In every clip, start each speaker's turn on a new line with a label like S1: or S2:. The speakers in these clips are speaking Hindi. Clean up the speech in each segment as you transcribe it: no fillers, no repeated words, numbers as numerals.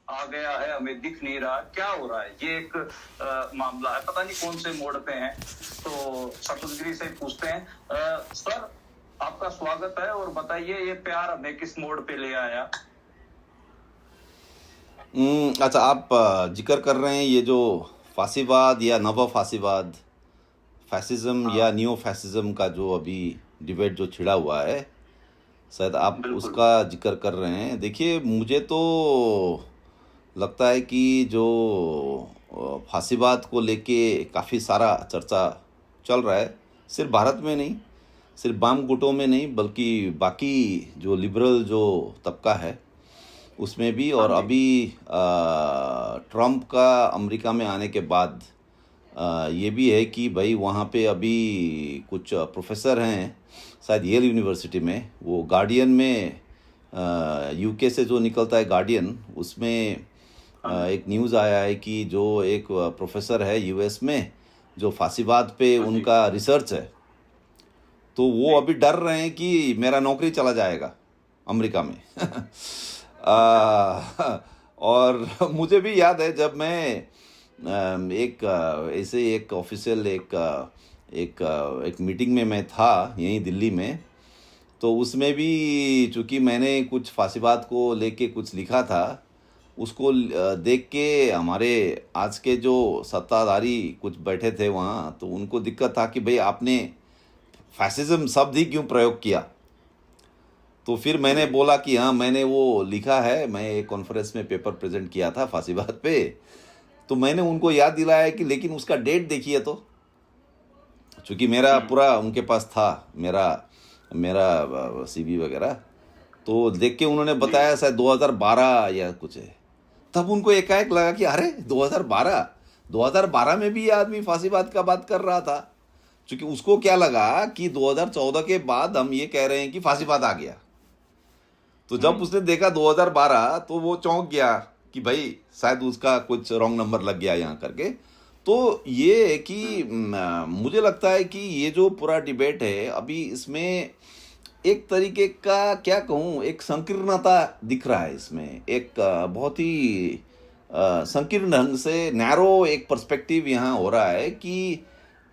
S1: आ गया है, हमें दिख नहीं रहा, क्या हो रहा है, ये एक मामला है, पता नहीं कौन से मोड़ पे है। तो सतुषगिरी से पूछते हैं, सर आपका स्वागत है और बताइए ये प्यार हमें किस मोड़ पे ले आया।
S2: अच्छा, आप जिक्र कर रहे हैं ये जो फासीवाद या नव फासीवाद, फैसिज्म या
S1: हाँ
S2: नियो फैसिज्म का जो अभी डिबेट जो छिड़ा हुआ है, शायद आप
S1: बिल्कुल।
S2: उसका जिक्र कर रहे हैं। देखिए, मुझे तो लगता है कि जो फासीवाद को लेके काफ़ी सारा चर्चा चल रहा है, सिर्फ भारत में नहीं, सिर्फ वाम गुटों में नहीं, बल्कि बाकी जो लिबरल जो तबका है उसमें भी।
S1: हाँ
S2: और
S1: जी।
S2: अभी ट्रम्प का अमेरिका में आने के बाद ये भी है कि भाई वहाँ पे अभी कुछ प्रोफेसर हैं, शायद येल यूनिवर्सिटी में, वो गार्डियन में, यूके से जो निकलता है गार्डियन, उसमें
S1: हाँ जी।
S2: एक न्यूज़ आया है कि जो एक प्रोफेसर है यूएस में, जो फासीवाद पे
S1: हाँ जी।
S2: उनका रिसर्च है, तो वो
S1: जी।
S2: अभी डर रहे हैं कि मेरा नौकरी चला जाएगा अमेरिका में।
S1: अच्छा।
S2: और मुझे भी याद है जब मैं एक ऐसे एक ऑफिशियल एक मीटिंग में मैं था यहीं दिल्ली में, तो उसमें भी चूंकि मैंने कुछ फासीवाद को लेके कुछ लिखा था, उसको देख के हमारे आज के जो सत्ताधारी कुछ बैठे थे वहाँ, तो उनको दिक्कत था कि भाई आपने फैसिज्म शब्द ही क्यों प्रयोग किया। तो फिर मैंने
S1: जी।
S2: बोला कि हाँ, मैंने वो लिखा है, मैं एक कॉन्फ्रेंस में पेपर प्रेजेंट किया था फासीवाद पे। तो मैंने उनको याद दिलाया कि लेकिन उसका डेट देखिए, तो चूंकि मेरा
S1: हम्म।
S2: पूरा उनके पास था, मेरा मेरा सीवी वगैरह, तो देख के उन्होंने
S1: जी।
S2: बताया शायद 2012 या कुछ है। तब उनको एकाएक लगा कि अरे 2012 में भी ये आदमी फांसीवाद का बात कर रहा था। क्योंकि उसको क्या लगा कि 2014 के बाद हम ये कह रहे हैं कि फांसीवाद आ गया। तो जब उसने देखा 2012, तो वो चौंक गया कि भाई शायद उसका कुछ रॉन्ग नंबर लग गया यहाँ करके। तो ये है कि मुझे लगता है कि ये जो पूरा डिबेट है अभी, इसमें एक तरीके का क्या कहूँ, एक संकीर्णता दिख रहा है इसमें। एक बहुत ही संकीर्ण ढंग से नैरो एक पर्सपेक्टिव यहाँ हो रहा है कि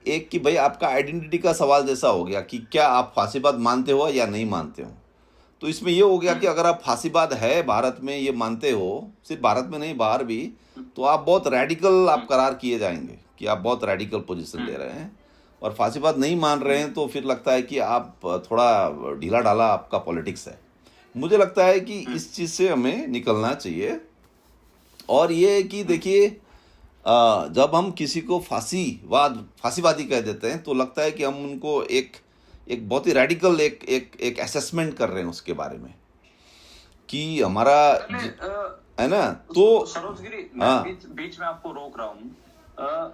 S2: एक कि भाई आपका आइडेंटिटी का सवाल जैसा हो गया कि क्या आप फांसीवाद मानते हो या नहीं मानते हो। तो इसमें ये हो गया कि अगर आप फांसीवाद है भारत में ये मानते हो, सिर्फ भारत में नहीं बाहर भी, तो आप बहुत रेडिकल आप करार किए जाएंगे कि आप बहुत रेडिकल पोजीशन ले रहे हैं। और फांसीवाद नहीं मान रहे हैं तो फिर लगता है कि आप थोड़ा ढीला ढाला आपका पॉलिटिक्स है। मुझे लगता है कि इस चीज़ से हमें निकलना चाहिए। और ये है कि देखिए, जब हम किसी को फांसीवादी कह देते हैं तो लगता है कि हम उनको एक एक बहुत ही रेडिकल एक एक एक असेसमेंट कर रहे हैं उसके बारे में कि हमारा
S1: पहले
S2: है ना। तो
S1: सरोजगिरी, मैं
S2: हाँ,
S1: बीच बीच में आपको रोक रहा हूँ।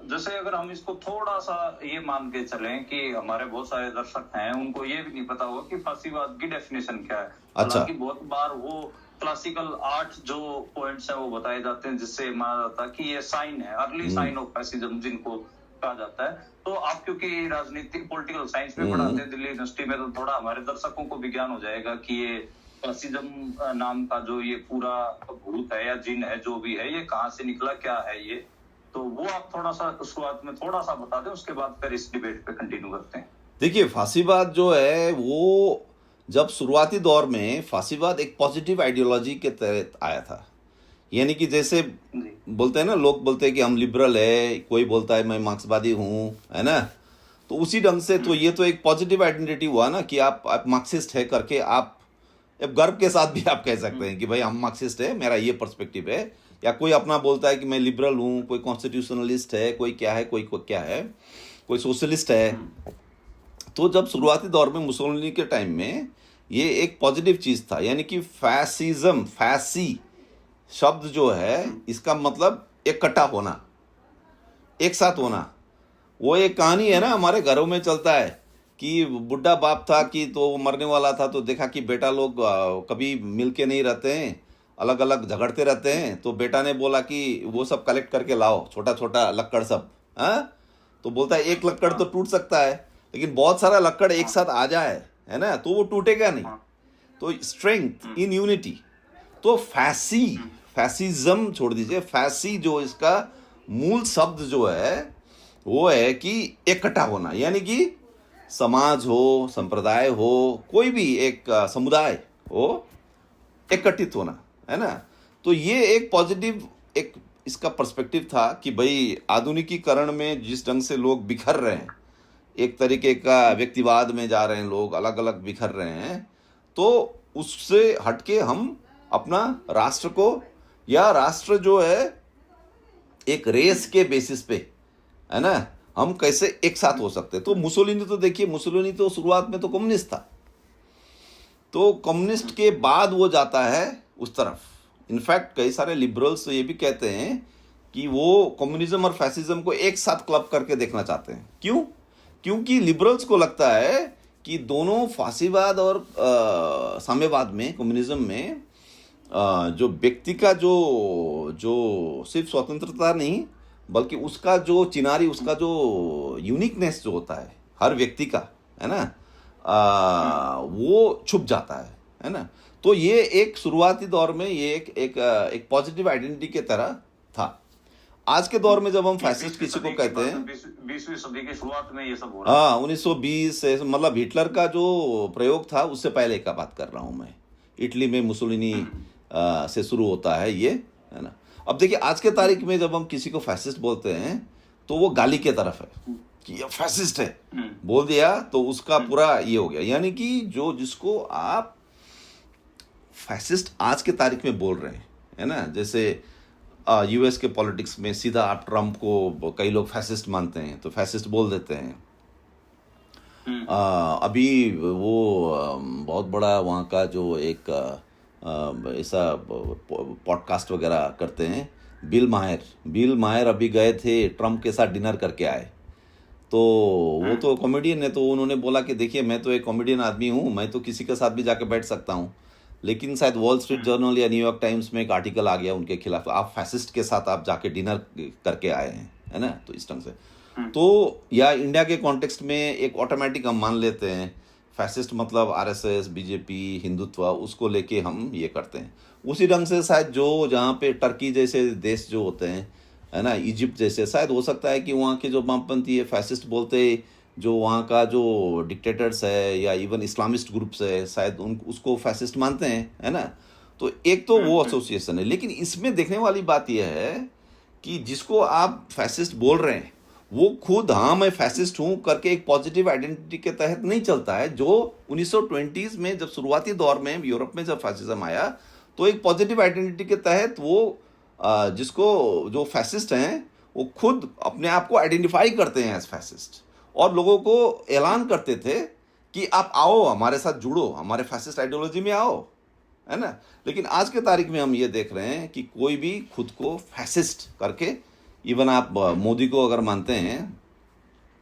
S1: जैसे अगर हम इसको थोड़ा सा ये मान के चलें कि हमारे बहुत सारे दर्शक हैं, उनको ये भी नहीं पता होगा कि फांसीवाद की डेफिनेशन क्या है।
S2: अच्छा,
S1: हालांकि बहुत बार वो क्लासिकल 8 जो पॉइंट्स हैं वो बताए जाते हैं, जिससे माना जाता है कि ये साइन है, early
S2: hmm,
S1: sign of fascism जिनको कहा जाता है। तो आप क्योंकि राजनीतिक पॉलिटिकल साइंस में
S2: हम्म,
S1: पढ़ाते हैं दिल्ली यूनिवर्सिटी में, तो थोड़ा हमारे दर्शकों को भी ज्ञान हो जाएगा कि ये फैसिज्म नाम का जो ये पूरा भूत है या जिन है जो भी है, ये कहाँ से निकला, क्या है ये। तो वो आप थोड़ा सा शुरुआत में थोड़ा सा बता दें, उसके बाद फिर इस डिबेट पे कंटिन्यू करते हैं।
S2: देखिए, फांसीवाद जो है वो जब शुरुआती दौर में फांसीवाद एक पॉजिटिव आइडियोलॉजी के तहत आया था। यानी कि जैसे
S1: जी।
S2: बोलते हैं ना, लोग बोलते हैं कि हम लिबरल है, कोई बोलता है मैं मार्क्सवादी हूँ, है ना। तो उसी ढंग से तो ये तो एक पॉजिटिव आइडेंटिटी हुआ ना कि आप मार्क्सिस्ट है करके आप अब गर्व के साथ भी आप कह सकते हैं कि भाई हम मार्क्सिस्ट है, मेरा ये पर्सपेक्टिव है। या कोई अपना बोलता है कि मैं लिबरल हूँ, कोई कॉन्स्टिट्यूशनलिस्ट है, कोई क्या है, कोई क्या है, कोई सोशलिस्ट है। तो जब शुरुआती दौर में मुसोलिनी के टाइम में ये एक पॉजिटिव चीज़ था, यानी कि फैसिज्म, फैसी शब्द जो है इसका मतलब इकट्ठा होना, एक साथ होना। वो एक कहानी है ना, हमारे घरों में चलता है कि बुढ़ा बाप था कि तो वो मरने वाला था, तो देखा कि बेटा लोग कभी मिलके नहीं रहते हैं, अलग अलग झगड़ते रहते हैं। तो बेटा ने बोला कि वो सब कलेक्ट करके लाओ, छोटा छोटा लक्कड़ सब। हाँ, तो बोलता है एक लक्कड़ तो टूट सकता है, लेकिन बहुत सारा लक्कड़ एक साथ आ जाए, है ना, तो वो टूटेगा नहीं। तो स्ट्रेंथ इन यूनिटी। तो फैसी फैसिज्म छोड़ दीजिए, फैसी जो इसका मूल शब्द जो है वो है कि इकट्ठा होना, यानी कि समाज हो, संप्रदाय हो, कोई भी एक समुदाय हो, एकत्रित होना, है ना। तो ये एक पॉजिटिव एक इसका पर्सपेक्टिव था कि भाई आधुनिकीकरण में जिस ढंग से लोग बिखर रहे हैं, एक तरीके का व्यक्तिवाद में जा रहे हैं, लोग अलग अलग बिखर रहे हैं, तो उससे हटके हम अपना राष्ट्र को, या राष्ट्र जो है एक रेस के बेसिस पे, है ना, हम कैसे एक साथ हो सकते। तो मुसोलिनी तो देखिए, मुसोलिनी तो शुरुआत में तो कम्युनिस्ट था, तो कम्युनिस्ट के बाद वो जाता है उस तरफ। इनफैक्ट कई सारे लिबरल्स तो ये भी कहते हैं कि वो कम्युनिज्म और फैसिज्म को एक साथ क्लब करके देखना चाहते हैं। क्यों? क्योंकि लिबरल्स को लगता है कि दोनों फासीवाद और साम्यवाद में, कम्युनिज्म में जो व्यक्ति का जो जो सिर्फ स्वतंत्रता नहीं, बल्कि उसका जो चिनारी, उसका जो यूनिकनेस जो होता है हर व्यक्ति का, है ना, वो छुप जाता है ना। तो ये एक शुरुआती दौर में ये एक पॉजिटिव आइडेंटिटी के तरह था। आज के दौर में जब हम फैसिस्ट किसी को कहते हैं,
S1: 20वीं सदी की शुरुआत में ये सब हो रहा है।
S2: हाँ, 1920 से, मतलब हिटलर का जो प्रयोग था उससे पहले का बात कर रहा हूँ मैं। इटली में मुसोलिनी से शुरू होता है ये, है ना। अब देखिए आज के तारीख में जब हम किसी को फैसिस्ट बोलते हैं तो वो गाली के तरफ है कि ये फैसिस्ट है, बोल दिया तो उसका पूरा ये हो गया। यानी कि जो जिसको आप फैसिस्ट आज के तारीख में बोल रहे हैं, है ना, जैसे यूएस के पॉलिटिक्स में सीधा आप ट्रम्प को कई लोग फैसिस्ट मानते हैं तो फैसिस्ट बोल देते हैं। अभी वो बहुत बड़ा वहाँ का जो एक ऐसा पॉडकास्ट वगैरह करते हैं, बिल मायर अभी गए थे, ट्रम्प के साथ डिनर करके आए। तो वो तो कॉमेडियन है, तो उन्होंने बोला कि देखिए मैं तो एक कॉमेडियन आदमी हूँ, मैं तो किसी के साथ भी जाके बैठ सकता हूँ, लेकिन शायद वॉल स्ट्रीट जर्नल या न्यूयॉर्क टाइम्स में एक आर्टिकल आ गया उनके खिलाफ, आप फैसिस्ट के साथ आप जाके डिनर करके आए हैं, है ना। तो इस ढंग से तो, या इंडिया के कॉन्टेक्स्ट में एक ऑटोमेटिक हम मान लेते हैं फैसिस्ट मतलब आरएसएस, बीजेपी, हिंदुत्व, उसको लेके हम ये करते हैं। उसी ढंग से शायद जो जहाँ पे टर्की जैसे देश जो होते हैं, है ना, इजिप्ट जैसे, शायद हो सकता है कि वहाँ के जो वामपंथी है फैसिस्ट बोलते, जो वहाँ का जो डिक्टेटर्स है या इवन इस्लामिस्ट ग्रुप्स है, शायद उसको फैसिस्ट मानते हैं, है ना। तो एक तो वो एसोसिएशन है। लेकिन इसमें देखने वाली बात यह है कि जिसको आप फैसिस्ट बोल रहे हैं वो खुद हाँ मैं फैसिस्ट हूँ करके एक पॉजिटिव आइडेंटिटी के तहत नहीं चलता है। जो 1920s में जब शुरुआती दौर में यूरोप में जब फैसिज्म आया तो एक पॉजिटिव आइडेंटिटी के तहत वो जिसको जो फैसिस्ट हैं वो खुद अपने आप को आइडेंटिफाई करते हैं एज फैसिस्ट, और लोगों को ऐलान करते थे कि आप आओ हमारे साथ जुड़ो, हमारे फैसिस्ट आइडियोलॉजी में आओ, है ना। लेकिन आज के तारीख में हम ये देख रहे हैं कि कोई भी खुद को फैसिस्ट करके, इवन आप मोदी को अगर मानते हैं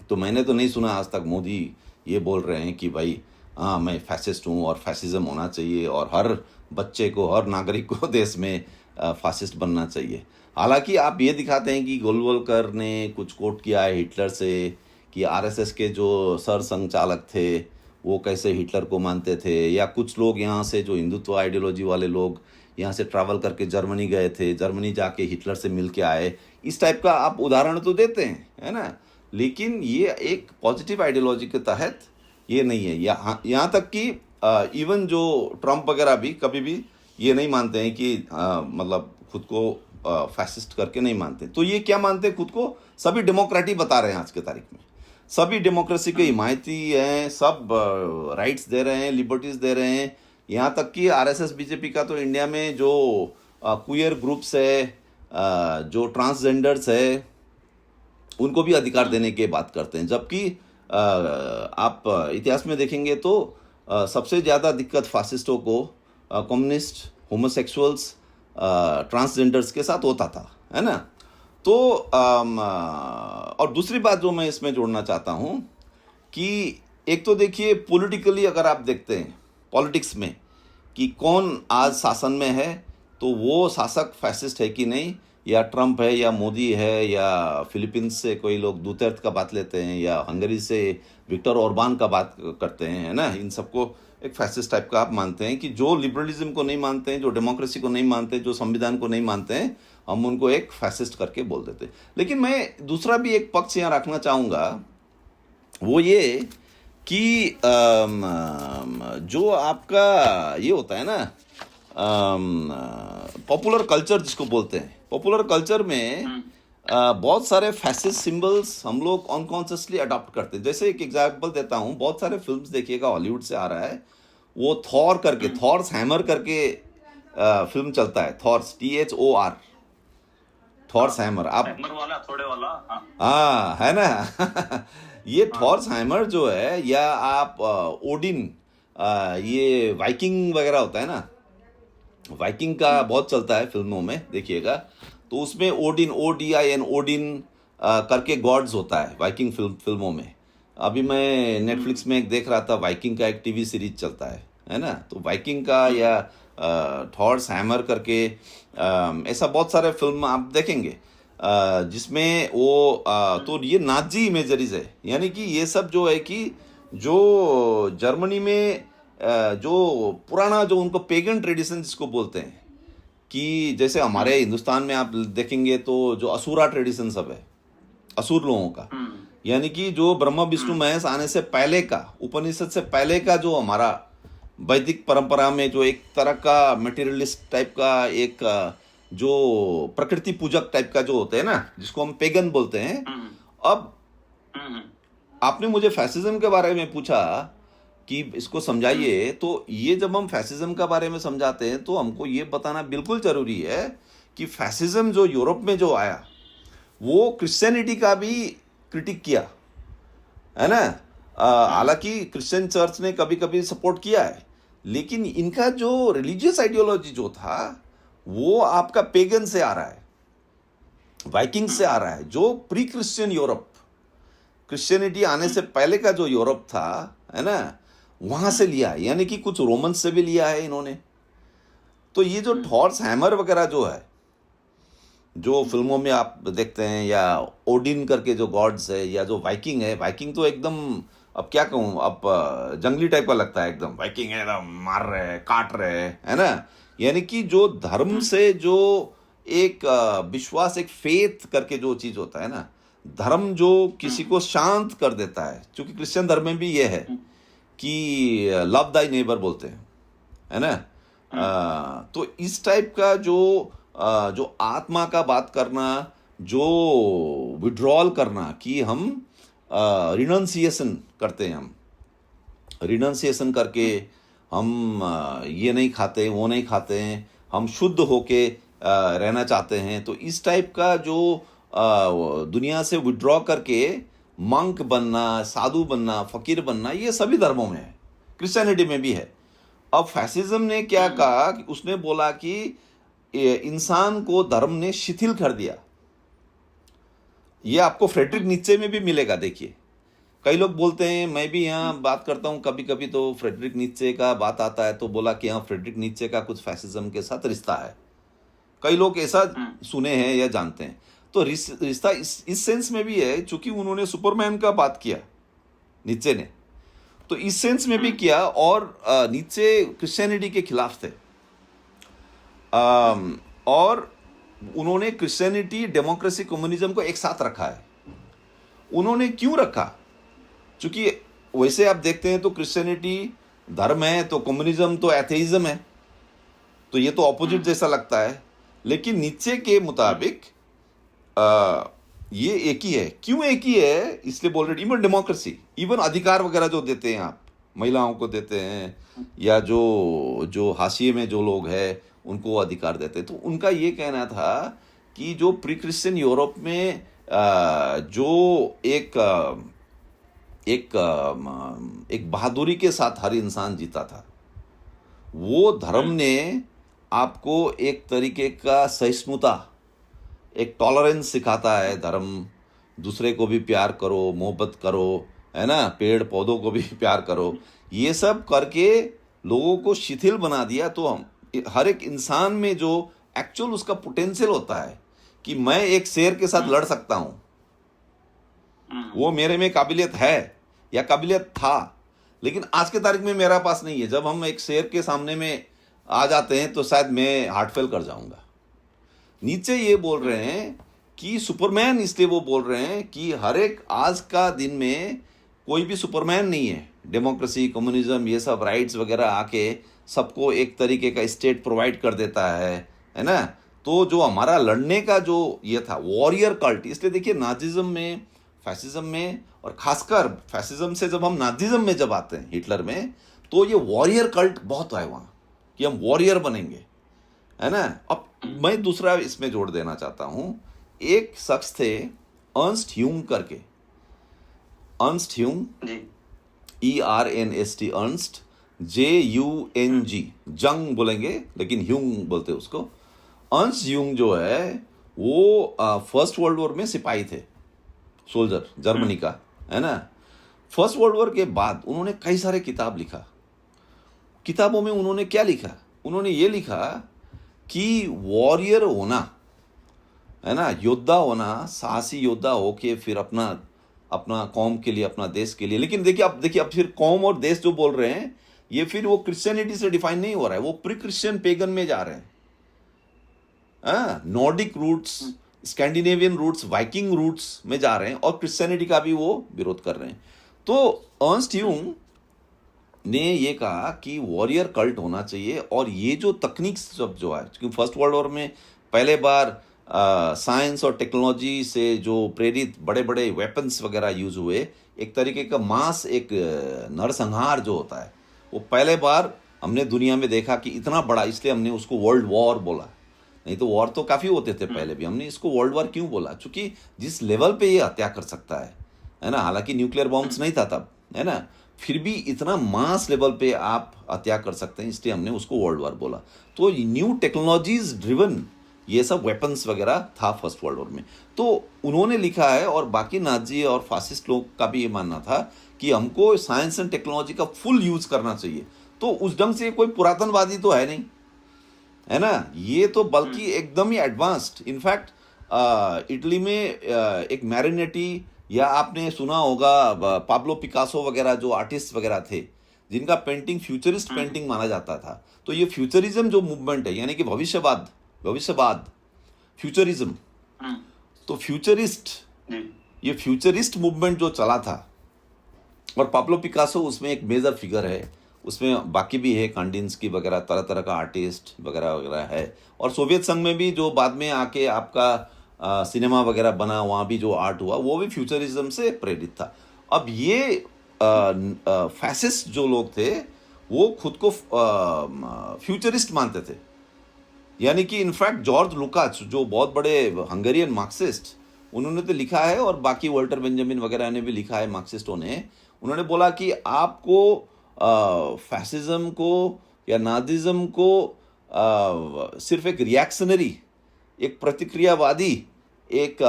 S2: तो मैंने तो नहीं सुना आज तक मोदी ये बोल रहे हैं कि भाई हाँ मैं फैसिस्ट हूँ और फैसिज्म होना चाहिए और हर बच्चे को, हर नागरिक को देश में फासिस्ट बनना चाहिए। हालांकि आप ये दिखाते हैं कि गोलवलकर ने कुछ कोट किया है हिटलर से कि आरएसएस के जो सर संचालक थे वो कैसे हिटलर को मानते थे, या कुछ लोग यहाँ से जो हिंदुत्व आइडियोलॉजी वाले लोग यहाँ से ट्रैवल करके जर्मनी गए थे, जर्मनी जाके हिटलर से मिल के आए, इस टाइप का आप उदाहरण तो देते हैं, है ना। लेकिन ये एक पॉजिटिव आइडियोलॉजी के तहत ये नहीं है। यहाँ तक कि इवन जो ट्रम्प वगैरह भी कभी भी ये नहीं मानते हैं कि मतलब खुद को फैसिस्ट करके नहीं मानते। तो ये क्या मानते हैं खुद को? सभी डेमोक्रेटी बता रहे हैं आज के तारीख में, सभी डेमोक्रेसी के हिमायती हैं, सब राइट्स दे रहे हैं, लिबर्टीज दे रहे हैं। यहाँ तक कि आरएसएस बीजेपी का तो इंडिया में जो क्वियर ग्रुप्स है, जो ट्रांसजेंडर्स है, उनको भी अधिकार देने की बात करते हैं। जबकि आप इतिहास में देखेंगे तो सबसे ज़्यादा दिक्कत फासिस्टों को कम्युनिस्ट, होमोसेक्सुअल्स, ट्रांसजेंडर्स के साथ होता था, है ना। तो और दूसरी बात जो मैं इसमें जोड़ना चाहता हूँ कि एक तो देखिए पॉलिटिकली अगर आप देखते हैं पॉलिटिक्स में कि कौन आज शासन में है, तो वो शासक फैसिस्ट है कि नहीं, या ट्रम्प है या मोदी है, या फिलीपींस से कोई लोग दूतर्थ का बात लेते हैं, या हंगरी से विक्टर ओरबान का बात करते हैं, है ना। इन सबको एक फैसिस्ट टाइप का आप मानते हैं कि जो लिबरलिज्म को नहीं मानते हैं, जो डेमोक्रेसी को नहीं मानते हैं, जो संविधान को नहीं मानते हैं, हम उनको एक फैसिस्ट करके बोल देते हैं। लेकिन मैं दूसरा भी एक पक्ष यहाँ रखना चाहूँगा, वो ये कि जो आपका ये होता है ना पॉपुलर कल्चर जिसको बोलते हैं, पॉपुलर कल्चर में बहुत सारे फैसिस्ट सिंबल्स हम लोग अनकॉन्शियसली अडॉप्ट करते हैं। जैसे एक एग्जांपल देता हूँ, बहुत सारे फिल्म्स देखिएगा हॉलीवुड से आ रहा है, वो थॉर करके, थॉर्स हैमर करके फिल्म चलता है, थॉर्स THOR, थॉर्स हैमर। आप
S1: हैमर वाला, थोड़े वाला, हाँ
S2: हाँ है ना ये थॉर्स हैमर जो है, या आप ओडिन, ये वाइकिंग वगैरह होता है ना, वाइकिंग का बहुत चलता है फिल्मों में, देखिएगा। तो उसमें ओडिन, ODIN, ओडिन करके गॉड्स होता है वाइकिंग फिल्मों में। अभी मैं नेटफ्लिक्स में एक देख रहा था, वाइकिंग का एक टीवी सीरीज चलता है ना। तो वाइकिंग का या थॉर्स हैमर करके ऐसा बहुत सारे फिल्म आप देखेंगे जिसमें वो तो ये नाजी इमेजरीज है। यानी कि ये सब जो है कि जो जर्मनी में जो पुराना, जो उनको पेगन ट्रेडिशन जिसको बोलते हैं, कि जैसे हमारे हिंदुस्तान में आप देखेंगे तो जो असुरा ट्रेडिशन सब है, असुर लोगों का, यानी कि जो ब्रह्मा विष्णु महेश आने से पहले का, उपनिषद से पहले का जो हमारा वैदिक परंपरा में जो एक तरह का मटेरियलिस्ट टाइप का, एक जो प्रकृति पूजक टाइप का जो होते हैं ना, जिसको हम पेगन बोलते हैं। अब आपने मुझे फैसिज्म के बारे में पूछा कि इसको समझाइए, तो ये जब हम फैसिज्म के बारे में समझाते हैं तो हमको ये बताना बिल्कुल जरूरी है कि फैसिज्म जो यूरोप में जो आया, वो क्रिश्चियनिटी का भी क्रिटिक किया है ना। हालांकि क्रिश्चियन चर्च ने कभी कभी सपोर्ट किया है, लेकिन इनका जो रिलीजियस आइडियोलॉजी जो था वो आपका पेगन से आ रहा है, वाइकिंग से आ रहा है, जो प्री क्रिश्चियन यूरोप, क्रिश्चियनिटी आने से पहले का जो यूरोप था, है ना, वहां से लिया है। यानी कि कुछ रोमन से भी लिया है इन्होंने। तो ये जो थॉर्स हैमर वगैरह जो है, जो फिल्मों में आप देखते हैं, या ओडिन करके जो गॉड्स है, या जो वाइकिंग है, वाइकिंग तो एकदम, अब क्या कहूँ, अब जंगली टाइप का लगता है एकदम। वाइकिंग है एकदम मार रहे हैं, काट रहे हैं, है ना। यानी कि जो धर्म से जो एक विश्वास, एक फेथ करके जो चीज होता है ना, धर्म जो किसी को शांत कर देता है। क्योंकि क्रिश्चियन धर्म में भी ये है कि लव दाई नेबर बोलते हैं, है ना। तो इस टाइप का जो आत्मा का बात करना, जो विड्रॉल करना, कि हम रिनंसिएशन करते हैं, हम रिनंसिएशन करके हम ये नहीं खाते, वो नहीं खाते हैं, हम शुद्ध होके रहना चाहते हैं। तो इस टाइप का जो दुनिया से विड्रॉ करके मंक बनना, साधु बनना, फकीर बनना, ये सभी धर्मों में है, क्रिश्चियनिटी में भी है। अब फैसिज्म ने क्या कहा कि उसने बोला कि इंसान को धर्म ने शिथिल कर दिया। ये आपको फ्रेडरिक नीत्शे में भी मिलेगा। देखिए, कई लोग बोलते हैं, मैं भी यहाँ बात करता हूँ कभी कभी, तो फ्रेडरिक नीत्शे का बात आता है तो बोला कि हाँ, फ्रेडरिक नीत्शे का कुछ फैसिज्म के साथ रिश्ता है। कई लोग ऐसा सुने हैं या जानते हैं। तो रिश्ता इस सेंस में भी है, चूंकि उन्होंने सुपरमैन का बात किया नीत्शे ने, तो इस सेंस में भी किया। और नीत्शे क्रिश्चियनिटी के खिलाफ थे, और उन्होंने क्रिश्चियनिटी, डेमोक्रेसी, कम्युनिज्म को एक साथ रखा है। उन्होंने क्यों रखा? क्योंकि वैसे आप देखते हैं तो क्रिश्चियनिटी धर्म है, तो कम्युनिज्म तो एथेइज्म है, तो ये तो ऑपोजिट जैसा लगता है। लेकिन नीत्शे के मुताबिक ये एक ही है। क्यों एक ही है? इसलिए बोल रहे, इवन डेमोक्रेसी, इवन अधिकार वगैरह जो देते हैं आप, महिलाओं को देते हैं, या जो हाशिए में जो लोग हैं उनको अधिकार देते हैं। तो उनका ये कहना था कि जो प्री क्रिश्चियन यूरोप में जो एक बहादुरी के साथ हर इंसान जीता था, वो धर्म ने आपको एक तरीके का सहिष्णुता, एक टॉलरेंस सिखाता है। धर्म, दूसरे को भी प्यार करो, मोहब्बत करो, है ना, पेड़ पौधों को भी प्यार करो, ये सब करके लोगों को शिथिल बना दिया। तो हम हर एक इंसान में जो एक्चुअल उसका पोटेंशियल होता है कि मैं एक शेर के साथ लड़ सकता हूं, वो मेरे में काबिलियत है या काबिलियत था, लेकिन आज के तारीख में मेरा पास नहीं है। जब हम एक शेर के सामने में आ जाते हैं तो शायद मैं हार्ट फेल कर जाऊंगा। नीचे ये बोल रहे हैं कि सुपरमैन, इसलिए वो बोल रहे हैं कि हर एक आज का दिन में कोई भी सुपरमैन नहीं है। डेमोक्रेसी, कम्युनिज्म, ये सब राइट्स वगैरह आके सबको एक तरीके का स्टेट प्रोवाइड कर देता है ना। तो जो हमारा लड़ने का जो ये था वॉरियर कल्ट, इसलिए देखिए नाजिज्म में, फैसिज्म में, और खासकर फैसिज्म से जब हम नाजिज्म में जब आते हैं, हिटलर में, तो ये वॉरियर कल्ट बहुत है वहाँ कि हम वॉरियर बनेंगे, है ना। अब मैं दूसरा इसमें जोड़ देना चाहता हूँ। एक शख्स थे अर्नस्ट ह्यूंग करके, अर्नस्ट ह्यूंग, ERNST, अर्नस्ट, JUNG, जंग बोलेंगे लेकिन ह्यूंग बोलते हैं उसको। अर्नस्ट ह्यूंग जो है वो फर्स्ट वर्ल्ड वॉर में सिपाही थे, सोल्जर, जर्मनी का, है ना। फर्स्ट वर्ल्ड वॉर के बाद उन्होंने कई सारे किताब लिखा। किताबों में उन्होंने क्या लिखा? उन्होंने ये लिखा कि वॉरियर होना, है ना, योद्धा होना, साहसी योद्धा हो के फिर अपना कौम के लिए, अपना देश के लिए। लेकिन देखिए अब फिर कौम और देश जो बोल रहे हैं ये फिर वो क्रिश्चियनिटी से डिफाइन नहीं हो रहा है, वो प्री क्रिश्चियन पेगन में जा रहे हैं। Nordic roots, Scandinavian roots, Viking roots में जा रहे हैं और क्रिश्चियनिटी का भी वो विरोध कर रहे हैं। तो अर्नस्ट ह्यूंग ने ये कहा कि वॉरियर कल्ट होना चाहिए, और ये जो तकनीक सब जो है, क्योंकि फर्स्ट वर्ल्ड वॉर में पहले बार साइंस और टेक्नोलॉजी से जो प्रेरित बड़े बड़े वेपन्स वगैरह यूज हुए, एक तरीके का मास, एक नरसंहार जो होता है, वो पहले बार हमने दुनिया में देखा कि इतना बड़ा, इसलिए हमने उसको वर्ल्ड वॉर बोला। नहीं तो वॉर तो काफ़ी होते थे पहले भी, हमने इसको वर्ल्ड वॉर क्यों बोला? क्योंकि जिस लेवल पे ये हत्या कर सकता है ना, हालांकि न्यूक्लियर बॉम्ब्स नहीं था तब, है ना, फिर भी इतना मास लेवल पे आप हत्या कर सकते हैं, इसलिए हमने उसको वर्ल्ड वॉर बोला। तो न्यू टेक्नोलॉजीज ड्रिवन ये सब वेपन्स वगैरह था फर्स्ट वर्ल्ड वॉर में। तो उन्होंने लिखा है, और बाकी नाजी और फासिस्ट लोग का भी ये मानना था कि हमको साइंस एंड टेक्नोलॉजी का फुल यूज करना चाहिए। तो उस ढंग से कोई पुरातनवादी तो है नहीं, है ना, ये तो बल्कि एकदम ही एडवांस्ड। इनफैक्ट इटली में एक मैरिनेटी, या आपने सुना होगा पाब्लो पिकासो वगैरह जो आर्टिस्ट वगैरह थे, जिनका पेंटिंग फ्यूचरिस्ट पेंटिंग माना जाता था। तो ये फ्यूचरिज्म जो मूवमेंट है, यानी कि भविष्यवाद, फ्यूचरिज्म, तो ये फ्यूचरिस्ट मूवमेंट जो चला था, और पाब्लो पिकासो उसमें एक मेजर फिगर है, उसमें बाकी भी है, कांडिन्स्की वगैरह, तरह तरह का आर्टिस्ट वगैरह वगैरह है। और सोवियत संघ में भी जो बाद में आके आपका सिनेमा वगैरह बना, वहाँ भी जो आर्ट हुआ वो भी फ्यूचरिज्म से प्रेरित था। अब ये फैसिस्ट जो लोग थे वो खुद को फ्यूचरिस्ट मानते थे, यानी कि इनफैक्ट जॉर्ज लुकाच जो बहुत बड़े हंगेरियन मार्क्सिस्ट, उन्होंने तो लिखा है, और बाकी वॉल्टर बेंजामिन वगैरह ने भी लिखा है, मार्क्सिस्टों ने, उन्होंने बोला कि आपको फैसिज्म को या नाजिज्म को सिर्फ एक रिएक्शनरी, एक प्रतिक्रियावादी, एक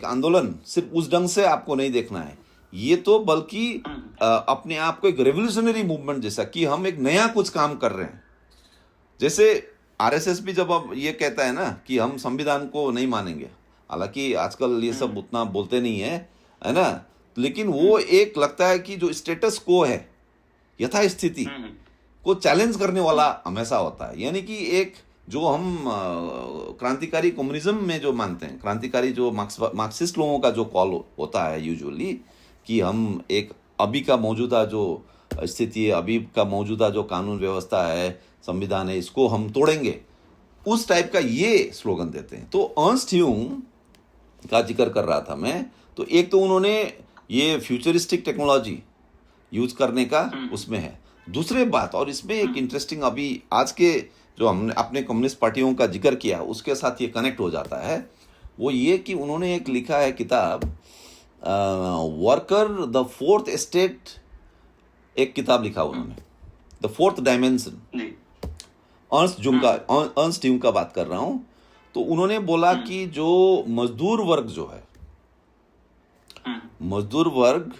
S2: आंदोलन, सिर्फ उस ढंग से आपको नहीं देखना है। ये तो बल्कि अपने आप को एक रेवोल्यूशनरी मूवमेंट जैसा, कि हम एक नया कुछ काम कर रहे हैं। जैसे आरएसएस भी जब अब ये कहता है ना कि हम संविधान को नहीं मानेंगे, हालांकि आजकल ये सब उतना बोलते नहीं है ना, लेकिन वो एक लगता है कि जो स्टेटस को है, यथास्थिति को चैलेंज करने वाला हमेशा होता है। यानी कि एक जो हम क्रांतिकारी कम्युनिज्म में जो मानते हैं, क्रांतिकारी जो मार्क्सिस्ट लोगों का जो कॉल होता है यूजुअली, कि हम एक अभी का मौजूदा जो स्थिति है, अभी का मौजूदा जो कानून व्यवस्था है, संविधान है, इसको हम तोड़ेंगे, उस टाइप का ये स्लोगन देते हैं। तो अर्नस्ट ह्यूंग का जिक्र कर रहा था मैं। तो एक तो उन्होंने ये फ्यूचरिस्टिक टेक्नोलॉजी यूज करने का उसमें है। दूसरे बात, और इसमें एक इंटरेस्टिंग, अभी आज के जो हमने अपने कम्युनिस्ट पार्टियों का जिक्र किया उसके साथ ये कनेक्ट हो जाता है, वो ये कि उन्होंने एक लिखा है किताब, वर्कर द फोर्थ स्टेट, एक किताब लिखा उन्होंने, द फोर्थ डायमेंशन। अर्नस्ट ह्यूंग का बात कर रहा हूं। तो उन्होंने बोला कि जो मजदूर वर्ग जो है, मजदूर वर्ग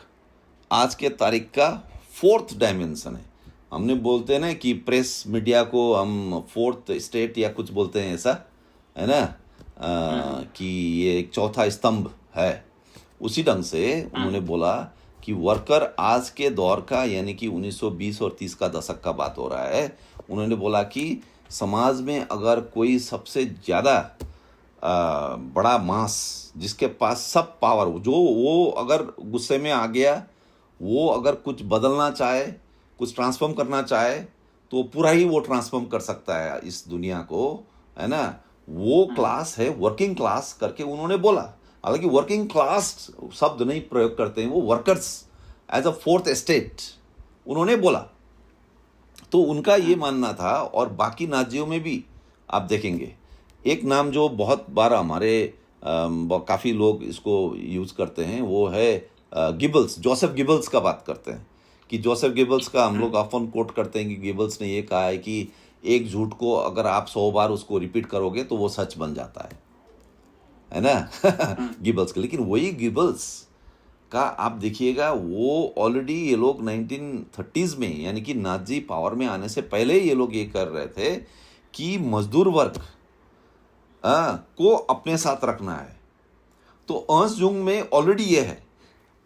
S2: आज के तारीख का फोर्थ डायमेंशन है। हमने बोलते हैं ना कि प्रेस मीडिया को हम फोर्थ स्टेट या कुछ बोलते हैं, ऐसा है ना, कि ये एक चौथा स्तंभ है। उसी ढंग से उन्होंने बोला कि वर्कर आज के दौर का, यानी कि 1920 और 30 का दशक का बात हो रहा है। उन्होंने बोला कि समाज में अगर कोई सबसे ज़्यादा बड़ा मास, जिसके पास सब पावर, जो वो अगर गुस्से में आ गया, वो अगर कुछ बदलना चाहे, कुछ ट्रांसफॉर्म करना चाहे, तो पूरा ही वो ट्रांसफॉर्म कर सकता है इस दुनिया को, है ना। वो क्लास है वर्किंग क्लास करके उन्होंने बोला। हालांकि वर्किंग क्लास शब्द नहीं प्रयोग करते हैं, वो workers as a fourth estate उन्होंने बोला। तो उनका ये मानना था। और बाकी नाजियों में भी आप देखेंगे, एक नाम जो बहुत बार हमारे काफ़ी लोग इसको यूज़ करते हैं, वो है गिबल्स। जोसेफ गिबल्स का बात करते हैं कि जोसेफ गिबल्स का हम लोग ऑफन कोट करते हैं कि गिबल्स ने ये कहा है कि एक झूठ को अगर आप 100 बार उसको रिपीट करोगे तो वो सच बन जाता है ना। गिबल्स का। लेकिन वही गिबल्स का आप देखिएगा, वो ऑलरेडी ये लोग 1930s में, यानी कि नाजी पावर में आने से पहले ये लोग ये कर रहे थे कि मजदूर वर्ग को अपने साथ रखना है। तो अर्न्स्ट जुंग में ऑलरेडी ये है।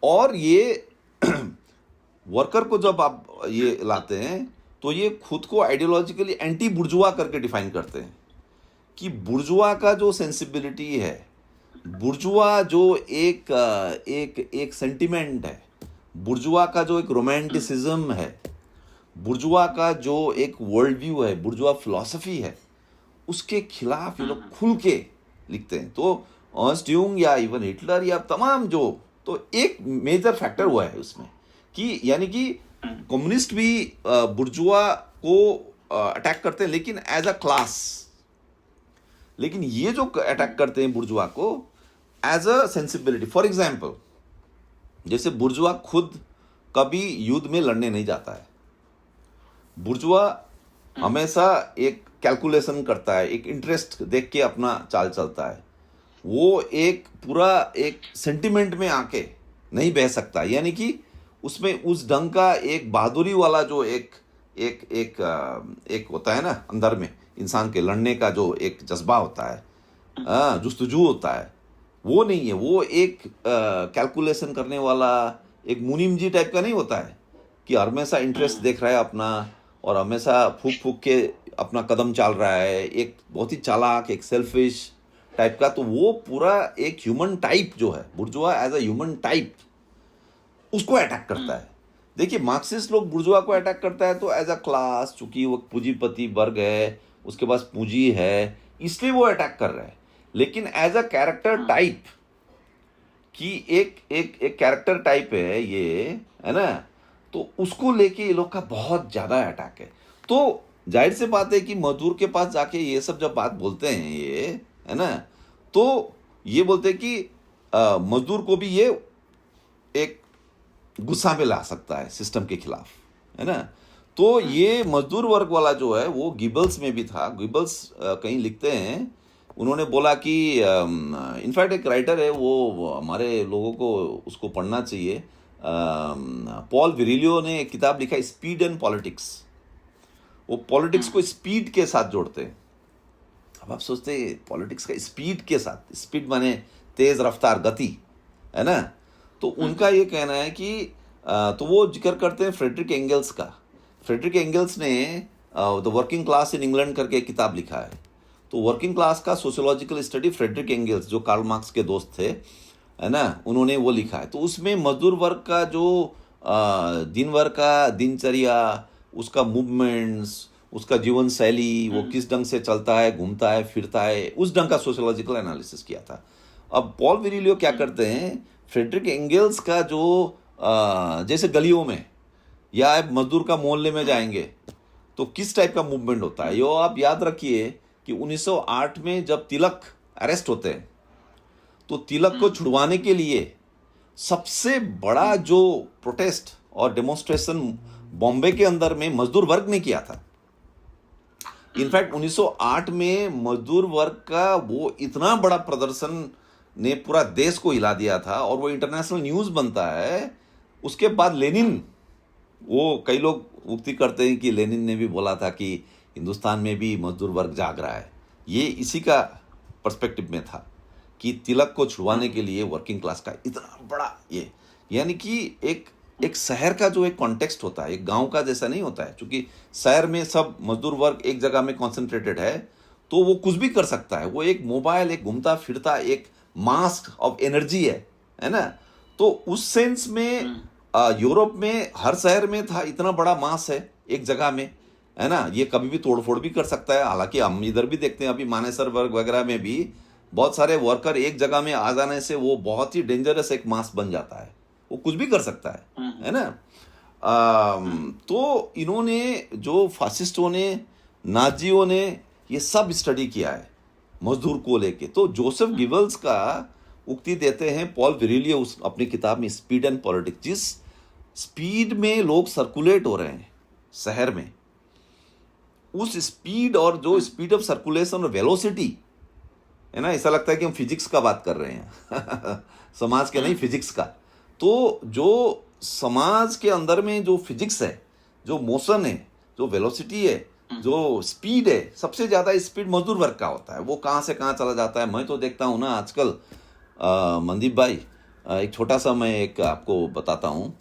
S2: और ये वर्कर को जब आप ये लाते हैं तो ये खुद को आइडियोलॉजिकली एंटी बुर्जुआ करके डिफाइन करते हैं कि बुर्जुआ का जो सेंसिबिलिटी है, बुर्जुआ जो एक सेंटिमेंट है, बुर्जुआ का जो एक रोमांटिसिज्म है, बुर्जुआ का जो एक वर्ल्ड व्यू है, बुर्जुआ फिलॉसफी है, उसके खिलाफ ये लोग खुल के लिखते हैं। तो अर्न्स्ट युंग या इवन हिटलर या तमाम जो, तो एक मेजर फैक्टर हुआ है उसमें कि यानी कि कम्युनिस्ट भी बुर्जुआ को अटैक करते हैं, लेकिन एज अ क्लास। लेकिन ये जो अटैक करते हैं बुर्जुआ को as a sensibility. For example, जैसे बुर्जुआ खुद कभी युद्ध में लड़ने नहीं जाता है। बुर्जुआ हमेशा एक कैलकुलेशन करता है, एक इंटरेस्ट देख के अपना चाल चलता है। वो एक पूरा एक सेंटिमेंट में आके नहीं बह सकता, यानी कि उसमें उस ढंग का एक बहादुरी वाला जो एक एक एक एक होता है ना अंदर में, इंसान के लड़ने का जो एक जज्बा होता है, जुस्तजू होता है, वो नहीं है। वो एक कैलकुलेशन करने वाला एक मुनीम जी टाइप का नहीं होता है कि हमेशा इंटरेस्ट देख रहा है अपना और हमेशा फूक फूक के अपना कदम चाल रहा है, एक बहुत ही चालाक, एक सेल्फिश टाइप का। तो वो पूरा एक ह्यूमन टाइप जो है, बुर्जुआ एज अ ह्यूमन टाइप, उसको अटैक करता है। देखिए, मार्क्सिस्ट लोग बुर्जुआ को अटैक करता है तो एज अ क्लास, चूंकि वो पूंजीपति वर्ग है, उसके पास पूंजी है, इसलिए वो अटैक कर रहा है। लेकिन एज अ कैरेक्टर टाइप कि एक कैरेक्टर टाइप है ये, है ना, तो उसको लेके ये लोग का बहुत ज्यादा अटैक है। तो जाहिर से बात है कि मजदूर के पास जाके ये सब जब बात बोलते हैं ये, है ना, तो ये बोलते हैं कि मजदूर को भी ये एक गुस्सा में ला सकता है सिस्टम के खिलाफ, है ना। तो ये मजदूर वर्ग वाला जो है वो गिबल्स में भी था। गिबल्स कहीं लिखते हैं, उन्होंने बोला कि इनफैक्ट एक राइटर है, वो हमारे लोगों को उसको पढ़ना चाहिए, पॉल विरिलियो ने एक किताब लिखा है, स्पीड एंड पॉलिटिक्स। वो पॉलिटिक्स को स्पीड के साथ जोड़ते हैं। अब आप सोचते हैं पॉलिटिक्स का स्पीड के साथ, स्पीड माने तेज रफ्तार, गति, है ना। तो उनका ये कहना है कि तो वो जिक्र करते हैं फ्रेडरिक एंगल्स का। फ्रेडरिक एंगल्स ने the working class in England करके एक किताब लिखा है। तो वर्किंग क्लास का सोशियोलॉजिकल स्टडी फ्रेडरिक एंगल्स, जो कार्ल मार्क्स के दोस्त थे, है ना, उन्होंने वो लिखा है। तो उसमें मजदूर वर्ग का जो दिन भर का दिनचर्या, उसका मूवमेंट्स, उसका जीवन शैली, वो किस ढंग से चलता है, घूमता है, फिरता है, उस ढंग का सोशियोलॉजिकल एनालिसिस किया था। अब पॉल विरिलियो क्या करते हैं, फ्रेडरिक एंगल्स का जो जैसे गलियों में या आप मजदूर का मोहल्ले में जाएंगे तो किस टाइप का मूवमेंट होता है, यो आप याद रखिए कि 1908 में जब तिलक अरेस्ट होते हैं तो तिलक को छुड़वाने के लिए सबसे बड़ा जो प्रोटेस्ट और डेमोन्स्ट्रेशन बॉम्बे के अंदर में मजदूर वर्ग ने किया था। इनफैक्ट 1908 में मजदूर वर्ग का वो इतना बड़ा प्रदर्शन ने पूरा देश को हिला दिया था और वो इंटरनेशनल न्यूज़ बनता है। उसके बाद लेनिन, वो कई लोग उक्ति करते हैं कि लेनिन ने भी बोला था कि हिंदुस्तान में भी मजदूर वर्ग जाग रहा है। ये इसी का पर्सपेक्टिव में था कि तिलक को छुड़वाने के लिए वर्किंग क्लास का इतना बड़ा ये यानी कि एक एक शहर का जो एक कॉन्टेक्स्ट होता है, एक गांव का जैसा नहीं होता है, क्योंकि शहर में सब मजदूर वर्ग एक जगह में कॉन्सेंट्रेटेड है, तो वो कुछ भी कर सकता है। वो एक मोबाइल, एक घूमता फिरता एक मास्क ऑफ एनर्जी है ना। तो उस सेंस में यूरोप में हर शहर में था, इतना बड़ा मास है एक जगह में, है ना। ये कभी भी तोड़फोड़ भी कर सकता है। हालांकि हम इधर भी देखते हैं, अभी मानेसर वर्ग वगैरह में भी बहुत सारे वर्कर एक जगह में आ जाने से वो बहुत ही डेंजरस एक मास बन जाता है, वो कुछ भी कर सकता है ना। तो इन्होंने, जो फासिस्टों ने, नाजियों ने ये सब स्टडी किया है मजदूर को लेके। तो जोसेफ गिबल्स का उक्ति देते हैं पॉल विरिलियो उस अपनी किताब में स्पीड एंड पॉलिटिक्स, जिस स्पीड में लोग सर्कुलेट हो रहे हैं शहर में, उस स्पीड और जो स्पीड ऑफ सर्कुलेशन और वेलोसिटी है ना, ऐसा लगता है कि हम फिजिक्स का बात कर रहे हैं समाज के नहीं, फिजिक्स का। तो जो समाज के अंदर में जो फिजिक्स है, जो मोशन है, जो वेलोसिटी है, जो स्पीड है, सबसे ज्यादा स्पीड मजदूर वर्ग का होता है। वो कहाँ से कहाँ चला जाता है। मैं तो देखता हूँ ना आजकल मनदीप भाई, एक छोटा सा मैं एक आपको बताता हूँ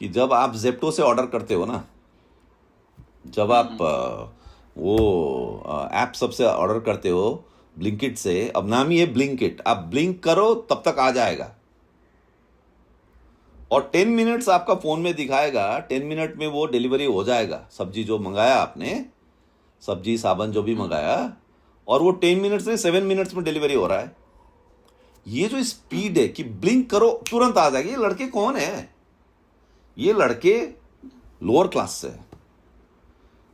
S2: कि जब आप जेप्टो से ऑर्डर करते हो ना, जब आप वो ऐप सबसे ऑर्डर करते हो ब्लिंकिट से, अब नाम ही है ब्लिंकिट, आप ब्लिंक करो तब तक आ जाएगा, और 10 मिनट्स आपका फोन में दिखाएगा, 10 मिनट में वो डिलीवरी हो जाएगा। सब्जी जो मंगाया आपने, सब्जी साबन जो भी मंगाया, और वो 10 मिनट्स में 7 मिनट्स में डिलीवरी हो रहा है। ये जो स्पीड है कि ब्लिंक करो तुरंत आ जाएगी। ये लड़के कौन है? ये लड़के लोअर क्लास से है।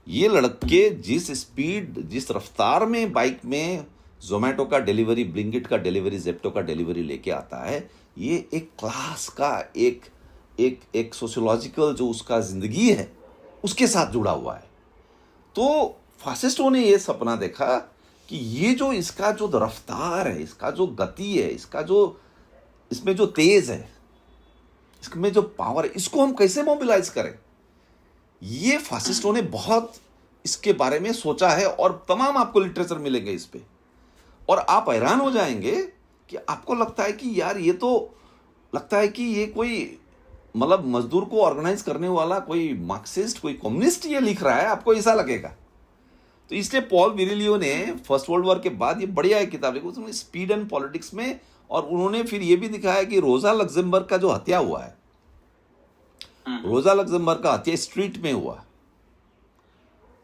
S2: ये लड़के जिस स्पीड, जिस रफ्तार में बाइक में जोमेटो का डिलीवरी, ब्लिंकिट का डिलीवरी, जेप्टो का डिलीवरी लेके आता है, ये एक क्लास का एक एक एक सोशियोलॉजिकल जो उसका जिंदगी है उसके साथ जुड़ा हुआ है। तो फासिस्टों ने ये सपना देखा कि ये जो इसका जो रफ्तार है, इसका जो गति है, इसका जो इसमें जो तेज है, इसमें जो पावर है, इसको हम कैसे मोबिलाइज करें। ये फासिस्टों ने बहुत इसके बारे में सोचा है, और तमाम आपको लिटरेचर मिलेंगे इस पे, और आप हैरान हो जाएंगे कि आपको लगता है कि यार ये तो लगता है कि ये कोई मतलब मजदूर को ऑर्गेनाइज करने वाला कोई मार्क्सिस्ट, कोई कम्युनिस्ट ये लिख रहा है, आपको ऐसा लगेगा। तो इसलिए पॉल विरिलियो ने फर्स्ट वर्ल्ड वॉर के बाद ये बढ़िया एक किताब लिखी, उसमें स्पीड एंड पॉलिटिक्स में, और उन्होंने फिर ये भी दिखाया कि रोजा लक्जमबर्ग का जो हत्या हुआ है, रोजा लक्जमबर्ग का हत्या स्ट्रीट में हुआ,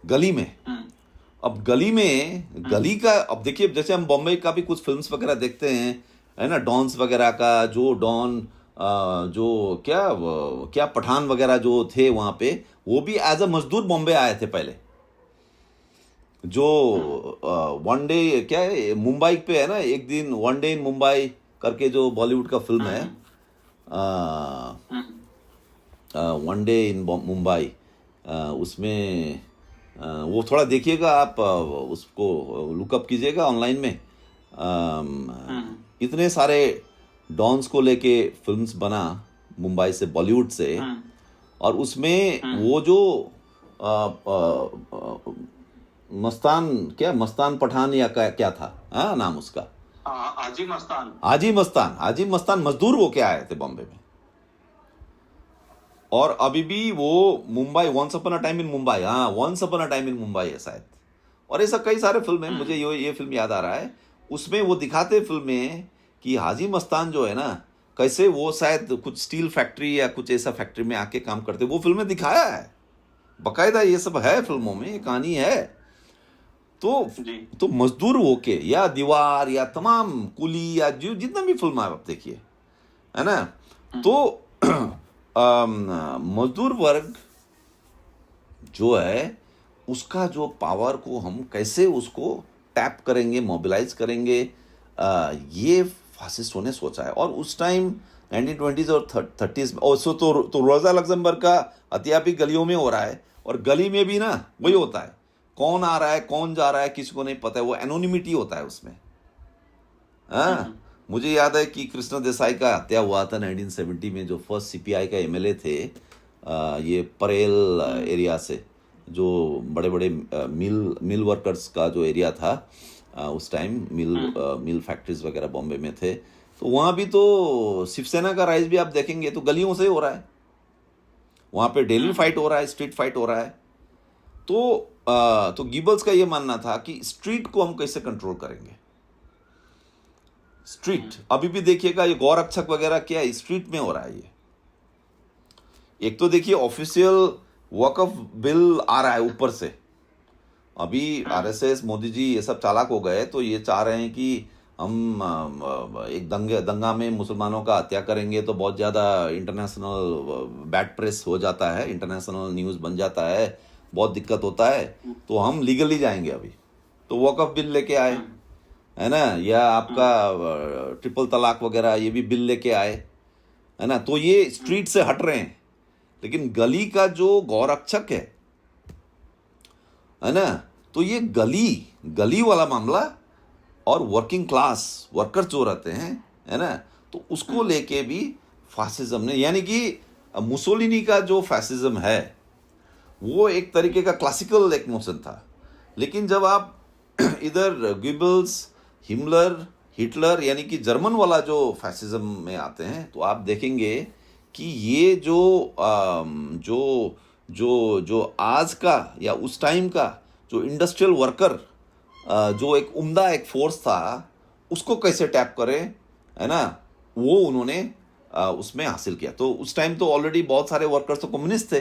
S2: गली में। अब गली में, गली का, अब देखिए जैसे हम बॉम्बे का भी कुछ फिल्म्स वगैरह देखते हैं, है ना, डॉन्स वगैरह का, जो डॉन जो क्या पठान वगैरह जो थे वहां पे, वो भी एज अ मजदूर बॉम्बे आए थे पहले। जो वन डे क्या है मुंबई पे है ना, एक दिन वन डे इन मुंबई करके जो बॉलीवुड का फिल्म है, वन डे इन मुंबई, उसमें वो थोड़ा देखिएगा आप, उसको लुकअप कीजिएगा ऑनलाइन में। इतने सारे डॉन्स को लेके फिल्म्स बना मुंबई से, बॉलीवुड से, और उसमें वो जो मस्तान पठान या क्या था नाम उसका, हाजी मस्तान मजदूर वो क्या आए थे बॉम्बे में, और अभी भी वो Mumbai, once upon a time in Mumbai, once upon a time in Mumbai है शायद, और ऐसा कई सारे फिल्म है। मुझे ये फिल्म याद आ रहा है, उसमें वो दिखाते फिल्म में कि हाजी मस्तान जो है ना, कैसे वो शायद कुछ स्टील फैक्ट्री या कुछ ऐसा फैक्ट्री में आके काम करते, वो फिल्म में दिखाया है बकायदा, ये सब है फिल्मों में, ये कहानी है। तो मजदूर होके, या दीवार, या तमाम कुली, या जो जितना भी फिल्म है आप देखिए, है ना, तो मजदूर वर्ग जो है उसका जो पावर को हम कैसे उसको टैप करेंगे, मोबिलाइज करेंगे, ये फासिस्टों ने सोचा है। और उस टाइम 1920s और 30s में, और तो रोजा लक्जमबर्ग का हत्या भी गलियों में हो रहा है, और गली में भी ना वही होता है, कौन आ रहा है कौन जा रहा है किसी को नहीं पता है, वो एनोनिमिटी होता है उसमें। मुझे याद है कि कृष्ण देसाई का हत्या हुआ था 1970 में, जो फर्स्ट सीपीआई का एमएलए थे, ये परेल एरिया से, जो बड़े बड़े मिल वर्कर्स का जो एरिया था उस टाइम, मिल फैक्ट्रीज वगैरह बॉम्बे में थे, तो वहां भी तो शिवसेना का राइज भी आप देखेंगे तो गलियों से हो रहा है, वहां पे डेली फाइट हो रहा है, स्ट्रीट फाइट हो रहा है। तो गिबल्स का ये मानना था कि स्ट्रीट को हम कैसे कंट्रोल करेंगे। स्ट्रीट अभी भी देखिएगा, ये गौरक्षक वगैरह क्या है, स्ट्रीट में हो रहा है ये। एक तो देखिए ऑफिशियल वक्फ बिल आ रहा है ऊपर से, अभी आरएसएस मोदी जी ये सब चालाक हो गए, तो ये चाह रहे हैं कि हम एक दंगा में मुसलमानों का हत्या करेंगे तो बहुत ज़्यादा इंटरनेशनल बैड प्रेस हो जाता है, इंटरनेशनल न्यूज़ बन जाता है, बहुत दिक्कत होता है, तो हम लीगली जाएंगे अभी। तो वक्फ बिल लेके आए, है ना, या आपका ट्रिपल तलाक वगैरह ये भी बिल लेके आए, है ना। तो ये स्ट्रीट से हट रहे हैं, लेकिन गली का जो गौरक्षक है ना, तो ये गली वाला मामला और वर्किंग क्लास वर्कर जो रहते हैं, है ना, तो उसको लेके भी फासिज्म ने, यानी कि मुसोलिनी का जो फैसिज्म है वो एक तरीके का क्लासिकल एक मोशन था। लेकिन जब आप इधर गिबल्स, हिटलर यानी कि जर्मन वाला जो फैसिज्म में आते हैं, तो आप देखेंगे कि ये जो आज का या उस टाइम का जो इंडस्ट्रियल वर्कर जो एक उम्दा एक फोर्स था, उसको कैसे टैप करें, है ना, वो उन्होंने उसमें हासिल किया। तो उस टाइम तो ऑलरेडी बहुत सारे वर्कर्स तो कम्युनिस्ट थे,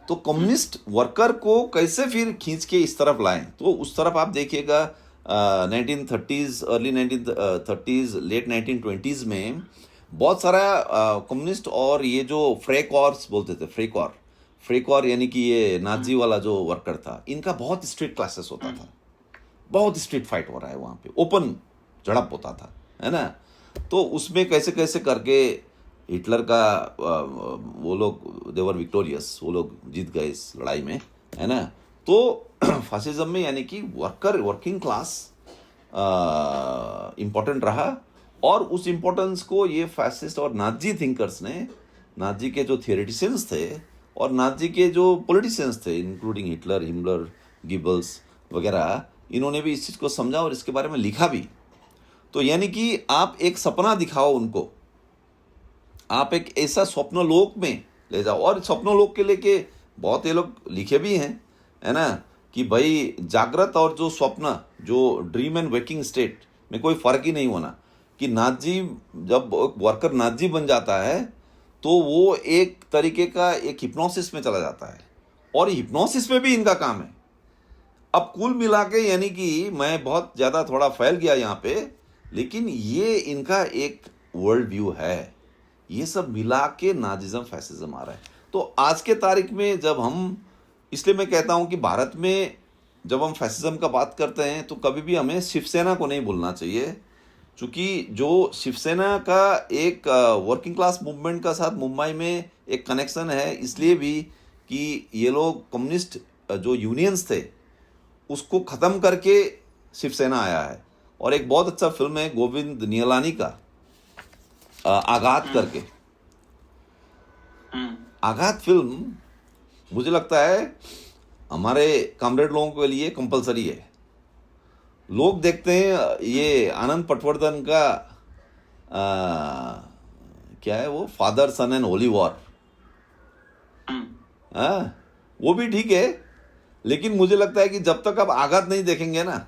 S2: तो कम्युनिस्ट वर्कर को कैसे फिर खींच के इस तरफ लाएं। तो उस तरफ आप देखिएगा 1930s, early 1930s, late 1920s में बहुत सारा कम्युनिस्ट और ये जो फ्रेकॉर्स बोलते थे, फ्रेकॉर यानी कि ये नाजी वाला जो वर्कर था, इनका बहुत स्ट्रीट क्लासेस होता था, बहुत स्ट्रीट फाइट हो रहा है वहाँ पे, ओपन झड़प होता था, है ना। तो उसमें कैसे कैसे करके हिटलर का वो लोग देवर विक्टोरियस, वो लोग जीत गए इस लड़ाई में, है ना। तो फासिज्म में यानी कि वर्किंग क्लास इम्पोर्टेंट रहा, और उस इम्पोर्टेंस को ये फैसिस्ट और नाजी थिंकर्स ने, नाजी के जो थियोरेटिशियंस थे और नाजी के जो पॉलिटिशियंस थे, इंक्लूडिंग हिटलर, गिबल्स वगैरह, इन्होंने भी इस चीज़ को समझा और इसके बारे में लिखा भी। तो यानी कि आप एक सपना दिखाओ उनको, आप एक ऐसा स्वप्न लोक में ले जाओ, और स्वप्न लोक के लेके बहुत ये लोग लिखे भी हैं, है ना, कि भाई जागृत और जो स्वप्न, जो ड्रीम एंड वेकिंग स्टेट में कोई फर्क ही नहीं होना, कि नाजी जब वर्कर नाजी बन जाता है तो वो एक तरीके का एक हिप्नोसिस में चला जाता है, और हिप्नोसिस में भी इनका काम है। अब कुल मिला के, यानी कि मैं बहुत ज़्यादा थोड़ा फैल गया यहाँ पे, लेकिन ये इनका एक वर्ल्ड व्यू है, ये सब मिला के नाजिज्म फैसिज्म आ रहा है। तो आज के तारीख में जब हम, इसलिए मैं कहता हूँ कि भारत में जब हम फैसिज्म का बात करते हैं तो कभी भी हमें शिवसेना को नहीं भूलना चाहिए, क्योंकि जो शिवसेना का एक वर्किंग क्लास मूवमेंट का साथ मुंबई में एक कनेक्शन है, इसलिए भी कि ये लोग कम्युनिस्ट जो यूनियंस थे उसको ख़त्म करके शिवसेना आया है। और एक बहुत अच्छा फिल्म है गोविंद निहलानी का, आघात करके, आघात फिल्म मुझे लगता है हमारे कॉमरेड लोगों के लिए कंपलसरी है। लोग देखते हैं ये आनंद पटवर्धन का क्या है वो, father son and holy war, वो भी ठीक है, लेकिन मुझे लगता है कि जब तक आप आघात नहीं देखेंगे ना,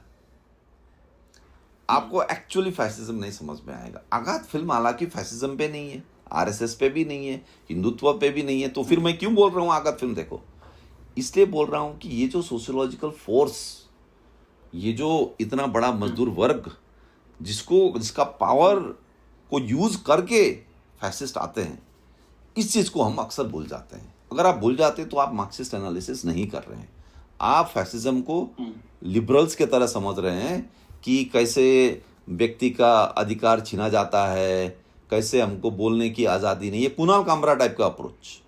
S2: आपको एक्चुअली फैसिज्म नहीं समझ में आएगा। आघात फिल्म हालांकि फैसिज्म पे नहीं है, आरएसएस पे भी नहीं है, हिंदुत्व पे भी नहीं है, तो फिर मैं क्यों बोल रहा हूँ आघात फिल्म देखो? इसलिए बोल रहा हूँ कि ये जो सोशियोलॉजिकल फोर्स, ये जो इतना बड़ा मजदूर वर्ग जिसका पावर को यूज करके फैसिस्ट आते हैं, इस चीज को हम अक्सर भूल जाते हैं। अगर आप भूल जाते तो आप मार्क्सिस्ट एनालिसिस नहीं कर रहे हैं, आप फैसिज्म को लिबरल्स के तरह समझ रहे हैं कि कैसे व्यक्ति का अधिकार छीना जाता है, कैसे हमको बोलने की आज़ादी नहीं। ये कुणाल कामरा टाइप का अप्रोच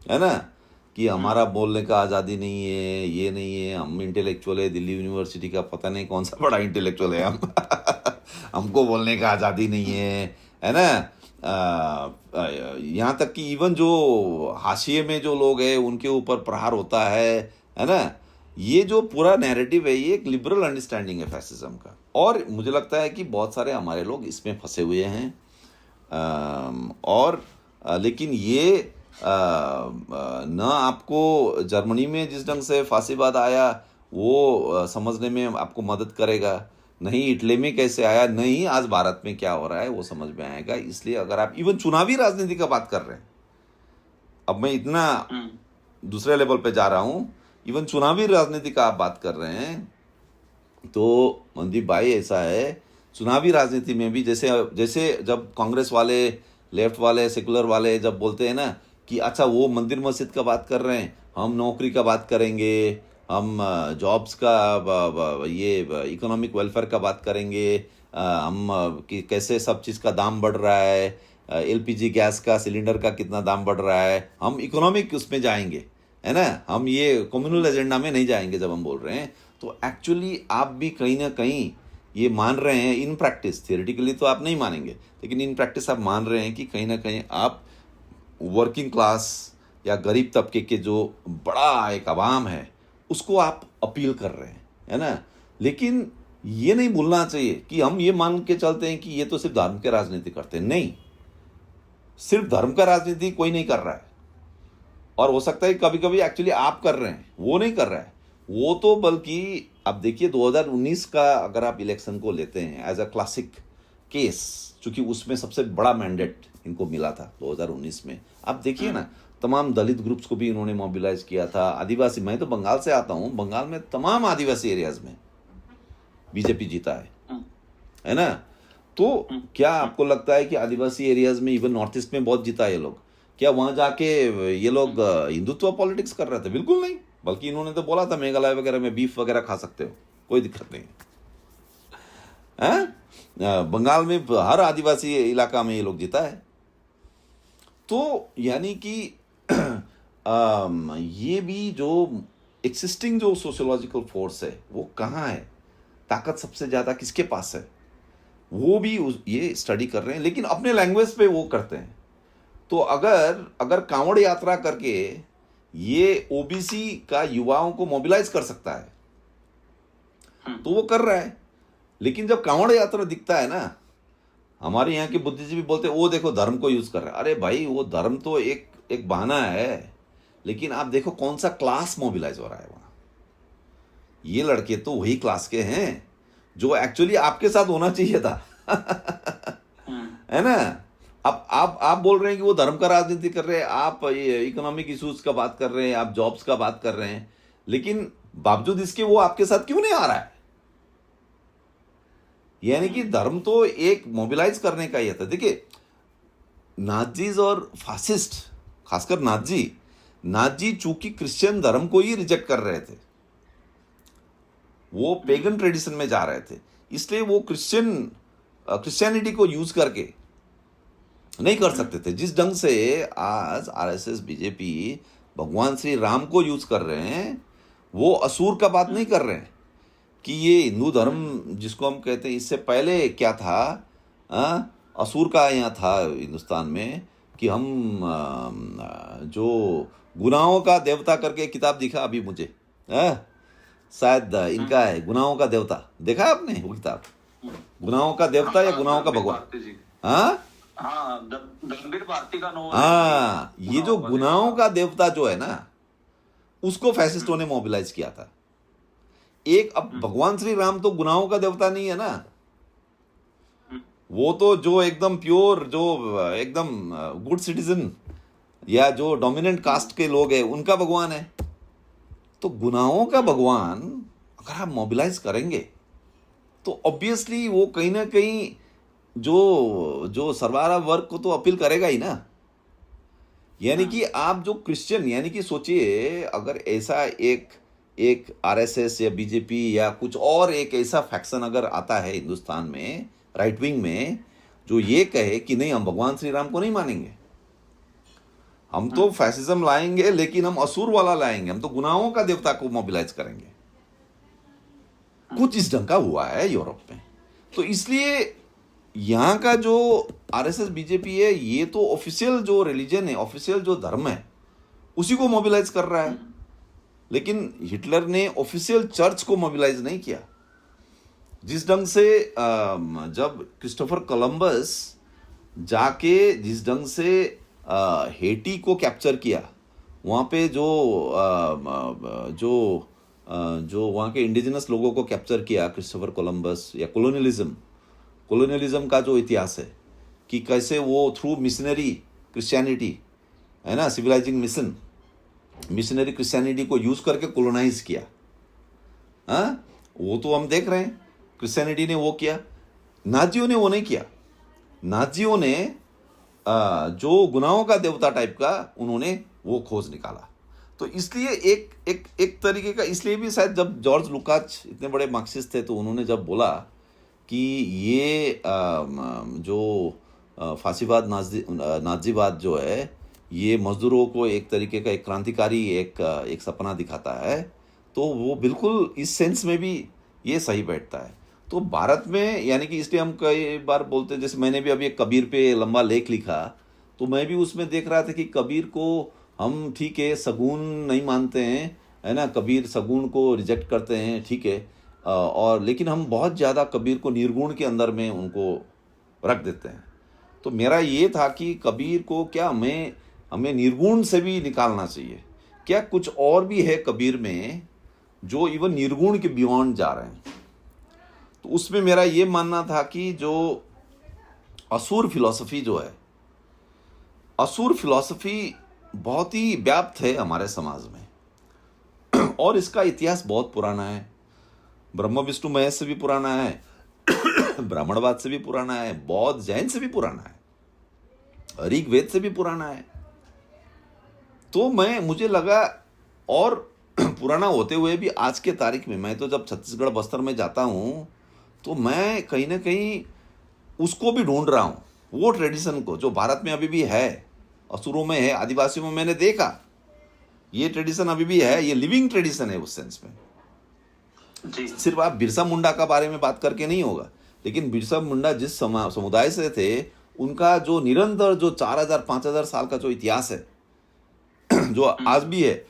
S2: है ना, कि हमारा बोलने का आज़ादी नहीं है, ये नहीं है, हम इंटेलेक्चुअल है, दिल्ली यूनिवर्सिटी का पता नहीं कौन सा बड़ा इंटेलेक्चुअल है हम हमको बोलने का आज़ादी नहीं है ना। यहाँ तक कि इवन जो हाशिए में जो लोग हैं उनके ऊपर प्रहार होता है ना। ये जो पूरा नैरेटिव है, ये एक लिबरल अंडरस्टैंडिंग है फैसिज्म का। और मुझे लगता है कि बहुत सारे हमारे लोग इसमें फंसे हुए हैं। और लेकिन ये न आपको जर्मनी में जिस ढंग से फांसीवाद आया वो समझने में आपको मदद करेगा, नहीं इटली में कैसे आया, नहीं आज भारत में क्या हो रहा है वो समझ में आएगा। इसलिए अगर आप इवन चुनावी राजनीति का बात कर रहे हैं, अब मैं इतना दूसरे लेवल पे जा रहा हूं, इवन चुनावी राजनीति का आप बात कर रहे हैं, तो मनदीप भाई ऐसा है चुनावी राजनीति में भी जैसे जैसे जब कांग्रेस वाले, लेफ्ट वाले, सेकुलर वाले जब बोलते हैं ना कि अच्छा वो मंदिर मस्जिद का बात कर रहे हैं, हम नौकरी का बात करेंगे, हम जॉब्स का ये इकोनॉमिक वेलफेयर का बात करेंगे, हम कि कैसे सब चीज़ का दाम बढ़ रहा है, एलपीजी गैस का सिलेंडर का कितना दाम बढ़ रहा है, हम इकोनॉमिक उसमें जाएंगे, है ना, हम ये कम्युनल एजेंडा में नहीं जाएंगे जब हम बोल रहे हैं। तो एक्चुअली आप भी कहीं ना कहीं ये मान रहे हैं इन प्रैक्टिस, थियोरेटिकली तो आप नहीं मानेंगे लेकिन इन प्रैक्टिस आप मान रहे हैं कि कहीं ना कहीं आप वर्किंग क्लास या गरीब तबके के जो बड़ा एक अवाम है उसको आप अपील कर रहे हैं, है ना। लेकिन ये नहीं भूलना चाहिए कि हम ये मान के चलते हैं कि ये तो सिर्फ धर्म के राजनीति करते हैं। नहीं, सिर्फ धर्म का राजनीति कोई नहीं कर रहा है, और हो सकता है कभी कभी एक्चुअली आप कर रहे हैं, वो नहीं कर रहा है वो तो। बल्कि अब देखिए 2019 का अगर आप इलेक्शन को लेते हैं एज अ क्लासिक केस, चूंकि उसमें सबसे बड़ा मैंडेट इनको मिला था 2019 में, आप देखिए ना तमाम दलित ग्रुप्स को भी इन्होंने मोबिलाइज किया था, आदिवासी, मैं तो बंगाल से आता हूं, बंगाल में तमाम आदिवासी एरियाज में बीजेपी जीता है ना। तो क्या आपको लगता है कि आदिवासी एरियाज में, इवन नॉर्थ ईस्ट में बहुत जीता है ये लोग, क्या वहां जाके ये लोग हिंदुत्व पॉलिटिक्स कर रहे थे? बिल्कुल नहीं, बल्कि इन्होंने तो बोला था मेघालय वगैरह में बीफ वगैरह खा सकते हो, कोई दिक्कत नहीं है। बंगाल में हर आदिवासी इलाका में ये लोग जीता है। तो यानी कि ये भी जो एक्सिस्टिंग जो सोशियोलॉजिकल फोर्स है वो कहाँ है, ताकत सबसे ज्यादा किसके पास है, वो भी ये स्टडी कर रहे हैं, लेकिन अपने लैंग्वेज पे वो करते हैं। तो अगर कांवड़ यात्रा करके ये ओबीसी का युवाओं को मोबिलाइज कर सकता है तो वो कर रहा है। लेकिन जब कांवड़ यात्रा दिखता है ना, हमारे यहाँ के बुद्धिजीवी बोलते हैं वो देखो धर्म को यूज कर रहा है। अरे भाई, वो धर्म तो एक बहाना है, लेकिन आप देखो कौन सा क्लास मोबिलाइज हो रहा है वहां। ये लड़के तो वही क्लास के हैं जो एक्चुअली आपके साथ होना चाहिए था है ना। अब आप बोल रहे हैं कि वो धर्म का राजनीति कर रहे हैं, आप ये इकोनॉमिक इश्यूज का बात कर रहे हैं, आप जॉब्स का बात कर रहे हैं, लेकिन बावजूद इसके वो आपके साथ क्यों नहीं आ रहा है? यानी कि धर्म तो एक मोबिलाइज करने का ही था। देखिए, नाजीज और फासिस्ट, खासकर नाजी चूंकि क्रिश्चियन धर्म को ही रिजेक्ट कर रहे थे, वो पेगन ट्रेडिशन में जा रहे थे, इसलिए वो क्रिश्चियनिटी को यूज करके नहीं कर सकते थे। जिस ढंग से आज आरएसएस, बीजेपी भगवान श्री राम को यूज कर रहे हैं, वो असुर का बात नहीं कर रहे हैं कि ये हिंदू धर्म जिसको हम कहते हैं, इससे पहले क्या था, असुर का यहाँ था हिंदुस्तान में कि हम जो गुनाहों का देवता करके किताब दिखा अभी मुझे, शायद इनका है गुनाहों का देवता, देखा आपने वो किताब? गुनाहों का देवता या गुनाहों का भगवान?
S1: धर्मवीर भारती का नोवेल।
S2: हाँ, ये जो गुनाहों का देवता जो है ना, उसको फैसिस्टों ने मोबिलाइज किया था। एक अब भगवान श्री राम तो गुनाहों का देवता नहीं है ना, वो तो जो एकदम प्योर, जो एकदम गुड सिटीजन या जो डोमिनेंट कास्ट के लोग हैं उनका भगवान है। तो गुनाहों का भगवान अगर आप मोबिलाइज करेंगे तो ऑब्वियसली वो कहीं ना कहीं जो सर्वारा वर्ग को तो अपील करेगा ही ना। यानी कि आप जो क्रिश्चियन, यानी कि सोचिए अगर ऐसा एक आरएसएस या बीजेपी या कुछ और एक ऐसा फैक्शन अगर आता है हिंदुस्तान में, राइट विंग में, जो ये कहे कि नहीं हम भगवान श्री राम को नहीं मानेंगे, हम तो फैसिज्म लाएंगे, लेकिन हम असुर वाला लाएंगे, हम तो गुनाहों का देवता को मोबिलाइज करेंगे। कुछ इस ढंग का हुआ है यूरोप में। तो इसलिए यहाँ का जो आरएसएस बीजेपी है, ये तो ऑफिशियल जो रिलीजन है, ऑफिशियल जो धर्म है, उसी को मोबिलाइज कर रहा है। लेकिन हिटलर ने ऑफिशियल चर्च को मोबिलाइज नहीं किया। जिस ढंग से जब क्रिस्टोफर कोलंबस जाके जिस ढंग से हेटी को कैप्चर किया, वहाँ पे जो वहाँ के इंडिजिनस लोगों को कैप्चर किया क्रिस्टोफर कोलंबस, या कोलोनियलिज्म का जो इतिहास है कि कैसे वो थ्रू मिशनरी क्रिश्चियनिटी, है ना, सिविलाइजिंग मिशनरी क्रिश्चियनिटी को यूज करके कोलोनाइज किया। हाँ, वो तो हम देख रहे हैं, क्रिश्चियनिटी ने वो किया, नाजियों ने वो नहीं किया। नाजियों ने जो गुनाहों का देवता टाइप का उन्होंने वो खोज निकाला। तो इसलिए एक तरीके का, इसलिए भी शायद जब जॉर्ज लुकाच इतने बड़े मार्क्सिस्ट थे तो उन्होंने जब बोला कि ये जो फांसीवाद नाजीवाद जो है ये मजदूरों को एक तरीके का एक क्रांतिकारी एक सपना दिखाता है, तो वो बिल्कुल इस सेंस में भी ये सही बैठता है। तो भारत में यानी कि इसलिए हम कई बार बोलते हैं, जैसे मैंने भी अभी एक कबीर पे लंबा लेख लिखा, तो मैं भी उसमें देख रहा था कि कबीर को हम ठीक है सगुन नहीं मानते हैं, है ना, कबीर सगुन को रिजेक्ट करते हैं, ठीक है, और लेकिन हम बहुत ज़्यादा कबीर को निर्गुण के अंदर में उनको रख देते हैं। तो मेरा ये था कि कबीर को क्या हमें निर्गुण से भी निकालना चाहिए, क्या कुछ और भी है कबीर में जो इवन निर्गुण के बियॉन्ड जा रहे हैं। तो उसमें मेरा ये मानना था कि जो असुर फिलॉसफी जो है, असुर फिलॉसफी बहुत ही व्याप्त है हमारे समाज में और इसका इतिहास बहुत पुराना है, ब्रह्म विष्णु महेश से भी पुराना है, ब्राह्मणवाद से भी पुराना है, बौद्ध जैन से भी पुराना है, ऋग्वेद से भी पुराना है। तो मुझे लगा, और पुराना होते हुए भी आज के तारीख में मैं तो जब छत्तीसगढ़ बस्तर में जाता हूँ तो मैं कहीं ना कहीं उसको भी ढूंढ रहा हूँ, वो ट्रेडिशन को जो भारत में अभी भी है, असुरों में है, आदिवासियों में मैंने देखा ये ट्रेडिशन अभी भी है, ये लिविंग ट्रेडिशन है उस सेंस में।
S1: जी।
S2: सिर्फ आप बिरसा मुंडा का बारे में बात करके नहीं होगा, लेकिन बिरसा मुंडा जिस समुदाय से थे उनका जो निरंतर जो 4000-5000 साल का जो इतिहास है जो आज भी है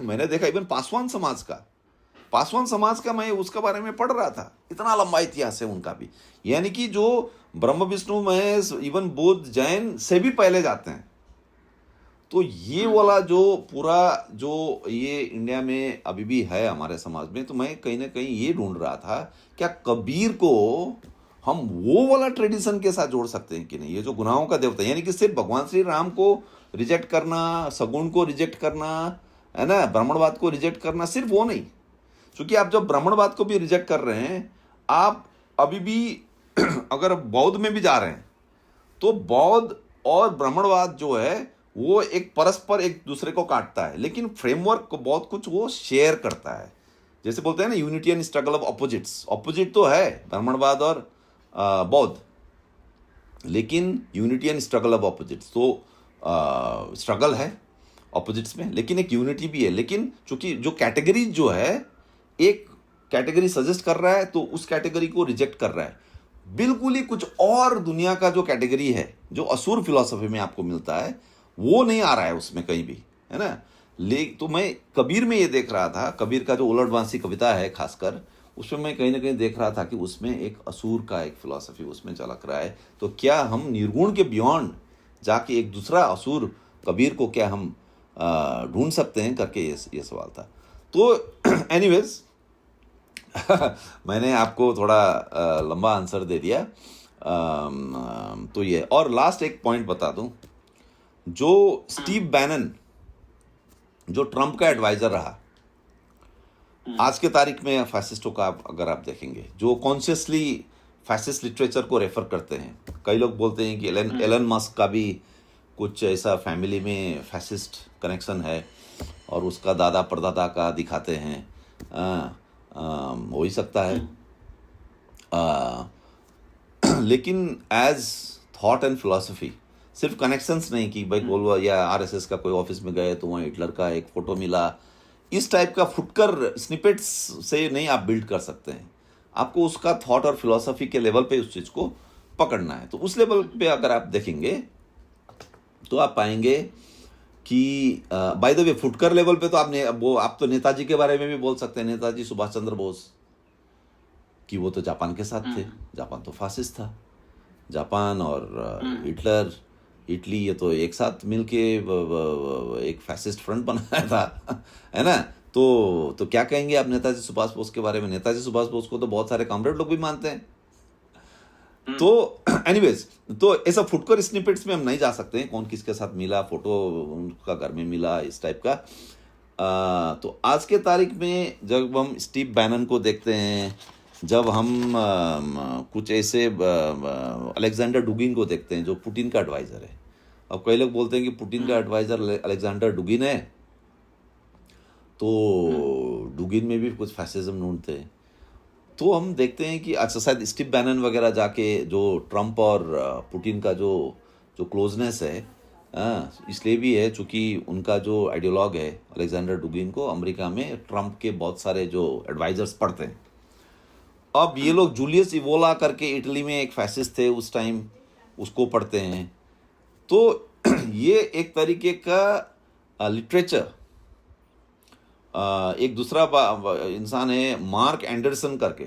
S2: मैंने देखा इवन पासवान समाज का मैं उसके बारे में पढ़ रहा था, इतना लंबा इतिहास है उनका भी, यानी कि जो ब्रह्म विष्णु महेश इवन बौद्ध जैन से भी पहले जाते हैं। तो ये वाला जो पूरा जो ये इंडिया में अभी भी है हमारे समाज में, तो मैं कहीं ना कहीं ये ढूंढ रहा था क्या कबीर को हम वो वाला ट्रेडिशन के साथ जोड़ सकते हैं कि नहीं। ये जो गुनाहों का देवता, यानी कि सिर्फ भगवान श्री राम को रिजेक्ट करना, सगुण को रिजेक्ट करना, है ना, ब्राह्मणवाद को रिजेक्ट करना, सिर्फ वो नहीं, क्योंकि आप जब ब्राह्मणवाद को भी रिजेक्ट कर रहे हैं, आप अभी भी अगर बौद्ध में भी जा रहे हैं तो बौद्ध और ब्राह्मणवाद जो है वो एक परस्पर एक दूसरे को काटता है, लेकिन फ्रेमवर्क को बहुत कुछ वो शेयर करता है। जैसे बोलते हैं ना unity and struggle of opposites, opposite तो है ब्राह्मणवाद और बौद्ध, लेकिन unity and struggle of opposites, तो स्ट्रगल है ऑपोजिट्स में, लेकिन एक यूनिटी भी है। लेकिन चूंकि जो कैटेगरी जो है, एक कैटेगरी सजेस्ट कर रहा है तो उस कैटेगरी को रिजेक्ट कर रहा है, बिल्कुल ही कुछ और दुनिया का जो कैटेगरी है जो असुर फिलॉसफी में आपको मिलता है वो नहीं आ रहा है उसमें कहीं भी, है ना। तो मैं कबीर में ये देख रहा था, कबीर का जो उलटवासी कविता है खासकर, उसमें मैं कहीं ना कहीं देख रहा था कि उसमें एक असुर का एक फिलॉसफी उसमें झलक रहा है। तो क्या हम निर्गुण के बियॉन्ड जाके एक दूसरा असुर कबीर को क्या हम ढूंढ सकते हैं करके ये सवाल था। तो एनीवेज मैंने आपको थोड़ा लंबा आंसर दे दिया। तो ये, और लास्ट एक पॉइंट बता दूं, जो स्टीव बैनन जो ट्रंप का एडवाइजर रहा, आज के तारीख में फैसिस्टों का अगर आप देखेंगे जो कॉन्शियसली फैसिस्ट लिटरेचर को रेफर करते हैं, कई लोग बोलते हैं कि एलन मस्क का भी कुछ ऐसा फैमिली में फैसिस्ट कनेक्शन है और उसका दादा परदादा का दिखाते हैं, हो ही सकता है। लेकिन एज थॉट एंड फिलॉसफी, सिर्फ कनेक्शंस नहीं कि भाई बोलो या आरएसएस का कोई ऑफिस में गए तो वहाँ हिटलर का एक फोटो मिला, इस टाइप का फुटकर स्निपेट्स से नहीं आप बिल्ड कर सकते हैं। आपको उसका थॉट और फिलॉसफी के लेवल पे उस चीज़ को पकड़ना है। तो उस लेवल पे अगर आप देखेंगे तो आप पाएंगे कि बाय द वे फुटकर लेवल पे तो आप तो नेताजी के बारे में भी बोल सकते हैं, नेताजी सुभाष चंद्र बोस कि वो तो जापान के साथ थे, जापान तो फासिस्ट था, जापान और हिटलर, इटली, ये तो एक साथ मिलके एक फैसिस्ट फ्रंट बनाया था है ना। तो क्या कहेंगे आप नेताजी सुभाष बोस के बारे में? नेताजी सुभाष बोस को तो बहुत सारे कॉमरेड लोग भी मानते हैं। तो एनीवेज, तो ऐसा फुटकर स्निपेट्स में हम नहीं जा सकते हैं, कौन किसके साथ मिला, फोटो उनका घर में मिला, इस टाइप का। तो आज के तारीख में जब हम स्टीव बैनन को देखते हैं, जब हम कुछ ऐसे अलेक्जेंडर डुगिन को देखते हैं जो पुतिन का एडवाइजर है। अब कई लोग बोलते हैं कि पुतिन का एडवाइजर अलेक्जेंडर डुगिन है, तो डुगिन में भी कुछ फैसिज्म ढूंढते हैं। तो हम देखते हैं कि अच्छा, शायद स्टीव बैनन वगैरह जाके जो ट्रम्प और पुतिन का जो क्लोजनेस है, इसलिए भी है चूँकि उनका जो आइडियोलॉग है अलेक्जेंडर डुगिन को अमेरिका में ट्रम्प के बहुत सारे जो एडवाइजर्स पढ़ते हैं। अब ये लोग जूलियस इवोला करके इटली में एक फैसिस्ट थे उस टाइम, उसको पढ़ते हैं। तो ये एक तरीके का लिटरेचर। एक दूसरा इंसान है मार्क एंडरसन करके,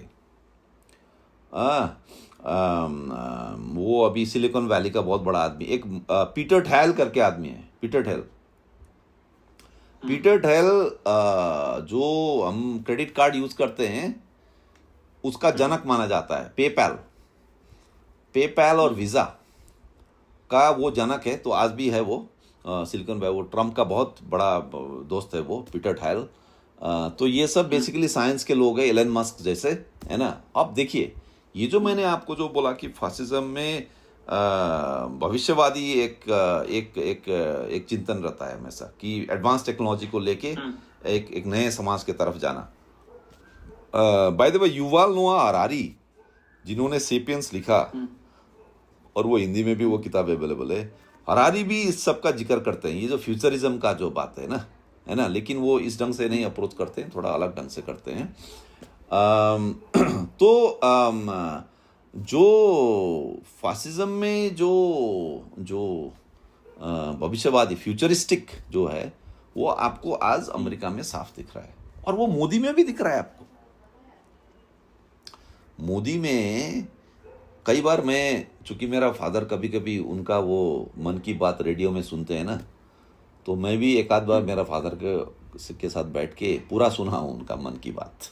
S2: वो अभी सिलिकॉन वैली का बहुत बड़ा आदमी। एक पीटर ठैल करके आदमी है, पीटर ठैल जो हम क्रेडिट कार्ड यूज करते हैं उसका जनक माना जाता है। पेपैल और वीजा का वो जनक है, तो आज भी है वो सिलिकॉन वैली। वो ट्रम्प का बहुत बड़ा दोस्त है वो पीटर ठैल। तो ये सब बेसिकली साइंस के लोग हैं, एलन मस्क जैसे, है ना। अब देखिए, ये जो मैंने आपको जो बोला कि फासिज्म में भविष्यवादी एक चिंतन रहता है हमेशा कि एडवांस टेक्नोलॉजी को लेके एक नए समाज के तरफ जाना। बाय द वे, युवाल नोआ हरारी जिन्होंने सेपियंस लिखा, और वो हिंदी में भी वो किताब अवेलेबल है, हरारी भी इस सब का जिक्र करते हैं, ये जो फ्यूचरिज्म का जो बात है ना, लेकिन वो इस ढंग से नहीं अप्रोच करते हैं, थोड़ा अलग ढंग से करते हैं। तो जो फासिज्म में जो भविष्यवादी फ्यूचरिस्टिक जो है, वो आपको आज अमेरिका में साफ दिख रहा है, और वो मोदी में भी दिख रहा है आपको। मोदी में कई बार मैं, चूंकि मेरा फादर कभी कभी उनका वो मन की बात रेडियो में सुनते हैं ना, तो मैं भी एक आध बार मेरा फादर के साथ बैठ के पूरा सुना हूँ उनका मन की बात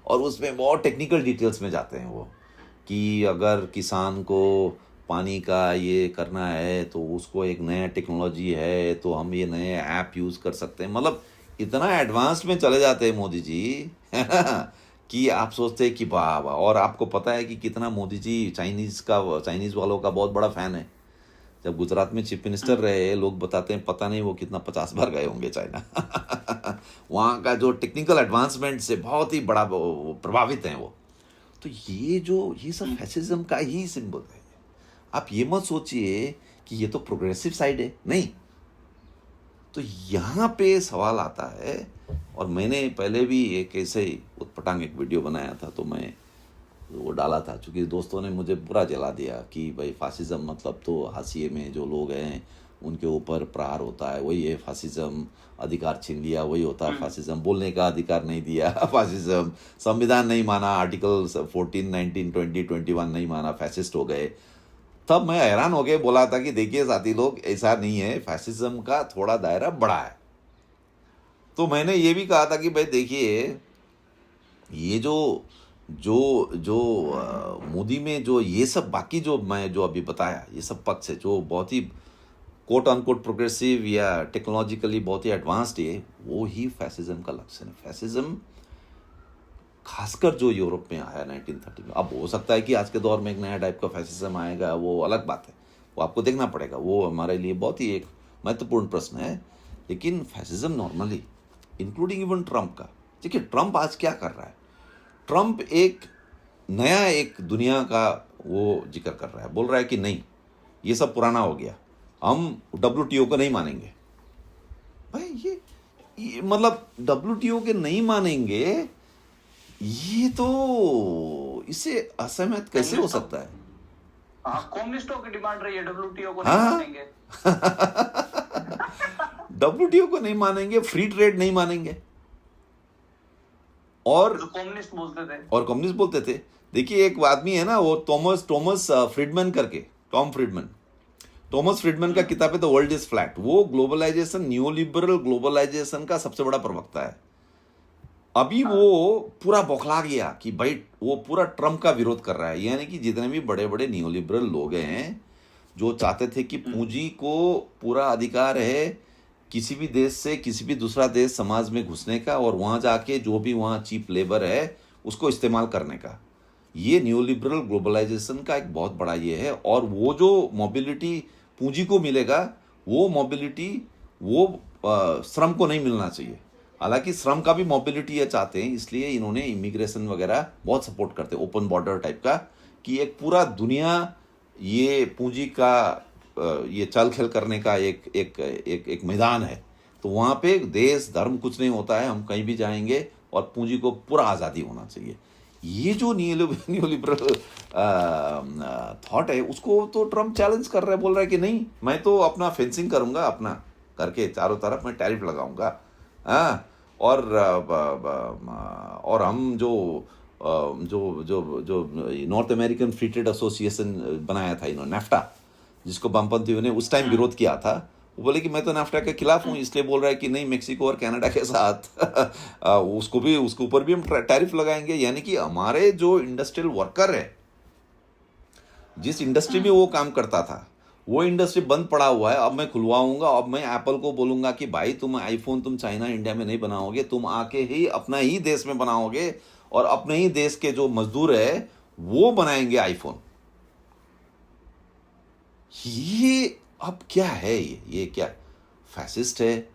S2: और उसमें बहुत टेक्निकल डिटेल्स में जाते हैं वो, कि अगर किसान को पानी का ये करना है तो उसको एक नया टेक्नोलॉजी है, तो हम ये नए ऐप यूज़ कर सकते हैं। मतलब इतना एडवांस में चले जाते हैं मोदी जी, है ना, कि आप सोचते हैं कि वाह वाह। और आपको पता है कि कितना मोदी जी चाइनीज़ वालों का बहुत बड़ा फ़ैन है। जब गुजरात में चीफ मिनिस्टर रहे, लोग बताते हैं पता नहीं वो कितना 50 बार गए होंगे चाइना वहाँ का जो टेक्निकल एडवांसमेंट से बहुत ही बड़ा प्रभावित हैं वो। तो ये सब फैसिज्म का ही सिंबल है। आप ये मत सोचिए कि ये तो प्रोग्रेसिव साइड है, नहीं। तो यहाँ पे सवाल आता है, और मैंने पहले भी एक ऐसे ही उटपटांग एक वीडियो बनाया था, तो मैं वो डाला था, क्योंकि दोस्तों ने मुझे पूरा जला दिया कि भाई फासिज्म मतलब तो हाशिए में जो लोग हैं उनके ऊपर प्रहार होता है, वही है फासिज्म। अधिकार छीन लिया, वही होता है फासिज्म। बोलने का अधिकार नहीं दिया, फासिज्म। संविधान नहीं माना, आर्टिकल 14, 19, 20, 21 नहीं माना, फैसिस्ट हो गए। तब मैं हैरान हो गए, बोला था कि देखिए साथी लोग, ऐसा नहीं है, फैसिज्म का थोड़ा दायरा बड़ा है। तो मैंने ये भी कहा था कि भाई देखिए, ये जो मोदी में जो ये सब बाकी जो मैं जो अभी बताया, ये सब पक्ष है जो बहुत ही कोट अनकोट प्रोग्रेसिव या टेक्नोलॉजिकली बहुत ही एडवांस्ड है, वो ही फैसिज्म का लक्षण है। फैसिज्म खासकर जो यूरोप में आया 1930 में। अब हो सकता है कि आज के दौर में एक नया टाइप का फैसिज्म आएगा, वो अलग बात है, वो आपको देखना पड़ेगा, वो हमारे लिए बहुत ही एक महत्वपूर्ण प्रश्न है। लेकिन fascism normally, including even Trump का, देखिए ट्रम्प आज क्या कर रहा है। ट्रम्प एक नया एक दुनिया का वो जिक्र कर रहा है, बोल रहा है कि नहीं, ये सब पुराना हो गया, हम WTO को नहीं मानेंगे। भाई ये मतलब WTO के नहीं मानेंगे, ये तो इससे असहमत कैसे हो सकता है?
S1: हाँ, कम्युनिस्टों की डिमांड रही है, WTO को नहीं मानेंगे।
S2: WTO को नहीं मानेंगे, फ्री ट्रेड नहीं मानेंगे। और
S1: जो कम्युनिस्ट बोलते थे।
S2: कम्युनिस्ट बोलते थे। देखिए एक आदमी है ना, वो टॉमस फ्रीडमैन करके, टॉमस फ्रीडमैन का किताब है द वर्ल्ड इज फ्लैट। वो ग्लोबलाइजेशन, न्यूलिबरल ग्लोबलाइजेशन का सबसे बड़ा प्रवक्ता है। अभी वो पूरा बौखला गया कि भाई वो पूरा ट्रम्प का विरोध कर रहा है। यानी कि जितने भी बड़े बड़े न्यूलिबरल लोग हैं जो चाहते थे कि पूंजी को पूरा अधिकार है किसी भी देश से किसी भी दूसरा देश समाज में घुसने का, और वहां जाके जो भी वहां चीप लेबर है उसको इस्तेमाल करने का, ये न्यूलिबरल ग्लोबलाइजेशन का एक बहुत बड़ा ये है। और वो जो मोबिलिटी पूंजी को मिलेगा, वो मोबिलिटी वो श्रम को नहीं मिलना चाहिए। हालांकि श्रम का भी मोबिलिटी ये चाहते हैं, इसलिए इन्होंने इमिग्रेशन वगैरह बहुत सपोर्ट करते हैं, ओपन बॉर्डर टाइप का, कि एक पूरा दुनिया ये पूंजी का ये चल खेल करने का एक एक एक एक मैदान है। तो वहाँ पे देश धर्म कुछ नहीं होता है, हम कहीं भी जाएंगे और पूंजी को पूरा आज़ादी होना चाहिए। ये जो न्यूलिबरल थॉट है उसको तो ट्रम्प चैलेंज कर रहा है, बोल रहा है कि नहीं मैं तो अपना फेंसिंग करूंगा, अपना करके चारों तरफ मैं टैरिफ लगाऊंगा। हाँ, और हम जो जो जो जो north American free trade association बनाया था इन्होंने, नेफ्टा, जिसको वामपंथियों ने उस टाइम विरोध किया था, वो बोले कि मैं तो नेफ्टा के खिलाफ हूँ, इसलिए बोल रहा है कि नहीं मेक्सिको और कनाडा के साथ उसको भी, उसके ऊपर भी हम टैरिफ लगाएंगे। यानी कि हमारे जो इंडस्ट्रियल वर्कर है, जिस इंडस्ट्री में वो काम करता था, वो इंडस्ट्री बंद पड़ा हुआ है, अब मैं खुलवाऊंगा। अब मैं एप्पल को बोलूंगा कि भाई तुम आईफोन तुम चाइना इंडिया में नहीं बनाओगे, तुम आके ही अपना ही देश में बनाओगे, और अपने ही देश के जो मजदूर है वो बनाएंगे आईफोन। ये अब क्या है, ये क्या फैसिस्ट है,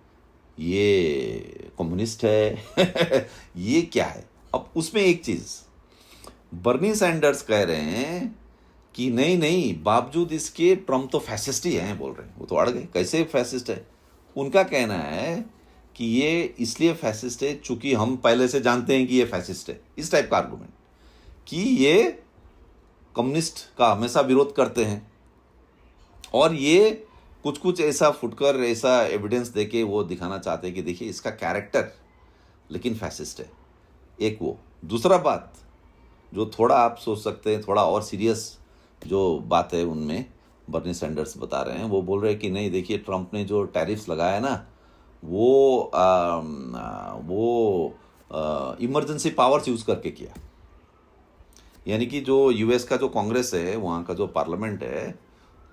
S2: ये कम्युनिस्ट है ये क्या है। अब उसमें एक चीज बर्नी सैंडर्स कह रहे हैं कि नहीं नहीं, बावजूद इसके ट्रम्प तो फैसिस्ट ही हैं, बोल रहे हैं। वो तो अड़ गए, कैसे फैसिस्ट है। उनका कहना है कि ये इसलिए फैसिस्ट है चूंकि हम पहले से जानते हैं कि ये फैसिस्ट है, इस टाइप का आर्गुमेंट, कि ये कम्युनिस्ट का हमेशा विरोध करते हैं, और ये कुछ कुछ ऐसा फुटकर ऐसा एविडेंस देके वो दिखाना चाहते हैं कि देखिए इसका कैरेक्टर लेकिन फैसिस्ट है। एक वो, दूसरा बात जो थोड़ा आप सोच सकते हैं, थोड़ा और सीरियस जो बात है उनमें बर्नी सैंडर्स बता रहे हैं, वो बोल रहे हैं कि नहीं देखिए ट्रम्प ने जो टैरिफ्स लगाया ना, वो इमरजेंसी पावर्स यूज करके किया। यानी कि जो यूएस का जो कांग्रेस है, वहाँ का जो पार्लियामेंट है,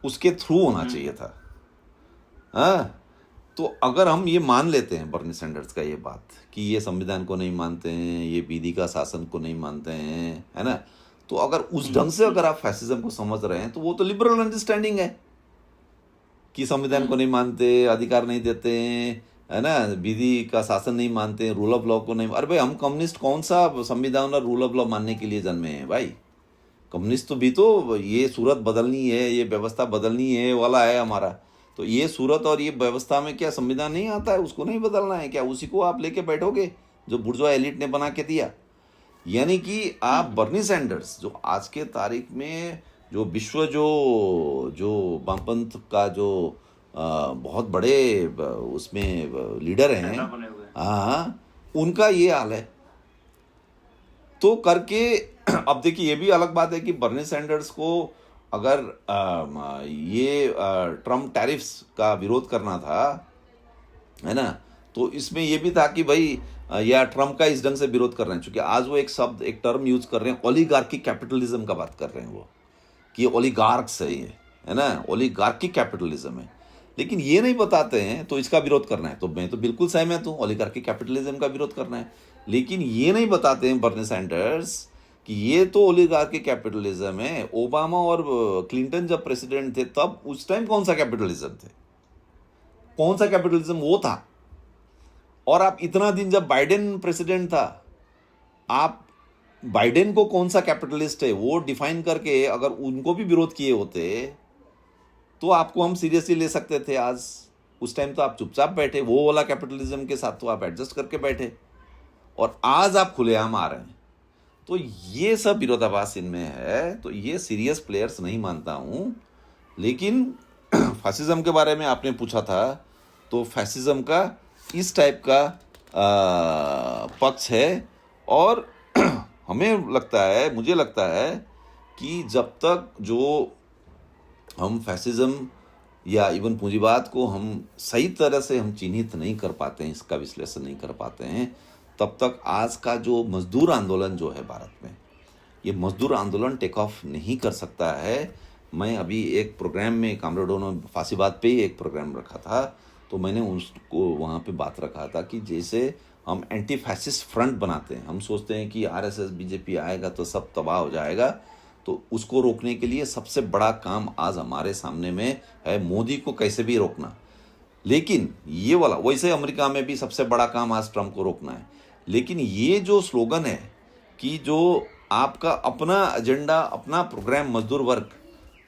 S2: उसके थ्रू होना चाहिए था। हाँ, तो अगर हम ये मान लेते हैं बर्नी सैंडर्स का ये बात कि ये संविधान को नहीं मानते हैं, ये विधि का शासन को नहीं मानते हैं, है ना, तो अगर उस ढंग से अगर आप फैसिज्म को समझ रहे हैं तो वो तो लिबरल अंडरस्टैंडिंग है कि संविधान को नहीं मानते, अधिकार नहीं देते हैं, है ना, विधि का शासन नहीं मानते, रूल ऑफ लॉ को नहीं। अरे भाई, हम कम्युनिस्ट कौन सा संविधान और रूल ऑफ लॉ मानने के लिए जन्मे हैं भाई। कम्युनिस्ट तो भी तो ये सूरत बदलनी है, ये व्यवस्था बदलनी है वाला है हमारा। तो ये सूरत और ये व्यवस्था में क्या संविधान नहीं आता है, उसको नहीं बदलना है क्या? उसी को आप लेके बैठोगे जो बुर्जुआ एलिट ने बना के दिया। यानी कि आप बर्नी सैंडर्स जो आज के तारीख में जो विश्व जो वामपंथ का जो बहुत बड़े उसमें लीडर हैं, हाँ, उनका ये हाल है। तो करके अब देखिए ये भी अलग बात है कि बर्नी सैंडर्स को अगर ये ट्रम्प टैरिफ्स का विरोध करना था, है ना, तो इसमें ये भी था कि भाई या ट्रम्प का इस ढंग से विरोध कर रहे हैं, क्योंकि आज वो एक शब्द, एक टर्म यूज कर रहे हैं, ओलिगार्की कैपिटलिज्म का बात कर रहे हैं वो, कि ये ओलिगार्क्स है, ये है ना, ओलिगार्की कैपिटलिज्म है। लेकिन ये नहीं बताते हैं तो इसका विरोध करना है, तो मैं तो बिल्कुल सहमत हूँ, ओलिगार्की कैपिटलिज्म का विरोध करना है। लेकिन ये नहीं बताते हैं बर्नी सैंडर्स कि ये तो ओलिगार्की कैपिटलिज्म है। ओबामा और क्लिंटन जब प्रेसिडेंट थे तब उस टाइम कौन सा कैपिटलिज्म थे, कौन सा कैपिटलिज्म वो था। और आप इतना दिन जब बाइडेन प्रेसिडेंट था, आप बाइडेन को कौन सा कैपिटलिस्ट है वो डिफाइन करके अगर उनको भी विरोध किए होते तो आपको हम सीरियसली ले सकते थे। आज उस टाइम तो आप चुपचाप बैठे, वो वाला कैपिटलिज्म के साथ तो आप एडजस्ट करके बैठे, और आज आप खुलेआम आ रहे हैं। तो ये सब विरोधाभास इनमें है। तो ये सीरियस प्लेयर्स नहीं मानता हूं। लेकिन फैसिज्म के बारे में आपने पूछा था, तो फैसिज्म का इस टाइप का पक्ष है, और हमें लगता है, मुझे लगता है कि जब तक जो हम फैसिज्म या इवन पूंजीवाद को हम सही तरह से हम चिन्हित नहीं कर पाते हैं, इसका विश्लेषण नहीं कर पाते हैं, तब तक आज का जो मजदूर आंदोलन जो है भारत में, ये मजदूर आंदोलन टेक ऑफ नहीं कर सकता है। मैं अभी एक प्रोग्राम में, कामरेडों ने फांसीवाद पे ही एक प्रोग्राम रखा था, तो मैंने उसको वहाँ पे बात रखा था कि जैसे हम एंटी फैसिस्ट फ्रंट बनाते हैं, हम सोचते हैं कि आरएसएस बीजेपी आएगा तो सब तबाह हो जाएगा, तो उसको रोकने के लिए सबसे बड़ा काम आज हमारे सामने में है मोदी को कैसे भी रोकना। लेकिन ये वाला, वैसे अमेरिका में भी सबसे बड़ा काम आज ट्रम्प को रोकना है। लेकिन ये जो स्लोगन है कि जो आपका अपना एजेंडा, अपना प्रोग्राम,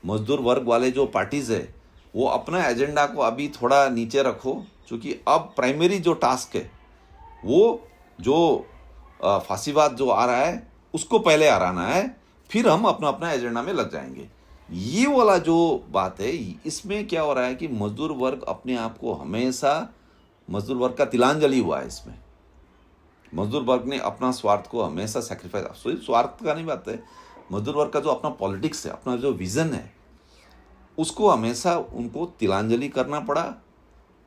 S2: मजदूर वर्ग वाले जो पार्टीज है वो अपना एजेंडा को अभी थोड़ा नीचे रखो, क्योंकि अब प्राइमरी जो टास्क है वो जो फांसीवाद जो आ रहा है उसको पहले हराना है, फिर हम अपना अपना एजेंडा में लग जाएंगे। ये वाला जो बात है, इसमें क्या हो रहा है कि मजदूर वर्ग अपने आप को हमेशा, मजदूर वर्ग का तिलांजलि हुआ है इसमें। मजदूर वर्ग ने अपना स्वार्थ को हमेशा सैक्रिफाइस, सिर्फ स्वार्थ का नहीं बात है, मजदूर वर्ग का जो अपना पॉलिटिक्स है, अपना जो विजन है, उसको हमेशा उनको तिलांजलि करना पड़ा।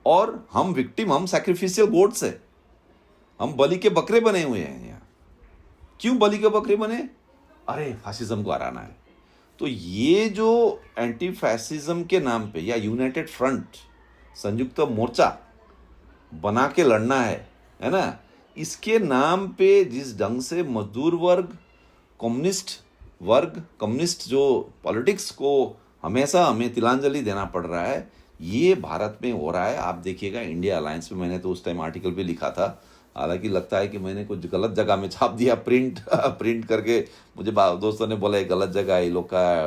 S2: और हम विक्टिम, हम सैक्रिफिशियल गोड्स है, हम बलि के बकरे बने हुए हैं यहाँ। क्यों बलि के बकरे बने? अरे फासिज्म को हराना है। तो ये जो एंटी फैसिज्म के नाम पे या यूनाइटेड फ्रंट, संयुक्त मोर्चा बना के लड़ना है ना, इसके नाम पे जिस ढंग से मजदूर वर्ग, कम्युनिस्ट जो पॉलिटिक्स को हमेशा हमें तिलांजलि देना पड़ रहा है, ये भारत में हो रहा है। आप देखिएगा इंडिया अलायंस में, मैंने तो उस टाइम आर्टिकल भी लिखा था, हालांकि लगता है कि मैंने कुछ गलत जगह में छाप दिया, प्रिंट करके। मुझे दोस्तों ने बोला ये गलत जगह है, ये लोग का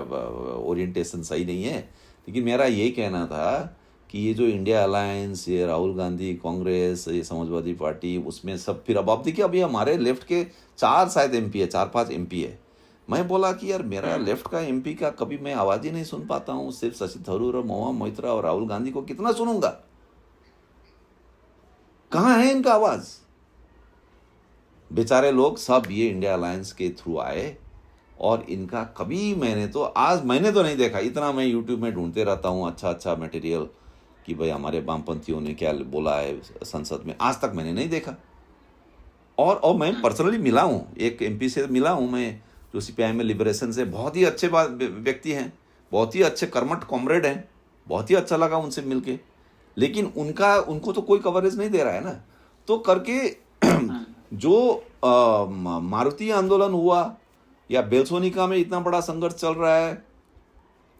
S2: ओरिएंटेशन सही नहीं है। लेकिन मेरा यही कहना था कि ये जो इंडिया अलायंस, ये राहुल गांधी, कांग्रेस, ये समाजवादी पार्टी, उसमें सब, फिर अब आप देखिए अभी हमारे लेफ्ट के 4 MP है, 4-5 MP है। मैं बोला कि यार मेरा लेफ्ट का MP का कभी मैं आवाज़ ही नहीं सुन पाता हूँ, सिर्फ शशि थरूर और महुआ मोइत्रा और राहुल गांधी को कितना सुनूंगा, कहाँ है इनका आवाज़? बेचारे लोग सब ये इंडिया अलायंस के थ्रू आए, और इनका कभी मैंने तो नहीं देखा। इतना मैं यूट्यूब में ढूंढते रहता हूँ अच्छा मटेरियल कि भाई हमारे वामपंथियों ने क्या बोला है संसद में, आज तक मैंने नहीं देखा। और मैं पर्सनली मिला हूँ, एक MP से मिला हूँ मैं, जो CPI में लिबरेशन से, बहुत ही अच्छे व्यक्ति हैं, बहुत ही अच्छे कर्मठ कॉमरेड हैं, बहुत ही अच्छा लगा उनसे मिलके। लेकिन उनको तो कोई कवरेज नहीं दे रहा है ना। तो करके जो मारुति आंदोलन हुआ या बेलसोनिका में इतना बड़ा संघर्ष चल रहा है,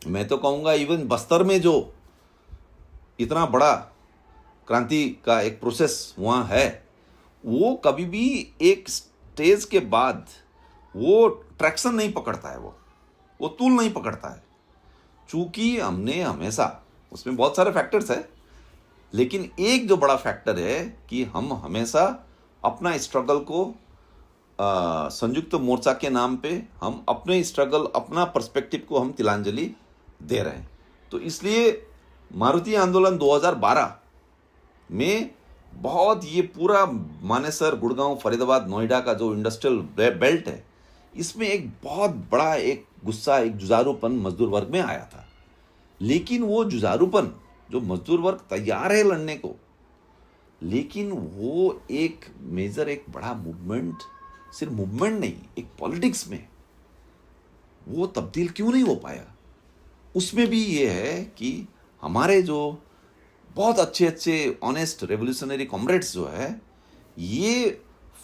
S2: मैं तो कहूँगा इवन बस्तर में जो इतना बड़ा क्रांति का एक प्रोसेस वहाँ है, वो कभी भी एक स्टेज के बाद वो ट्रैक्शन नहीं पकड़ता है, वो तूल नहीं पकड़ता है। चूँकि हमने हमेशा, उसमें बहुत सारे फैक्टर्स है, लेकिन एक जो बड़ा फैक्टर है कि हम हमेशा अपना स्ट्रगल को संयुक्त मोर्चा के नाम पे, हम अपने स्ट्रगल, अपना पर्सपेक्टिव को हम तिलांजलि दे रहे हैं। तो इसलिए मारुति आंदोलन 2012 में बहुत, ये पूरा मानेसर, गुड़गांव, फरीदाबाद, नोएडा का जो इंडस्ट्रियल बेल्ट है, इसमें एक बहुत बड़ा एक गुस्सा, एक जुझारूपन मजदूर वर्ग में आया था। लेकिन वो जुझारूपन, जो मजदूर वर्ग तैयार है लड़ने को, लेकिन वो एक मेजर, एक बड़ा मूवमेंट, सिर्फ मूवमेंट नहीं, एक पॉलिटिक्स में वो तब्दील क्यों नहीं हो पाया? उसमें भी ये है कि हमारे जो बहुत अच्छे ऑनेस्ट रेवोल्यूशनरी कॉमरेड्स जो है, ये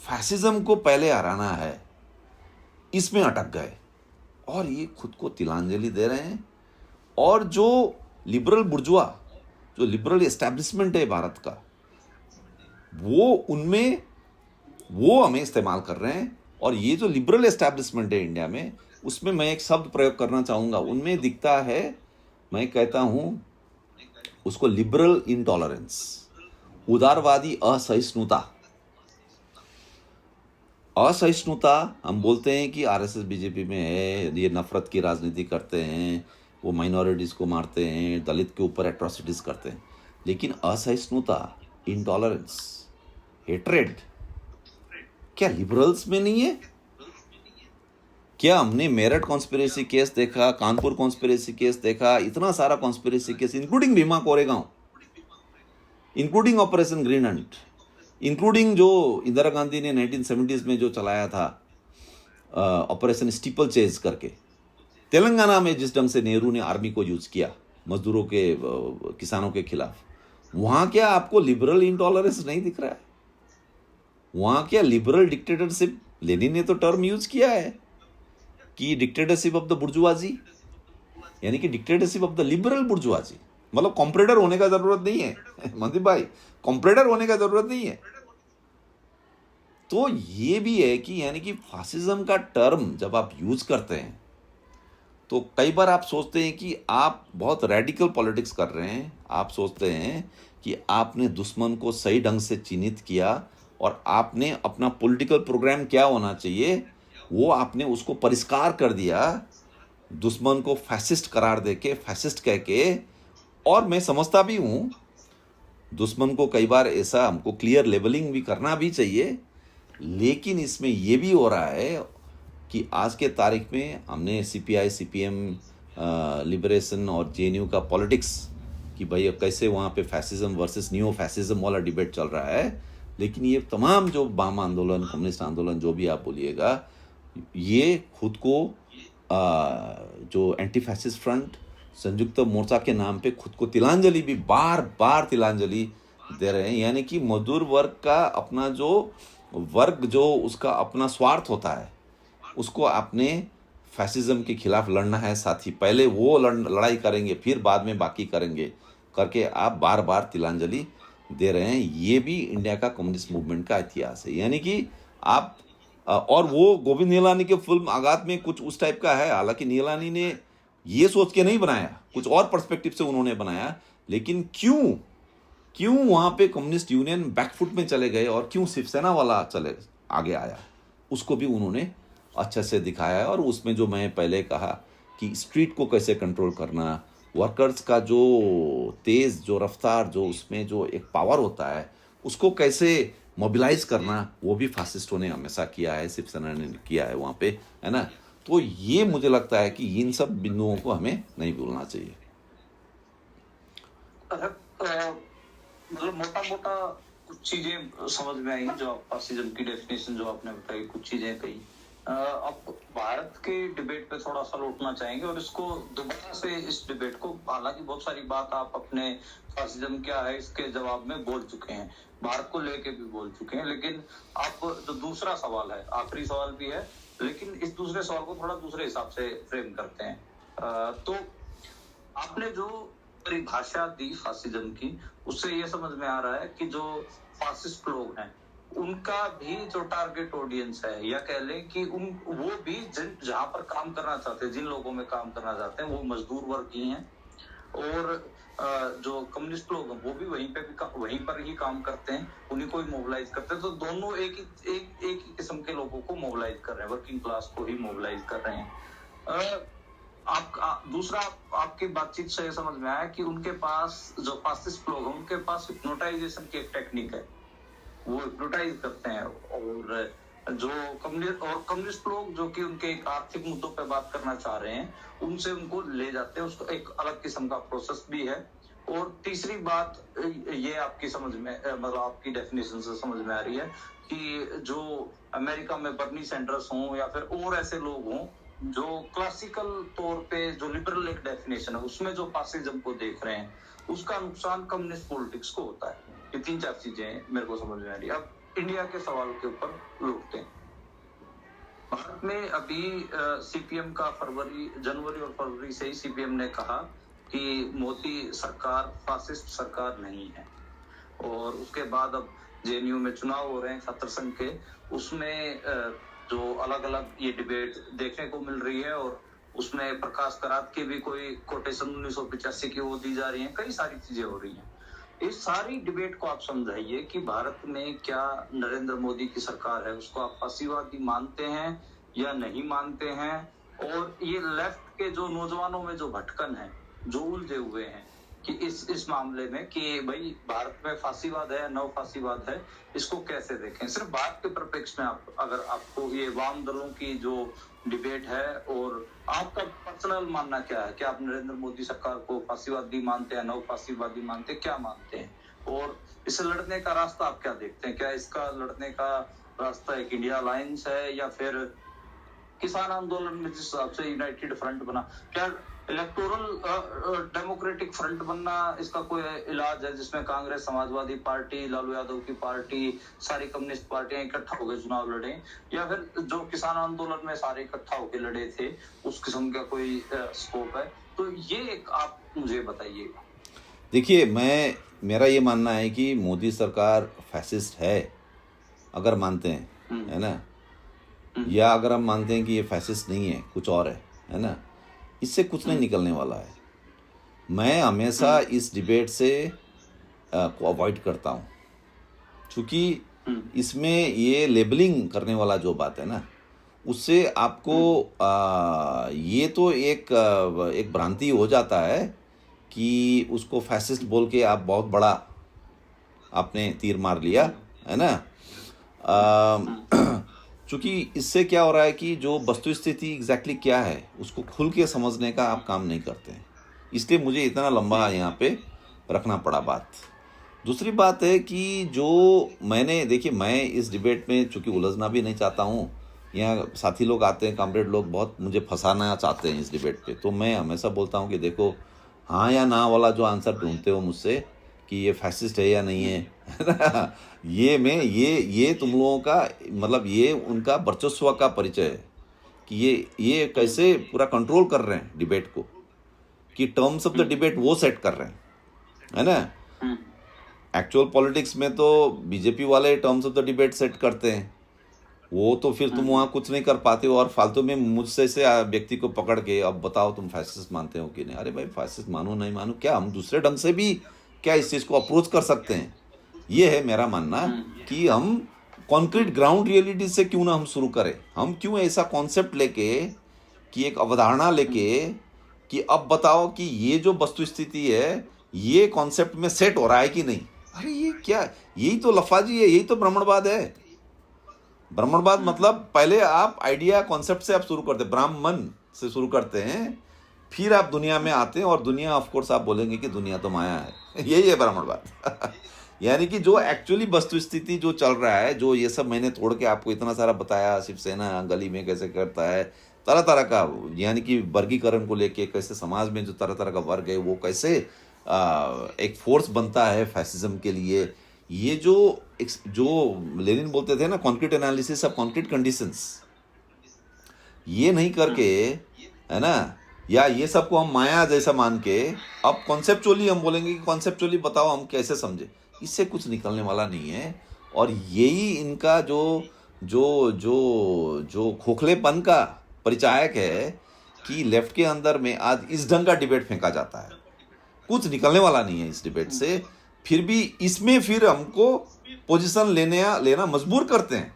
S2: फैसिज्म को पहले हराना है, इसमें अटक गए और ये खुद को तिलांजलि दे रहे हैं। और जो लिबरल बुर्जुआ, जो लिबरल एस्टैब्लिशमेंट है भारत का, वो हमें इस्तेमाल कर रहे हैं। और ये जो लिबरल एस्टैब्लिशमेंट है इंडिया में, उसमें मैं एक शब्द प्रयोग करना चाहूँगा, उनमें दिखता है, मैं कहता हूँ उसको लिबरल इंटॉलरेंस, उदारवादी असहिष्णुता। हम बोलते हैं कि आरएसएस बीजेपी में है, ये नफरत की राजनीति करते हैं, वो माइनॉरिटीज़ को मारते हैं, दलित के ऊपर एट्रोसिटीज़ करते हैं। लेकिन असहिष्णुता, इंटॉलरेंस, हेट्रेड क्या लिबरल्स में नहीं है? क्या हमने मेरठ कॉन्स्पिरेसी केस देखा, कानपुर कॉन्स्पिरेसी केस देखा, इतना सारा conspiracy case, including Bhima Koregaon, including operation green Hunt, including जो इंदिरा गांधी ने 1970s में जो चलाया था ऑपरेशन स्टीपल चेज करके, तेलंगाना में जिस ढंग से नेहरू ने आर्मी को यूज किया मजदूरों के किसानों के खिलाफ, वहां क्या आपको लिबरल इंटॉलरेंस नहीं दिख रहा है? वहां क्या लिबरल डिक्टेटरशिप, लेनिन ने तो टर्म यूज किया है कि डिक्टेटरशिप ऑफ द बुर्जुआजी, यानी कि dictatorship of the liberal bourgeoisie. मतलब कॉम्प्रेडर होने का जरूरत नहीं है मनदीप भाई, कॉम्प्रेडर होने का जरूरत नहीं है। तो ये भी है कि यानी कि फासिज्म का टर्म जब आप यूज करते हैं तो कई बार आप सोचते हैं कि आप बहुत रेडिकल पॉलिटिक्स कर रहे हैं, आप सोचते हैं कि आपने दुश्मन को सही ढंग से चिन्हित किया और आपने अपना पॉलिटिकल प्रोग्राम क्या होना चाहिए वो आपने उसको परिष्कार कर दिया, दुश्मन को फैसिस्ट करार देके, फैसिस्ट कह के। और मैं समझता भी हूँ दुश्मन को कई बार ऐसा हमको क्लियर लेबलिंग भी करना भी चाहिए, लेकिन इसमें ये भी हो रहा है कि आज के तारीख में हमने सीपीआई, सीपीएम, लिबरेशन और जेएनयू का पॉलिटिक्स कि भाई अब कैसे वहाँ पे फैसिज्म वर्सेस न्यू फैसिज्म वाला डिबेट चल रहा है। लेकिन ये तमाम जो वाम आंदोलन, कम्युनिस्ट आंदोलन, जो भी आप बोलिएगा, ये खुद को जो एंटी फैसिस्ट फ्रंट, संयुक्त मोर्चा के नाम पे खुद को तिलांजलि भी बार बार तिलांजलि दे रहे हैं। यानी कि मजदूर वर्ग का अपना जो वर्ग, जो उसका अपना स्वार्थ होता है, उसको आपने फैसिज्म के खिलाफ लड़ना है साथी, पहले वो लड़ाई करेंगे फिर बाद में बाकी करेंगे करके आप बार बार तिलांजलि दे रहे हैं। ये भी इंडिया का कम्युनिस्ट मूवमेंट का इतिहास है। यानी कि आप और वो गोविंद निहलानी के फिल्म आगात में कुछ उस टाइप का है। हालांकि निहलानी ने ये सोच के नहीं बनाया, कुछ और पर्सपेक्टिव से उन्होंने बनाया, लेकिन क्यों वहां पे कम्युनिस्ट यूनियन बैकफुट में चले गए और क्यों शिवसेना वाला चले आगे आया, उसको भी उन्होंने अच्छे से दिखाया है। और उसमें जो मैं पहले कहा कि स्ट्रीट को कैसे कंट्रोल करना, वर्कर्स का जो तेज, जो रफ्तार, जो उसमें जो एक पावर होता है, उसको कैसे मोबिलाइज करना, वो भी फासिस्टों ने हमेशा किया है, शिवसेना ने किया है वहाँ पे, है ना। तो ये मुझे लगता है कि इन सब बिंदुओं को हमें नहीं भूलना चाहिए।
S1: मतलब मोटा मोटा कुछ चीजें समझ में आई जो फासिज्म की डेफिनेशन जो आपने बताई, कुछ चीजें कही। अब भारत के डिबेट पे थोड़ा सा लौटना चाहेंगे और इसको दोबारा से इस डिबेट को, हालांकि बहुत सारी बात आप अपने फासिज्म क्या है इसके जवाब में बोल चुके हैं, भारत को लेके भी बोल चुके हैं, लेकिन आप जो दूसरा सवाल है, आखिरी सवाल भी है, लेकिन इस दूसरे सवाल को थोड़ा दूसरे हिसाब से फ्रेम करते हैं। तो आपने जो परिभाषा दी फासिज्म की, उससे ये समझ में आ रहा है कि जो फासिस्ट लोग हैं उनका भी जो टारगेट ऑडियंस है, या कह लें कि वो भी जहां पर काम करना चाहते हैं, जिन लोगों में काम करना चाहते हैं, वो मजदूर वर्ग ही हैं, और जो कम्युनिस्ट लोग हैं वो भी वहीं पर ही काम करते हैं, उन्हीं को ही मोबिलाइज करते हैं। तो दोनों एक ही किस्म के लोगों को मोबिलाइज कर रहे हैं, वर्किंग क्लास को ही मोबिलाइज कर रहे हैं। दूसरा आपकी बातचीत से समझ में आया कि उनके पास जो फासिस्ट लोग हैं उनके पास हिप्नोटाइजेशन की एक टेक्निक है, वो हिप्नोटाइज करते हैं। और जो कम्युनिस्ट लोग जो कि उनके एक आर्थिक मुद्दों पे बात करना चाह रहे हैं, उनसे उनको ले जाते हैं, उसको एक अलग किस्म का प्रोसेस भी है। और तीसरी बात ये आपकी समझ में, मतलब आपकी डेफिनेशन से समझ में आ रही है कि जो अमेरिका में बर्नी सैंडर्स हों या फिर और ऐसे लोग हों जो क्लासिकल तौर पे जो लिबरल एक डेफिनेशन है उसमें जो फासिज्म को देख रहे हैं, उसका नुकसान कम्युनिस्ट पॉलिटिक्स को होता है। ये 3-4 चीजें मेरे को समझ में आ रही है। अब इंडिया के सवाल के ऊपर लौटते हैं। भारत में अभी सीपीएम का जनवरी और फरवरी से ही सीपीएम ने कहा कि मोदी सरकार फासिस्ट सरकार नहीं है। और उसके बाद अब जेएनयू में चुनाव हो रहे हैं छात्र संघ के, उसमें जो अलग अलग ये डिबेट देखने को मिल रही है, और उसमें प्रकाश करात की भी कोई कोटेशन 1985 की वो दी जा रही है, कई सारी चीजें हो रही हैं। इस सारी डिबेट को आप समझाइए कि भारत में क्या नरेंद्र मोदी की सरकार है उसको आप फासीवादी मानते हैं या नहीं मानते हैं, और ये लेफ्ट के जो नौजवानों में जो भटकन है, जो उलझे हुए हैं, कि इस मामले में कि भाई भारत में फांसीवाद है या नव फांसीवाद है, इसको कैसे देखें? सिर्फ भारत के परिप्रेक्ष्य में आप अगर आपको ये वाम दलों की जो डिबेट है और आपका पर्सनल मानना क्या है कि आप नरेंद्र मोदी सरकार को फांसीवादी मानते हैं, नव फांसीवादी मानते हैं, क्या मानते हैं? और इसे लड़ने का रास्ता आप क्या देखते हैं? क्या इसका लड़ने का रास्ता एक इंडिया अलायंस है या फिर किसान आंदोलन में जिस हिसाब से यूनाइटेड फ्रंट बना, क्या इलेक्टोरल डेमोक्रेटिक फ्रंट बनना इसका कोई इलाज है जिसमें कांग्रेस, समाजवादी पार्टी, लालू यादव की पार्टी, सारी कम्युनिस्ट पार्टियां इकट्ठा होकर चुनाव लड़े, या फिर जो किसान आंदोलन में सारे इकट्ठा होकर लड़े थे उस किस्म का कोई स्कोप है? तो ये एक आप मुझे बताइए।
S2: देखिए, मेरा ये मानना है कि मोदी सरकार फैसिस्ट है, अगर मानते हैं, है ना, या अगर हम मानते हैं कि ये फैसिस्ट नहीं है, कुछ और है ना, इससे कुछ नहीं निकलने वाला है। मैं हमेशा इस डिबेट से को अवॉइड करता हूँ, क्योंकि इसमें ये लेबलिंग करने वाला जो बात है ना, उससे आपको ये तो एक भ्रांति हो जाता है कि उसको फैसिस्ट बोल के आप बहुत बड़ा आपने तीर मार लिया, है ना। चूँकि इससे क्या हो रहा है कि जो वस्तु स्थिति एग्जैक्टली क्या है उसको खुल के समझने का आप काम नहीं करते हैं, इसलिए मुझे इतना लंबा यहाँ पे रखना पड़ा बात। दूसरी बात है कि जो मैंने, देखिए, मैं इस डिबेट में चूँकि उलझना भी नहीं चाहता हूँ, यहाँ साथी लोग आते हैं, कॉमरेड लोग बहुत मुझे फंसाना चाहते हैं इस डिबेट पे, तो मैं हमेशा बोलता हूँ कि देखो, हाँ या ना वाला जो आंसर ढूंढते हो मुझसे कि ये फैसिस्ट है या नहीं है, है ना, ये तुम लोगों का मतलब ये उनका वर्चस्व का परिचय है कि ये कैसे पूरा कंट्रोल कर रहे हैं डिबेट को, कि टर्म्स ऑफ द डिबेट वो सेट कर रहे हैं, है ना। एक्चुअल पॉलिटिक्स में तो बीजेपी वाले terms of the debate set करते हैं, वो तो फिर तुम वहाँ कुछ नहीं कर पाते हो और फालतू में मुझसे से व्यक्ति को पकड़ के अब बताओ तुम फैसिस्ट मानते हो कि नहीं। अरे भाई, फैसिस्ट मानो नहीं मानो, क्या हम दूसरे ढंग से भी क्या इस चीज़ को अप्रोच कर सकते हैं? ये है मेरा मानना कि हम कॉन्क्रीट ग्राउंड रियलिटी से क्यों ना हम शुरू करें। हम क्यों ऐसा कॉन्सेप्ट लेके कि एक अवधारणा लेके कि अब बताओ कि ये जो वस्तु स्थिति है ये कॉन्सेप्ट में सेट हो रहा है कि नहीं। अरे ये क्या, यही तो लफाजी है, यही तो ब्राह्मणवाद है। ब्राह्मणवाद मतलब पहले आप आइडिया कॉन्सेप्ट से आप शुरू करते हैं, ब्राह्मण से शुरू करते हैं, फिर आप दुनिया में आते हैं और दुनिया ऑफ कोर्स आप बोलेंगे कि दुनिया तो माया है। यही है ब्राह्मणवाद। यानी कि जो एक्चुअली वस्तु स्थिति जो चल रहा है, जो ये सब मैंने तोड़ के आपको इतना सारा बताया, शिवसेना गली में कैसे करता है, तरह तरह का, यानी कि वर्गीकरण को लेके कैसे समाज में जो तरह तरह का वर्ग है वो कैसे एक फोर्स बनता है फैसिज्म के लिए। ये जो लेनिन बोलते थे ना, concrete analysis of concrete conditions, ये नहीं करके, है ना, या ये सबको हम माया जैसा मान के अब कॉन्सेप्चुअली हम बोलेंगे कि कॉन्सेप्चुअली बताओ हम कैसे समझे, इससे कुछ निकलने वाला नहीं है। और यही इनका जो जो जो जो खोखलेपन का परिचायक है कि लेफ्ट के अंदर में आज इस ढंग का डिबेट फेंका जाता है, कुछ निकलने वाला नहीं है इस डिबेट से, फिर भी इसमें फिर हमको पोजीशन लेना मजबूर करते हैं।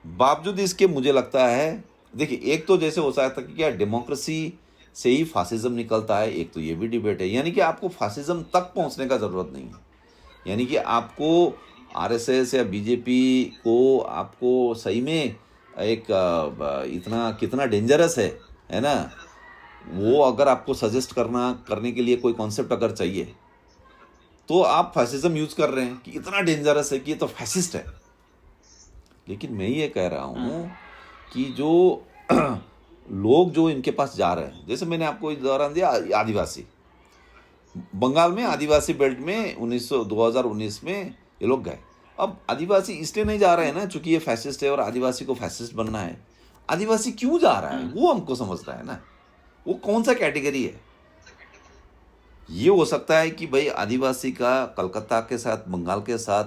S2: बावजूद इसके मुझे लगता है, देखिए, एक तो जैसे हो सकता है कि क्या डेमोक्रेसी से ही फासिज्म निकलता है, एक तो ये भी डिबेट है। यानी कि आपको फासिज्म तक पहुंचने का ज़रूरत नहीं है, यानी कि आपको आरएसएस या बीजेपी को आपको सही में एक इतना कितना डेंजरस है ना, वो अगर आपको सजेस्ट करने के लिए कोई कॉन्सेप्ट अगर चाहिए तो आप फैसिज्म यूज कर रहे हैं कि इतना डेंजरस है कि ये तो फैसिस्ट है। लेकिन मैं ये कह रहा हूँ कि जो लोग जो इनके पास जा रहे हैं, जैसे मैंने आपको उदाहरण दिया, आदिवासी, बंगाल में आदिवासी बेल्ट में 2019 में ये लोग गए। अब आदिवासी इसलिए नहीं जा रहे हैं ना चूंकि ये फैसिस्ट है और आदिवासी को फैसिस्ट बनना है। आदिवासी क्यों जा रहा है वो हमको समझना है ना, वो कौन सा कैटेगरी है। ये हो सकता है कि भाई आदिवासी का कलकत्ता के साथ, बंगाल के साथ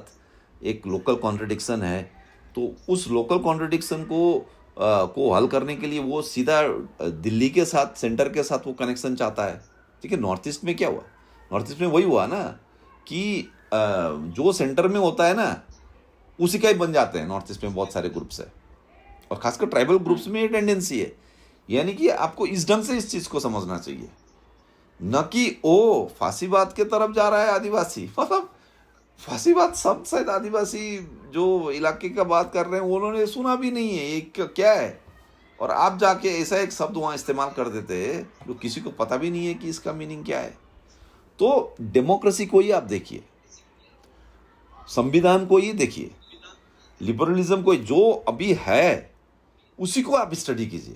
S2: एक लोकल कॉन्ट्रडिक्शन है, तो उस लोकल कॉन्ट्रडिक्शन को हल करने के लिए वो सीधा दिल्ली के साथ, सेंटर के साथ वो कनेक्शन चाहता है। ठीक है, नॉर्थ ईस्ट में क्या हुआ, नॉर्थ ईस्ट में वही हुआ ना कि जो सेंटर में होता है ना उसी का ही बन जाते हैं। नॉर्थ ईस्ट में बहुत सारे ग्रुप्स है और खासकर ट्राइबल ग्रुप्स में ये टेंडेंसी है। यानी कि आपको इस ढंग से इस चीज़ को समझना चाहिए न कि ओ फांसीवाद के तरफ जा रहा है आदिवासी। मतलब फांसीवाद शब्द शायद आदिवासी जो इलाके का बात कर रहे हैं उन्होंने सुना भी नहीं है, ये क्या है। और आप जाके ऐसा एक शब्द वहां इस्तेमाल कर देते हैं जो किसी को पता भी नहीं है कि इसका मीनिंग क्या है। तो डेमोक्रेसी को ही आप देखिए, संविधान को ही देखिए, लिबरलिज्म को जो अभी है उसी को आप स्टडी कीजिए।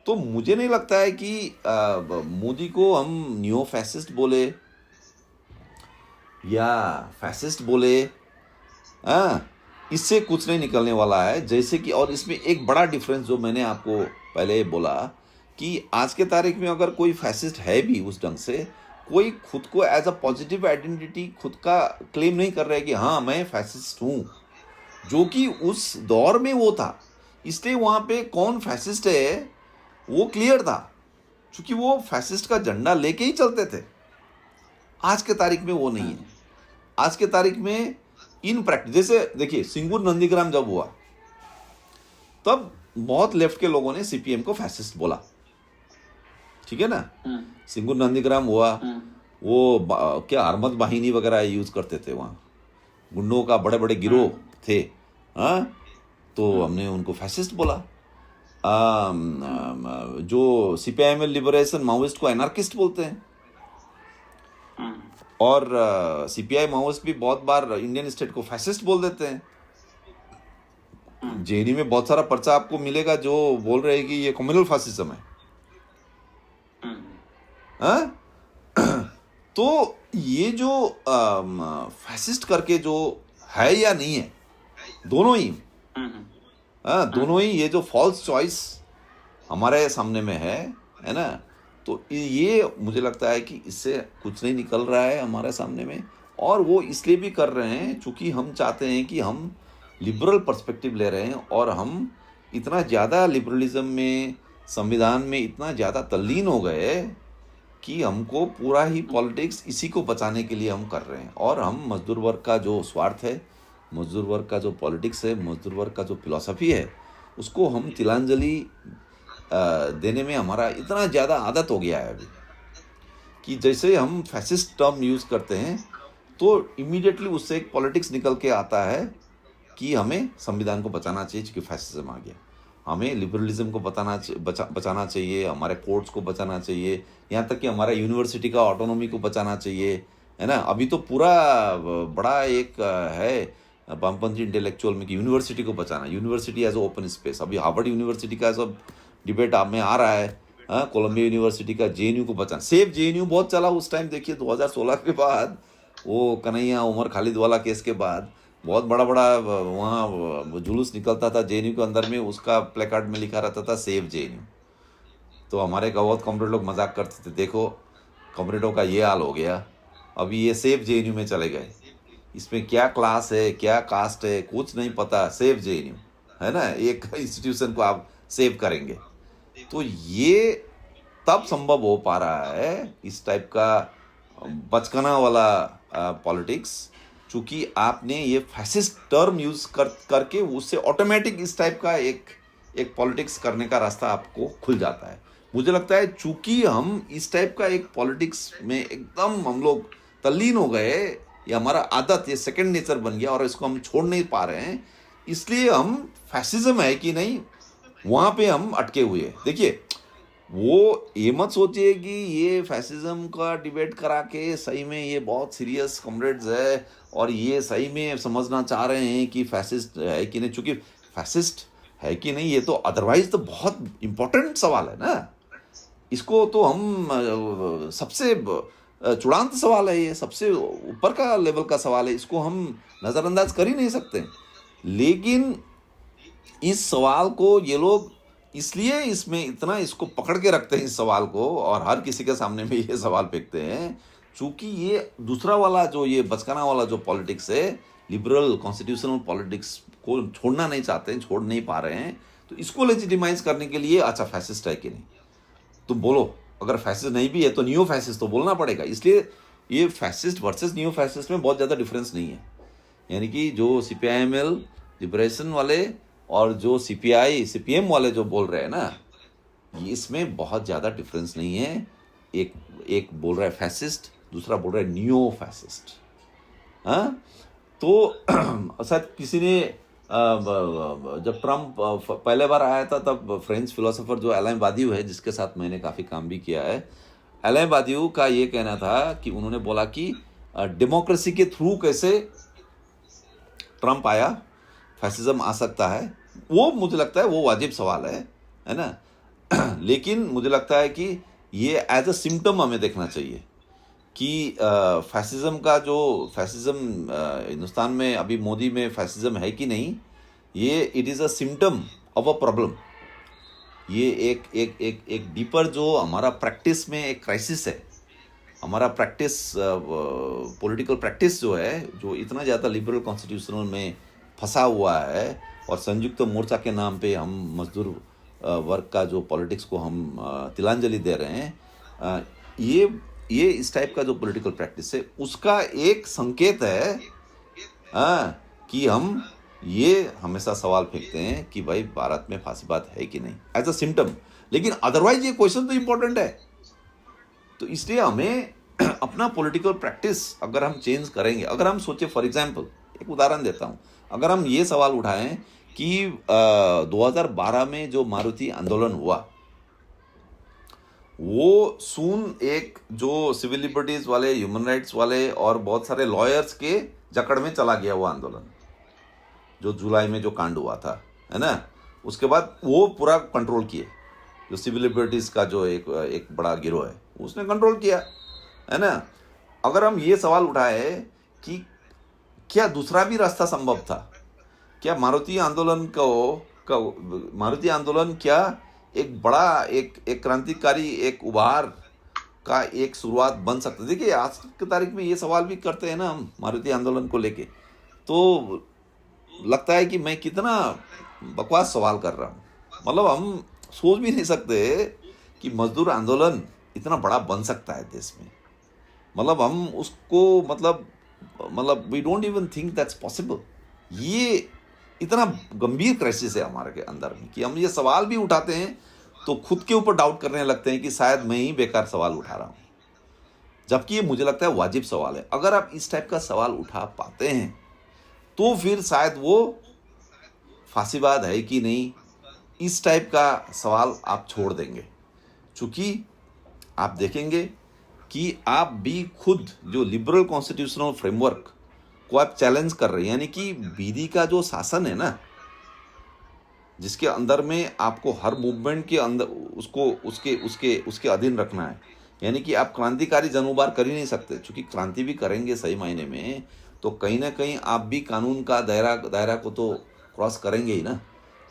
S2: तो मुझे नहीं लगता है कि मोदी को हम न्यो फैसिस्ट बोले या फैसिस्ट बोले, इससे कुछ नहीं निकलने वाला है। जैसे कि और इसमें एक बड़ा डिफरेंस जो मैंने आपको पहले बोला कि आज के तारीख में अगर कोई फैसिस्ट है भी उस ढंग से, कोई खुद को एज अ पॉजिटिव आइडेंटिटी खुद का क्लेम नहीं कर रहा है कि हाँ मैं फैसिस्ट हूँ, जो कि उस दौर में वो था। इसलिए वहाँ पे कौन फैसिस्ट है वो क्लियर था, क्योंकि वो फैसिस्ट का झंडा लेके ही चलते थे। आज के तारीख में वो नहीं है। आज के तारीख में इन प्रैक्टिस, जैसे देखिए सिंगूर नंदीग्राम जब हुआ तब बहुत लेफ्ट के लोगों ने सीपीएम को फैसिस्ट बोला, ठीक है ना। सिंगूर नंदीग्राम हुआ, वो क्या अहमद बाहिनी वगैरह यूज करते थे, वहाँ गुंडों का बड़े बड़े गिरोह थे, तो हमने उनको फैसिस्ट बोला। जो सीपीआईएमएल लिबरेशन माओइस्ट को एनार्किस्ट बोलते हैं, और सीपीआई माओइस्ट भी बहुत बार इंडियन स्टेट को फैसिस्ट बोल देते हैं। जेएनयू में बहुत सारा पर्चा आपको मिलेगा जो बोल रहे हैं कि ये कम्युनल फासिज्म है। तो ये जो फैसिस्ट करके जो है या नहीं है, दोनों ही दोनों ही ये जो फॉल्स चॉइस हमारे सामने में है ना। तो ये मुझे लगता है कि इससे कुछ नहीं निकल रहा है हमारे सामने में, और वो इसलिए भी कर रहे हैं क्योंकि हम चाहते हैं कि हम लिबरल पर्सपेक्टिव ले रहे हैं, और हम इतना ज़्यादा लिबरलिज्म में, संविधान में इतना ज़्यादा तल्लीन हो गए कि हमको पूरा ही पॉलिटिक्स इसी को बचाने के लिए हम कर रहे हैं। और हम मजदूर वर्ग का जो स्वार्थ है, मजदूर वर्ग का जो पॉलिटिक्स है, मजदूर वर्ग का जो फिलॉसफी है, उसको हम तिलांजलि देने में हमारा इतना ज़्यादा आदत हो गया है अभी कि जैसे हम फैसिस्ट टर्म यूज़ करते हैं तो इमीडिएटली उससे एक पॉलिटिक्स निकल के आता है कि हमें संविधान को बचाना चाहिए क्योंकि फैसिज्म आ गया, हमें लिबरलिज्म को बचाना चाहिए, हमारे कोर्ट्स को बचाना चाहिए, यहाँ तक कि हमारा यूनिवर्सिटी का ऑटोनॉमी को बचाना चाहिए, है ना। अभी तो पूरा बड़ा एक है वामपंथी इंटेलेक्चुअल में कि यूनिवर्सिटी को बचाना, यूनिवर्सिटी एज ओपन स्पेस। अभी हार्वर्ड यूनिवर्सिटी का सब डिबेट आप में आ रहा है, कोलंबिया यूनिवर्सिटी का, जेएनयू को बचाना। सेफ जेएनयू बहुत चला उस टाइम, देखिए 2016 के बाद, वो कन्हैया उमर खालिद वाला केस के बाद बहुत बड़ा वहाँ जुलूस निकलता था जेएनयू के अंदर में, उसका प्लेकार्ड में लिखा रहता था सेफ जेएनयू। तो हमारे बहुत कॉमरेड लोग मजाक करते थे, देखो कॉमरेडों का ये हाल हो गया, अभी ये सेफ जेएनयू में चले गए, इसमें क्या क्लास है क्या कास्ट है कुछ नहीं पता, सेफ जेएनयू है ना, एक इंस्टीट्यूशन को आप सेव करेंगे। तो ये तब संभव हो पा रहा है इस टाइप का बचकाना वाला पॉलिटिक्स, चूंकि आपने ये फैसिस्ट टर्म यूज करके उससे ऑटोमेटिक इस टाइप का एक पॉलिटिक्स करने का रास्ता आपको खुल जाता है। मुझे लगता है चूंकि हम इस टाइप का एक पॉलिटिक्स में एकदम हम लोग तल्लीन हो गए, ये हमारा आदत, ये सेकंड नेचर बन गया और इसको हम छोड़ नहीं पा रहे हैं, इसलिए हम फैसिज्म है कि नहीं वहाँ पे हम अटके हुए हैं। देखिए वो ये मत सोचिए कि ये फैसिज्म का डिबेट करा के सही में ये बहुत सीरियस कॉमरेड्स है और ये सही में समझना चाह रहे हैं कि फैसिस्ट है कि नहीं, चूंकि फैसिस्ट है कि नहीं ये तो अदरवाइज तो बहुत इम्पोर्टेंट सवाल है ना। इसको तो हम सबसे चूड़ांत सवाल है, ये सबसे ऊपर का लेवल का सवाल है, इसको हम नज़रअंदाज कर ही नहीं सकते। लेकिन इस सवाल को ये लोग इसलिए इसमें इतना इसको पकड़ के रखते हैं इस सवाल को, और हर किसी के सामने में ये सवाल फेंकते हैं, चूंकि ये दूसरा वाला जो ये बचकाना वाला जो पॉलिटिक्स है, लिबरल कॉन्स्टिट्यूशनल पॉलिटिक्स को छोड़ना नहीं चाहते हैं, छोड़ नहीं पा रहे हैं। तो इसको लेजिटिमाइज करने के लिए अच्छा फैसिस्ट है कि नहीं तुम बोलो, अगर फैसिस्ट नहीं भी है तो न्यू फैसिस्ट तो बोलना पड़ेगा। इसलिए ये फैसिस्ट वर्सेस न्यू फैसिस्ट में बहुत ज़्यादा डिफरेंस नहीं है, यानी कि जो सीपीआईएमएल लिबरेशन वाले और जो सीपीएम वाले जो बोल रहे हैं ना, इसमें बहुत ज़्यादा डिफरेंस नहीं है। एक एक बोल रहा है फैसिस्ट, दूसरा बोल रहा है नियो फैसिस्ट। हाँ, तो शायद किसी ने जब ट्रम्प पहले बार आया था तब फ्रेंच फिलोसोफर जो एलान बादियू है, जिसके साथ मैंने काफ़ी काम भी किया है, एलान बादियू का ये कहना था कि उन्होंने बोला कि डेमोक्रेसी के थ्रू कैसे ट्रम्प आया, फैसिज्म आ सकता है। वो मुझे लगता है वो वाजिब सवाल है ना। लेकिन मुझे लगता है कि ये एज अ सिम्टम हमें देखना चाहिए कि फैसिज्म का जो फैसिज्म हिंदुस्तान में अभी मोदी में फैसिज्म है कि नहीं, ये it is a symptom of a problem. ये एक एक एक एक डीपर जो हमारा प्रैक्टिस में एक क्राइसिस है, हमारा प्रैक्टिस पॉलिटिकल प्रैक्टिस जो है, जो इतना ज़्यादा लिबरल कॉन्स्टिट्यूशनल में फंसा हुआ है, और संयुक्त मोर्चा के नाम पे हम मजदूर वर्ग का जो पॉलिटिक्स को हम तिलांजलि दे रहे हैं, ये इस टाइप का जो पॉलिटिकल प्रैक्टिस है उसका एक संकेत है कि हम ये हमेशा सवाल फेंकते हैं कि भाई भारत में फांसीवाद है कि नहीं, एज अ सिम्टम। लेकिन अदरवाइज ये क्वेश्चन तो इम्पोर्टेंट है। तो इसलिए हमें अपना पॉलिटिकल प्रैक्टिस अगर हम चेंज करेंगे, अगर हम सोचे, फॉर एग्जांपल एक उदाहरण देता हूं, अगर हम ये सवाल उठाएं कि 2012 में जो मारुति आंदोलन हुआ, वो सून एक जो सिविल लिबर्टीज वाले, ह्यूमन राइट्स वाले और बहुत सारे लॉयर्स के जकड़ में चला गया वो आंदोलन, जो जुलाई में जो कांड हुआ था, है ना। उसके बाद वो पूरा कंट्रोल किए, जो सिविल लिबर्टीज का जो एक बड़ा गिरोह है उसने कंट्रोल किया, है ना। अगर हम ये सवाल उठाए कि क्या दूसरा भी रास्ता संभव था, क्या मारुति आंदोलन क्या एक बड़ा एक क्रांतिकारी एक उभार का एक शुरुआत बन सकता। देखिए आज की तारीख में ये सवाल भी करते हैं ना हम मारुति आंदोलन को लेके, तो लगता है कि मैं कितना बकवास सवाल कर रहा हूँ। मतलब हम सोच भी नहीं सकते कि मजदूर आंदोलन इतना बड़ा बन सकता है देश में। मतलब हम उसको मतलब we don't even think that's possible. ये इतना गंभीर क्राइसिस है हमारे के अंदर में कि हम ये सवाल भी उठाते हैं तो खुद के ऊपर डाउट करने लगते हैं कि शायद मैं ही बेकार सवाल उठा रहा हूँ, जबकि ये मुझे लगता है वाजिब सवाल है। अगर आप इस टाइप का सवाल उठा पाते हैं तो फिर शायद वो फांसीवाद है कि नहीं, इस टाइप का सवाल आप छोड़ देंगे। चूंकि आप देखेंगे कि आप भी खुद जो लिबरल कॉन्स्टिट्यूशनल फ्रेमवर्क को आप चैलेंज कर रहे हैं, यानी कि विधि का जो शासन है ना, जिसके अंदर में आपको हर मूवमेंट के अंदर उसको उसके अधीन रखना है, यानी कि आप क्रांतिकारी जनउबार कर ही नहीं सकते। चूंकि क्रांति भी करेंगे सही मायने में तो कहीं ना कहीं आप भी कानून का दायरा को तो क्रॉस करेंगे ही ना।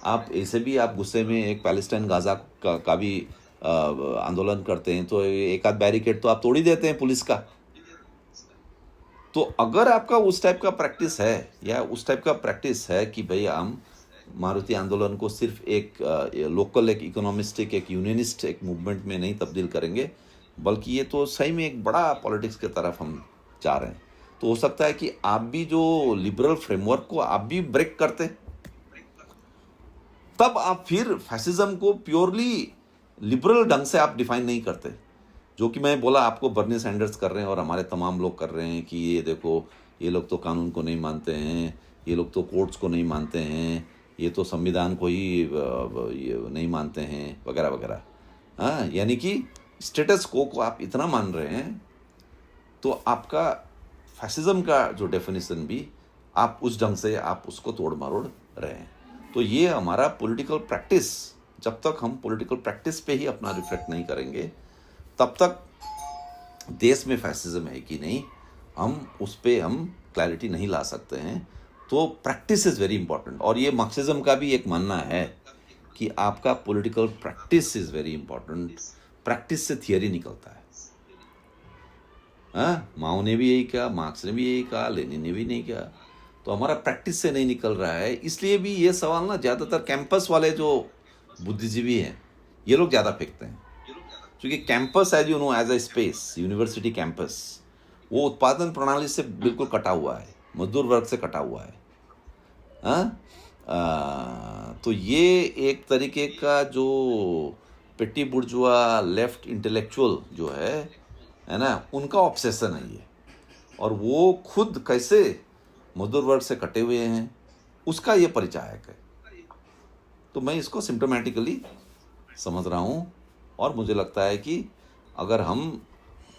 S2: आप ऐसे भी आप गुस्से में एक पैलेस्टाइन गाजा का भी आंदोलन करते हैं तो एक आध बैरिकेड तो आप तोड़ ही देते हैं पुलिस का। तो अगर आपका उस टाइप का प्रैक्टिस है या उस टाइप का प्रैक्टिस है कि भाई हम मारुति आंदोलन को सिर्फ एक लोकल एक इकोनॉमिस्टिक एक यूनियनिस्ट एक मूवमेंट में नहीं तब्दील करेंगे, बल्कि ये तो सही में एक बड़ा पॉलिटिक्स की तरफ हम जा रहे हैं, तो हो सकता है कि आप भी जो लिबरल फ्रेमवर्क को आप भी ब्रेक करते, तब आप फिर फैसिज्म को प्योरली लिबरल ढंग से आप डिफाइन नहीं करते, जो कि मैं बोला आपको बर्नी सैंडर्स कर रहे हैं और हमारे तमाम लोग कर रहे हैं कि ये देखो ये लोग तो कानून को नहीं मानते हैं, ये लोग तो कोर्ट्स को नहीं मानते हैं, ये तो संविधान को ही ये नहीं मानते हैं वगैरह वगैरह। हाँ, यानी कि स्टेटस को आप इतना मान रहे हैं तो आपका फैसिज्म का जो डेफिनेशन भी आप उस ढंग से आप उसको तोड़ मरोड़ रहे हैं। तो ये हमारा पॉलिटिकल प्रैक्टिस, जब तक हम पॉलिटिकल प्रैक्टिस पे ही अपना रिफ्लेक्ट नहीं करेंगे तब तक देश में फैसिज्म है कि नहीं हम उस पर हम क्लैरिटी नहीं ला सकते हैं। तो प्रैक्टिस इज़ वेरी इंपॉर्टेंट, और ये मार्क्सिज्म का भी एक मानना है कि आपका political practice is very important. Practice से थियरी निकलता है। माओ ने भी यही कहा, मार्क्स ने भी यही कहा, लेनिन ने भी नहीं कहा। तो हमारा प्रैक्टिस से नहीं निकल रहा है, इसलिए भी ये सवाल ना ज़्यादातर कैंपस वाले जो बुद्धिजीवी हैं ये लोग ज़्यादा फेंकते हैं, क्योंकि campus as you know as a space, university campus वो उत्पादन प्रणाली से बिल्कुल कटा हुआ है, मजदूर वर्ग से कटा हुआ है। तो ये एक तरीके का जो पेटी बुर्जुआ लेफ्ट इंटेलेक्चुअल जो है ना, उनका ऑब्सेशन है ये। और वो खुद कैसे मजदूर वर्ग से कटे हुए हैं उसका ये परिचायक है। तो मैं इसको सिम्टोमेटिकली समझ रहा हूँ। और मुझे लगता है कि अगर हम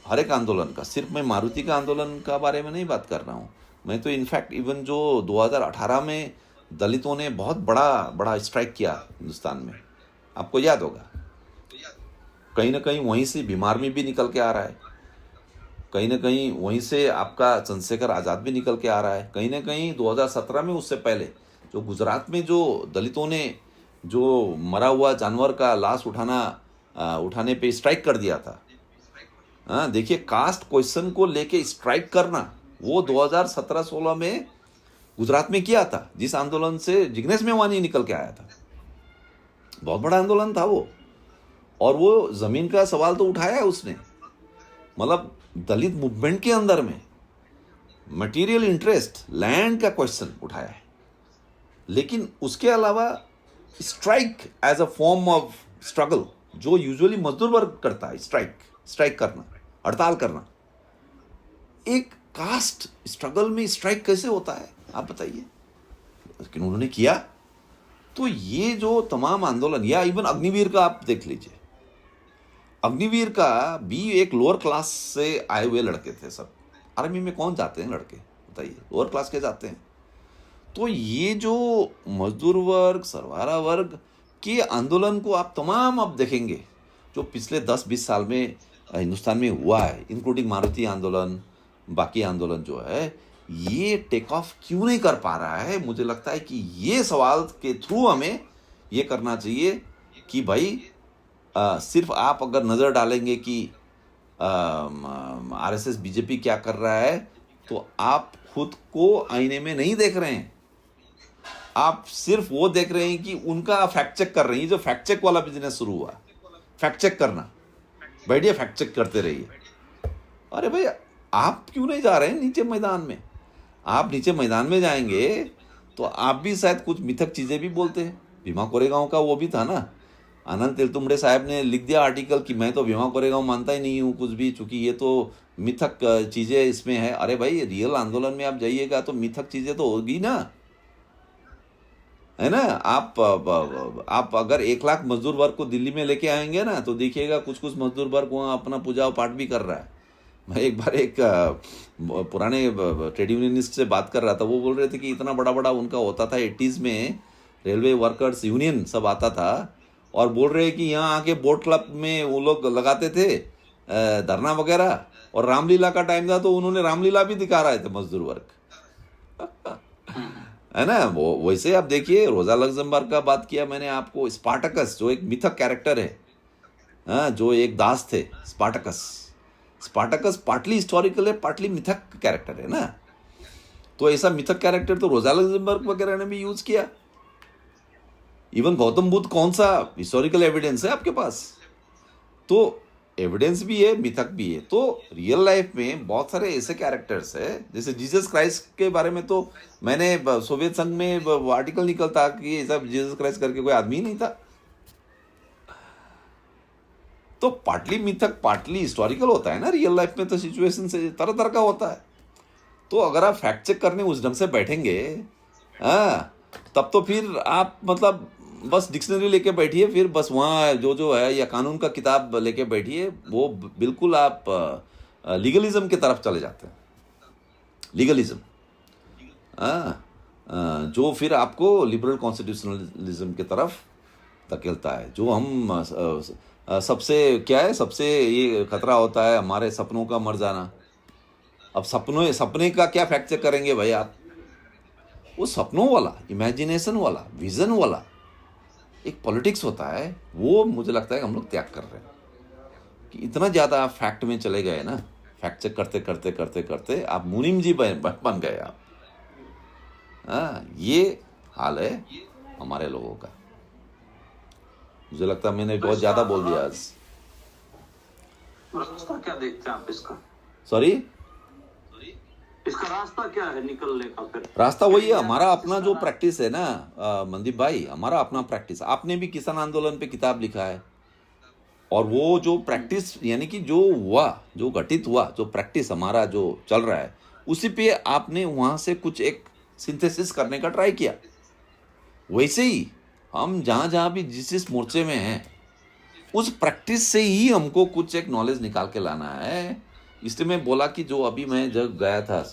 S2: हर एक आंदोलन का, सिर्फ मैं मारुति का आंदोलन का बारे में नहीं बात कर रहा हूँ, मैं तो इनफैक्ट इवन जो 2018 में दलितों ने बहुत बड़ा स्ट्राइक किया हिंदुस्तान में, आपको याद होगा, कहीं ना कहीं वहीं से भीम आर्मी भी निकल के आ रहा है, कहीं ना कहीं वहीं से आपका चंद्रशेखर आज़ाद भी निकल के आ रहा है, कहीं ना कहीं 2017 में उससे पहले जो गुजरात में जो दलितों ने जो मरा हुआ जानवर का लाश उठाने पे स्ट्राइक कर दिया था। हाँ, देखिए, कास्ट क्वेश्चन को लेके स्ट्राइक करना वो 2017-16 में गुजरात में किया था, जिस आंदोलन से जिग्नेश मेवानी निकल के आया था। बहुत बड़ा आंदोलन था वो। और वो जमीन का सवाल तो उठाया है उसने, मतलब दलित मूवमेंट के अंदर में मटेरियल इंटरेस्ट, लैंड का क्वेश्चन उठाया है। लेकिन उसके अलावा strike as a form of struggle, जो यूजुअली मजदूर वर्ग करता है, स्ट्राइक करना, हड़ताल करना, एक कास्ट स्ट्रगल में स्ट्राइक कैसे होता है आप बताइए। लेकिन उन्होंने किया। तो ये जो तमाम आंदोलन, या इवन अग्निवीर का आप देख लीजिए, अग्निवीर का भी एक लोअर क्लास से आए हुए लड़के थे सब। आर्मी में कौन जाते हैं लड़के बताइए, लोअर क्लास के जाते हैं। तो ये जो मजदूर वर्ग, सरवारा वर्ग के आंदोलन को आप तमाम अब देखेंगे जो पिछले 10-20 साल में हिंदुस्तान में हुआ है, इंक्लूडिंग मारुति आंदोलन, बाकी आंदोलन जो है, ये टेक ऑफ क्यों नहीं कर पा रहा है। मुझे लगता है कि ये सवाल के थ्रू हमें ये करना चाहिए कि भाई सिर्फ आप अगर नज़र डालेंगे कि आरएसएस बीजेपी क्या कर रहा है, तो आप खुद को आईने में नहीं देख रहे हैं। आप सिर्फ वो देख रहे हैं कि उनका फैक्ट चेक कर रहे हैं। जो फैक्ट चेक वाला बिजनेस शुरू हुआ, फैक्ट चेक करना, बैठिए फैक्ट चेक करते रहिए। अरे भाई, आप क्यों नहीं जा रहे हैं नीचे मैदान में? आप नीचे मैदान में जाएंगे तो आप भी शायद कुछ मिथक चीज़ें भी बोलते हैं। भीमा कोरेगांव का वो भी था ना, आनंद तेलतुंबड़े साहब ने लिख दिया आर्टिकल कि मैं तो भीमा कोरेगांव मानता ही नहीं हूँ कुछ भी, चूंकि ये तो मिथक चीज़ें इसमें है। अरे भाई, रियल आंदोलन में आप जाइएगा तो मिथक चीज़ें तो होगी ना, है ना। आप अगर 1 लाख मजदूर वर्ग को दिल्ली में लेके आएंगे ना, तो देखिएगा कुछ कुछ मजदूर वर्ग वहाँ अपना पूजा पाठ भी कर रहा है। मैं एक बार एक पुराने ट्रेड यूनियनिस्ट से बात कर रहा था, वो बोल रहे थे कि इतना बड़ा उनका होता था 80s में, रेलवे वर्कर्स यूनियन सब आता था, और बोल रहे हैं कि यहाँ आके बोट क्लब में वो लोग लगाते थे धरना वगैरह, और रामलीला का टाइम था तो उन्होंने रामलीला भी दिखा रहे थे मजदूर वर्ग है ना। वो वैसे आप देखिए, रोजा लग्जमबर्ग का बात किया मैंने आपको, स्पार्टकस जो एक मिथक कैरेक्टर है, जो एक दास थे स्पार्टकस पार्टली हिस्टोरिकल है, पार्टली मिथक कैरेक्टर है ना। तो ऐसा मिथक कैरेक्टर तो रोजा लग्जमबर्ग वगैरह ने भी यूज किया। इवन गौतम बुद्ध, कौन सा हिस्टोरिकल एविडेंस है आपके पास? तो एविडेंस भी है, मिथक भी है। तो रियल लाइफ में बहुत सारे ऐसे कैरेक्टर्स है, जैसे जीसस क्राइस्ट के बारे में तो मैंने सोवियत संघ में आर्टिकल निकलता कि ऐसा जीसस क्राइस्ट करके कोई आदमी ही नहीं था। तो पार्टली मिथक पार्टली हिस्टोरिकल होता है ना रियल लाइफ में, तो सिचुएशन से तरह तरह का होता है। तो अगर आप फैक्ट चेक करने उस ढंग से बैठेंगे, तब तो फिर आप मतलब बस डिक्शनरी लेके बैठिए, फिर बस वहाँ जो है, या कानून का किताब लेके बैठिए, वो बिल्कुल आप लीगलिज्म की तरफ चले जाते हैं। लीगलिज्म जो फिर आपको लिबरल कॉन्स्टिट्यूशनलिज्म की तरफ धकेलता है। जो हम सबसे क्या है, सबसे ये खतरा होता है हमारे सपनों का मर जाना। अब सपने का क्या फैक्ट चेक करेंगे भाई आप? वो सपनों वाला, इमेजिनेशन वाला, विजन वाला एक पॉलिटिक्स होता है, वो मुझे लगता है कि हम लोग त्याग कर रहे हैं। कि इतना ज़्यादा आप फैक्ट में चले गए ना, फैक्ट चेक करते आप मुनीम जी बन गए आप। ये हाल है हमारे लोगों का। मुझे लगता है मैंने बहुत ज़्यादा बोल दिया आज।
S1: रास्ता क्या देखते हैं आप इसका?
S2: सॉरी,
S1: इसका रास्ता क्या है निकलने का? फिर
S2: रास्ता वही है, हमारा अपना जो प्रैक्टिस है ना मनदीप भाई, हमारा अपना प्रैक्टिस। आपने भी किसान आंदोलन पे किताब लिखा है, और वो जो प्रैक्टिस यानी कि जो हुआ, जो घटित हुआ, जो प्रैक्टिस हमारा जो चल रहा है, उसी पे आपने वहाँ से कुछ एक सिंथेसिस करने का ट्राई किया। वैसे ही हम जहाँ जहाँ भी जिस मोर्चे में हैं, उस प्रैक्टिस से ही हमको कुछ एक नॉलेज निकाल के लाना है। इसलिए मैं बोला कि जो अभी मैं जब गया था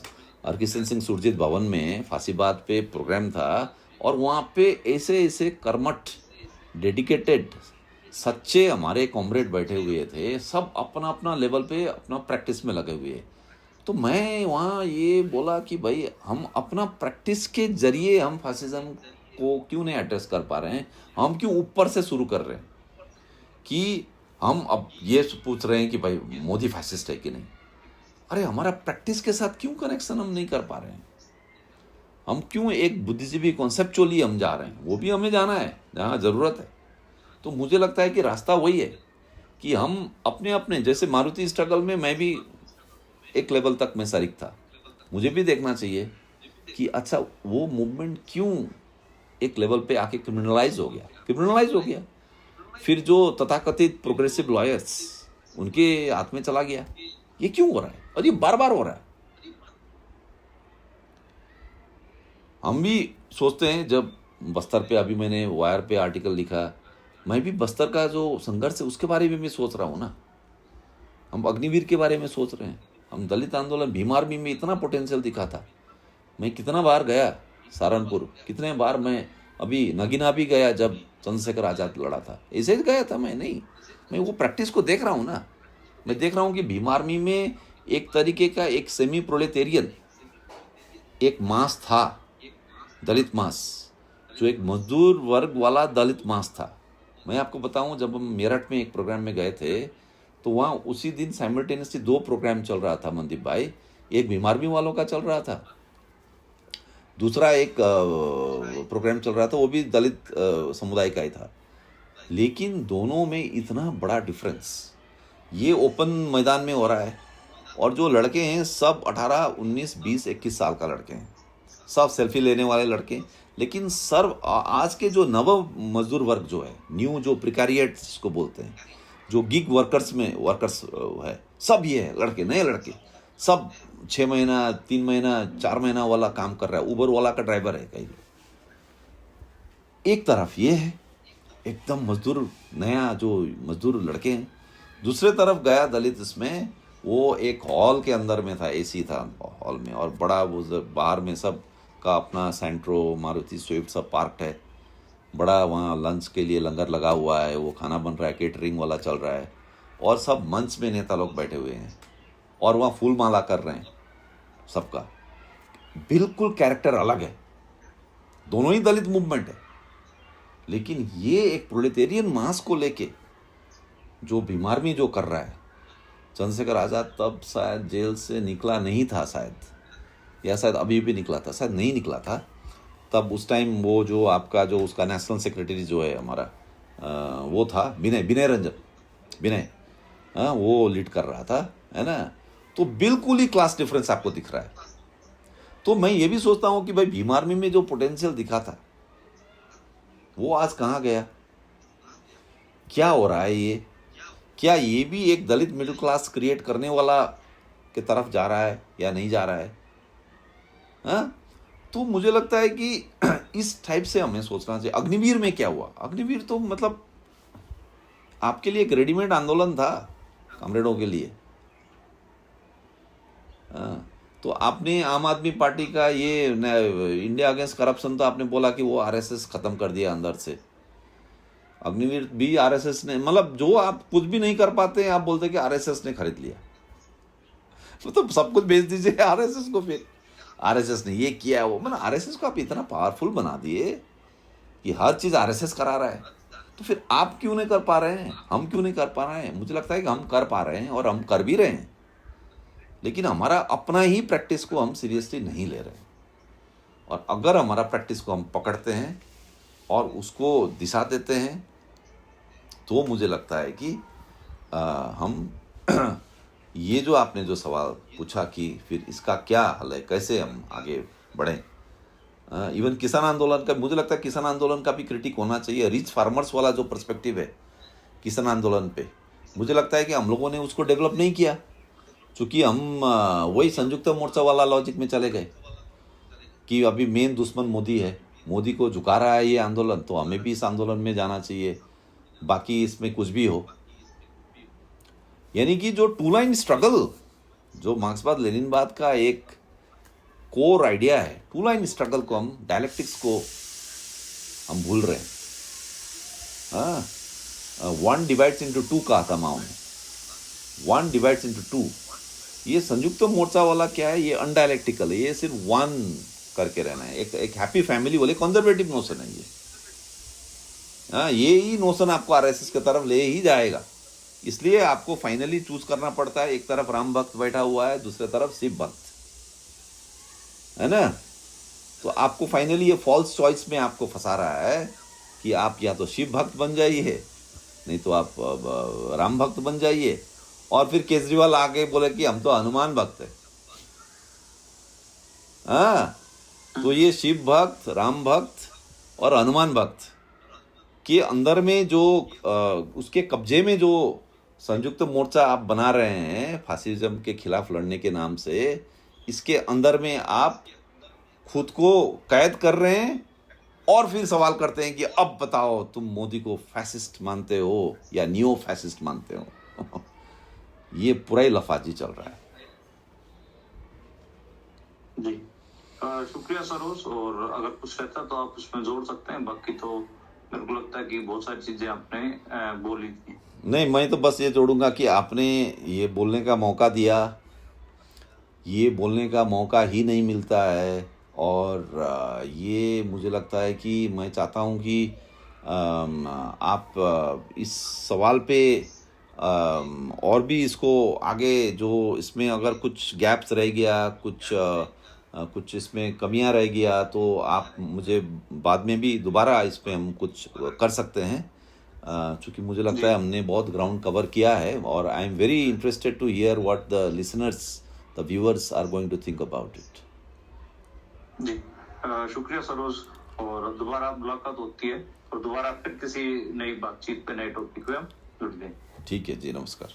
S2: हरकिशन सिंह सुरजीत भवन में फांसीबाद पे प्रोग्राम था, और वहाँ पे ऐसे ऐसे कर्मठ डेडिकेटेड सच्चे हमारे कॉमरेड बैठे हुए थे, सब अपना अपना लेवल पे अपना प्रैक्टिस में लगे हुए। तो मैं वहाँ ये बोला कि भाई हम अपना प्रैक्टिस के जरिए हम फासिज्म को क्यों नहीं एड्रेस कर पा रहे हैं, हम क्यों ऊपर से शुरू कर रहे हैं कि हम अब ये पूछ रहे हैं कि भाई मोदी फैसिस्ट है कि नहीं। अरे हमारा प्रैक्टिस के साथ क्यों कनेक्शन हम नहीं कर पा रहे हैं, हम क्यों एक बुद्धिजीवी कॉन्सेप्चुअली हम जा रहे हैं, वो भी हमें जाना है जहाँ ज़रूरत है। तो मुझे लगता है कि रास्ता वही है कि हम अपने अपने, जैसे मारुति स्ट्रगल में मैं भी एक लेवल तक मैं शरीक था, मुझे भी देखना चाहिए कि अच्छा वो मूवमेंट क्यों एक लेवल पे आके क्रिमिनलाइज हो गया, फिर जो तथाकथित प्रोग्रेसिव लॉयर्स उनके हाथ में चला गया, ये क्यों हो रहा है और ये बार बार हो रहा है। हम भी सोचते हैं, जब बस्तर पे अभी मैंने वायर पे आर्टिकल लिखा, मैं भी बस्तर का जो संघर्ष है उसके बारे में भी सोच रहा हूँ ना। हम अग्निवीर के बारे में सोच रहे हैं, हम दलित आंदोलन भीम आर्मी में इतना पोटेंशियल दिखा था। मैं कितना बार गया सहारनपुर, कितने बार मैं अभी नगीना भी गया जब चंद्रशेखर आज़ाद लड़ा था, ऐसे ही गया था मैं। नहीं, मैं वो प्रैक्टिस को देख रहा हूँ ना। मैं देख रहा हूँ कि भीम आर्मी में एक तरीके का एक सेमी प्रोलेटेरियन एक मास था, दलित मास, जो एक मजदूर वर्ग वाला दलित मास था। मैं आपको बताऊं, जब हम मेरठ में एक प्रोग्राम में गए थे तो वहाँ उसी दिन साइमल्टेनियसली 2 प्रोग्राम चल रहा था मनदीप भाई। एक भीम आर्मी वालों का चल रहा था, दूसरा एक प्रोग्राम चल रहा था, वो भी दलित समुदाय का ही था। लेकिन दोनों में इतना बड़ा डिफरेंस, ये ओपन मैदान में हो रहा है और जो लड़के हैं सब 18, 19, 20, 21 साल का लड़के हैं, सब सेल्फी लेने वाले लड़के। लेकिन सर आज के जो नव मजदूर वर्ग जो है, न्यू जो प्रिकारिएट जिसको बोलते हैं, जो गिग वर्कर्स है, सब ये है लड़के, नए लड़के, सब 6 महीना, 3 महीना, 4 महीना वाला काम कर रहा है, उबर वाला का ड्राइवर है कहीं। एक तरफ ये है एकदम मजदूर, नया जो मजदूर लड़के हैं। दूसरे तरफ गया दलित, इसमें वो एक हॉल के अंदर में था, एसी था हॉल में, और बड़ा वो बाहर में सब का अपना सेंट्रो, मारुति स्विफ्ट सब पार्क्ड है, बड़ा वहाँ लंच के लिए लंगर लगा हुआ है, वो खाना बन रहा है, केटरिंग वाला चल रहा है, और सब मंच में नेता लोग बैठे हुए हैं और वहाँ फूल माला कर रहे हैं। सबका बिल्कुल कैरेक्टर अलग है, दोनों ही दलित मूवमेंट है। लेकिन ये एक प्रोलेटेरियन मास को लेके जो भीम आर्मी जो कर रहा है, चंद्रशेखर आज़ाद तब शायद जेल से निकला नहीं था, शायद, या शायद अभी भी निकला था, शायद नहीं निकला था तब। उस टाइम वो जो आपका जो उसका नेशनल सेक्रेटरी जो है हमारा, वो था विनय रंजन, वो लीड कर रहा था, है ना। तो बिल्कुल ही क्लास डिफरेंस आपको दिख रहा है। तो मैं ये भी सोचता हूँ कि भाई भीम आर्मी में जो पोटेंशियल दिखा था वो आज कहाँ गया, क्या हो रहा है ये, क्या ये भी एक दलित मिडिल क्लास क्रिएट करने वाला के तरफ जा रहा है या नहीं जा रहा है, हाँ? तो मुझे लगता है कि इस टाइप से हमें सोचना चाहिए। अग्निवीर में क्या हुआ, अग्निवीर तो मतलब आपके लिए एक रेडीमेड आंदोलन था कॉमरेडों के लिए, हाँ। तो आपने आम आदमी पार्टी का ये इंडिया अगेंस्ट करप्शन, तो आपने बोला कि वो आरएसएस खत्म कर दिया अंदर से। अग्निवीर भी आरएसएस ने, मतलब जो आप कुछ भी नहीं कर पाते आप बोलते कि आरएसएस ने खरीद लिया, तो सब कुछ बेच दीजिए आरएसएस को, फिर आरएसएस ने ये किया वो, मतलब आरएसएस को आप इतना पावरफुल बना दिए कि हर चीज़ आरएसएस करा रहा है। तो फिर आप क्यों नहीं कर पा रहे हैं, हम क्यों नहीं कर पा रहे हैं? मुझे लगता है कि हम कर पा रहे हैं और हम कर भी रहे हैं, लेकिन हमारा अपना ही प्रैक्टिस को हम सीरियसली नहीं ले रहे। और अगर हमारा प्रैक्टिस को हम पकड़ते हैं और उसको दिशा देते हैं, तो मुझे लगता है कि हम ये जो आपने जो सवाल पूछा कि फिर इसका क्या हल है, कैसे हम आगे बढ़ें, इवन किसान आंदोलन का, मुझे लगता है किसान आंदोलन का भी क्रिटिक होना चाहिए। रिच फार्मर्स वाला जो पर्सपेक्टिव है किसान आंदोलन पे, मुझे लगता है कि हम लोगों ने उसको डेवलप नहीं किया, क्योंकि हम वही संयुक्त मोर्चा वाला लॉजिक में चले गए कि अभी मेन दुश्मन मोदी है, मोदी को झुका रहा है ये आंदोलन, तो हमें भी इस आंदोलन में जाना चाहिए, बाकी इसमें कुछ भी हो। यानी कि जो टू लाइन स्ट्रगल, जो मार्क्सवाद लेनिनवाद का एक कोर आइडिया है, टू लाइन स्ट्रगल को हम, डायलेक्टिक्स को हम भूल रहे हैं। हाँ, 1 डिवाइड्स इंटू 2 कहा था माओ ने, 1 डिवाइड्स इंटू 2। ये संयुक्त मोर्चा वाला क्या है, ये अनडायलेक्टिकल है, ये सिर्फ 1 करके रहना है, एक हैप्पी फैमिली वाले कंजर्वेटिव नोशन है ये। हाँ, ये ही नोशन आपको आरएसएस की तरफ ले ही जाएगा। इसलिए आपको फाइनली चूज करना पड़ता है, एक तरफ राम भक्त बैठा हुआ है, दूसरे तरफ शिव भक्त, है ना। तो आपको फाइनली ये फॉल्स चॉइस में आपको फंसा रहा है कि आप या तो शिव भक्त बन जाइए, नहीं तो आप राम भक्त बन जाइए। और फिर केजरीवाल आके बोले कि हम तो हनुमान भक्त है। हाँ, तो ये शिव भक्त, राम भक्त और हनुमान भक्त के अंदर में जो उसके कब्जे में जो संयुक्त मोर्चा आप बना रहे हैं फासिज्म के खिलाफ लड़ने के नाम से, इसके अंदर में आप खुद को कैद कर रहे हैं और फिर सवाल करते हैं कि अब बताओ तुम मोदी को फैसिस्ट मानते हो या नियो फैसिस्ट मानते हो। ये पूरा ही लफाजी चल रहा है
S1: जी। शुक्रिया सरोज, और अगर कुछ रहता तो आप उसमें जोड़ सकते हैं, बाकी तो मेरे को लगता है कि बहुत सारी चीजें आपने बोली थी।
S2: नहीं, मैं तो बस ये जोड़ूंगा कि आपने ये बोलने का मौका दिया, ये बोलने का मौका ही नहीं मिलता है। और ये मुझे लगता है कि मैं चाहता हूँ कि आप इस सवाल पे और भी इसको आगे, जो इसमें अगर कुछ गैप्स रह गया, कुछ इसमें कमियां रह गया, तो आप मुझे बाद में भी दोबारा इस पे हम कुछ कर सकते हैं, क्योंकि मुझे लगता है हमने बहुत ग्राउंड कवर किया है। और I am very interested to hear what the listeners, the viewers are going to think about it.
S1: जी, शुक्रिया सरोज, और दोबारा मुलाकात होती है और दोबारा फिर किसी नई बातचीत पे, नए टॉपिक पे हम जुड़ गए।
S2: ठीक है जी, नमस्कार।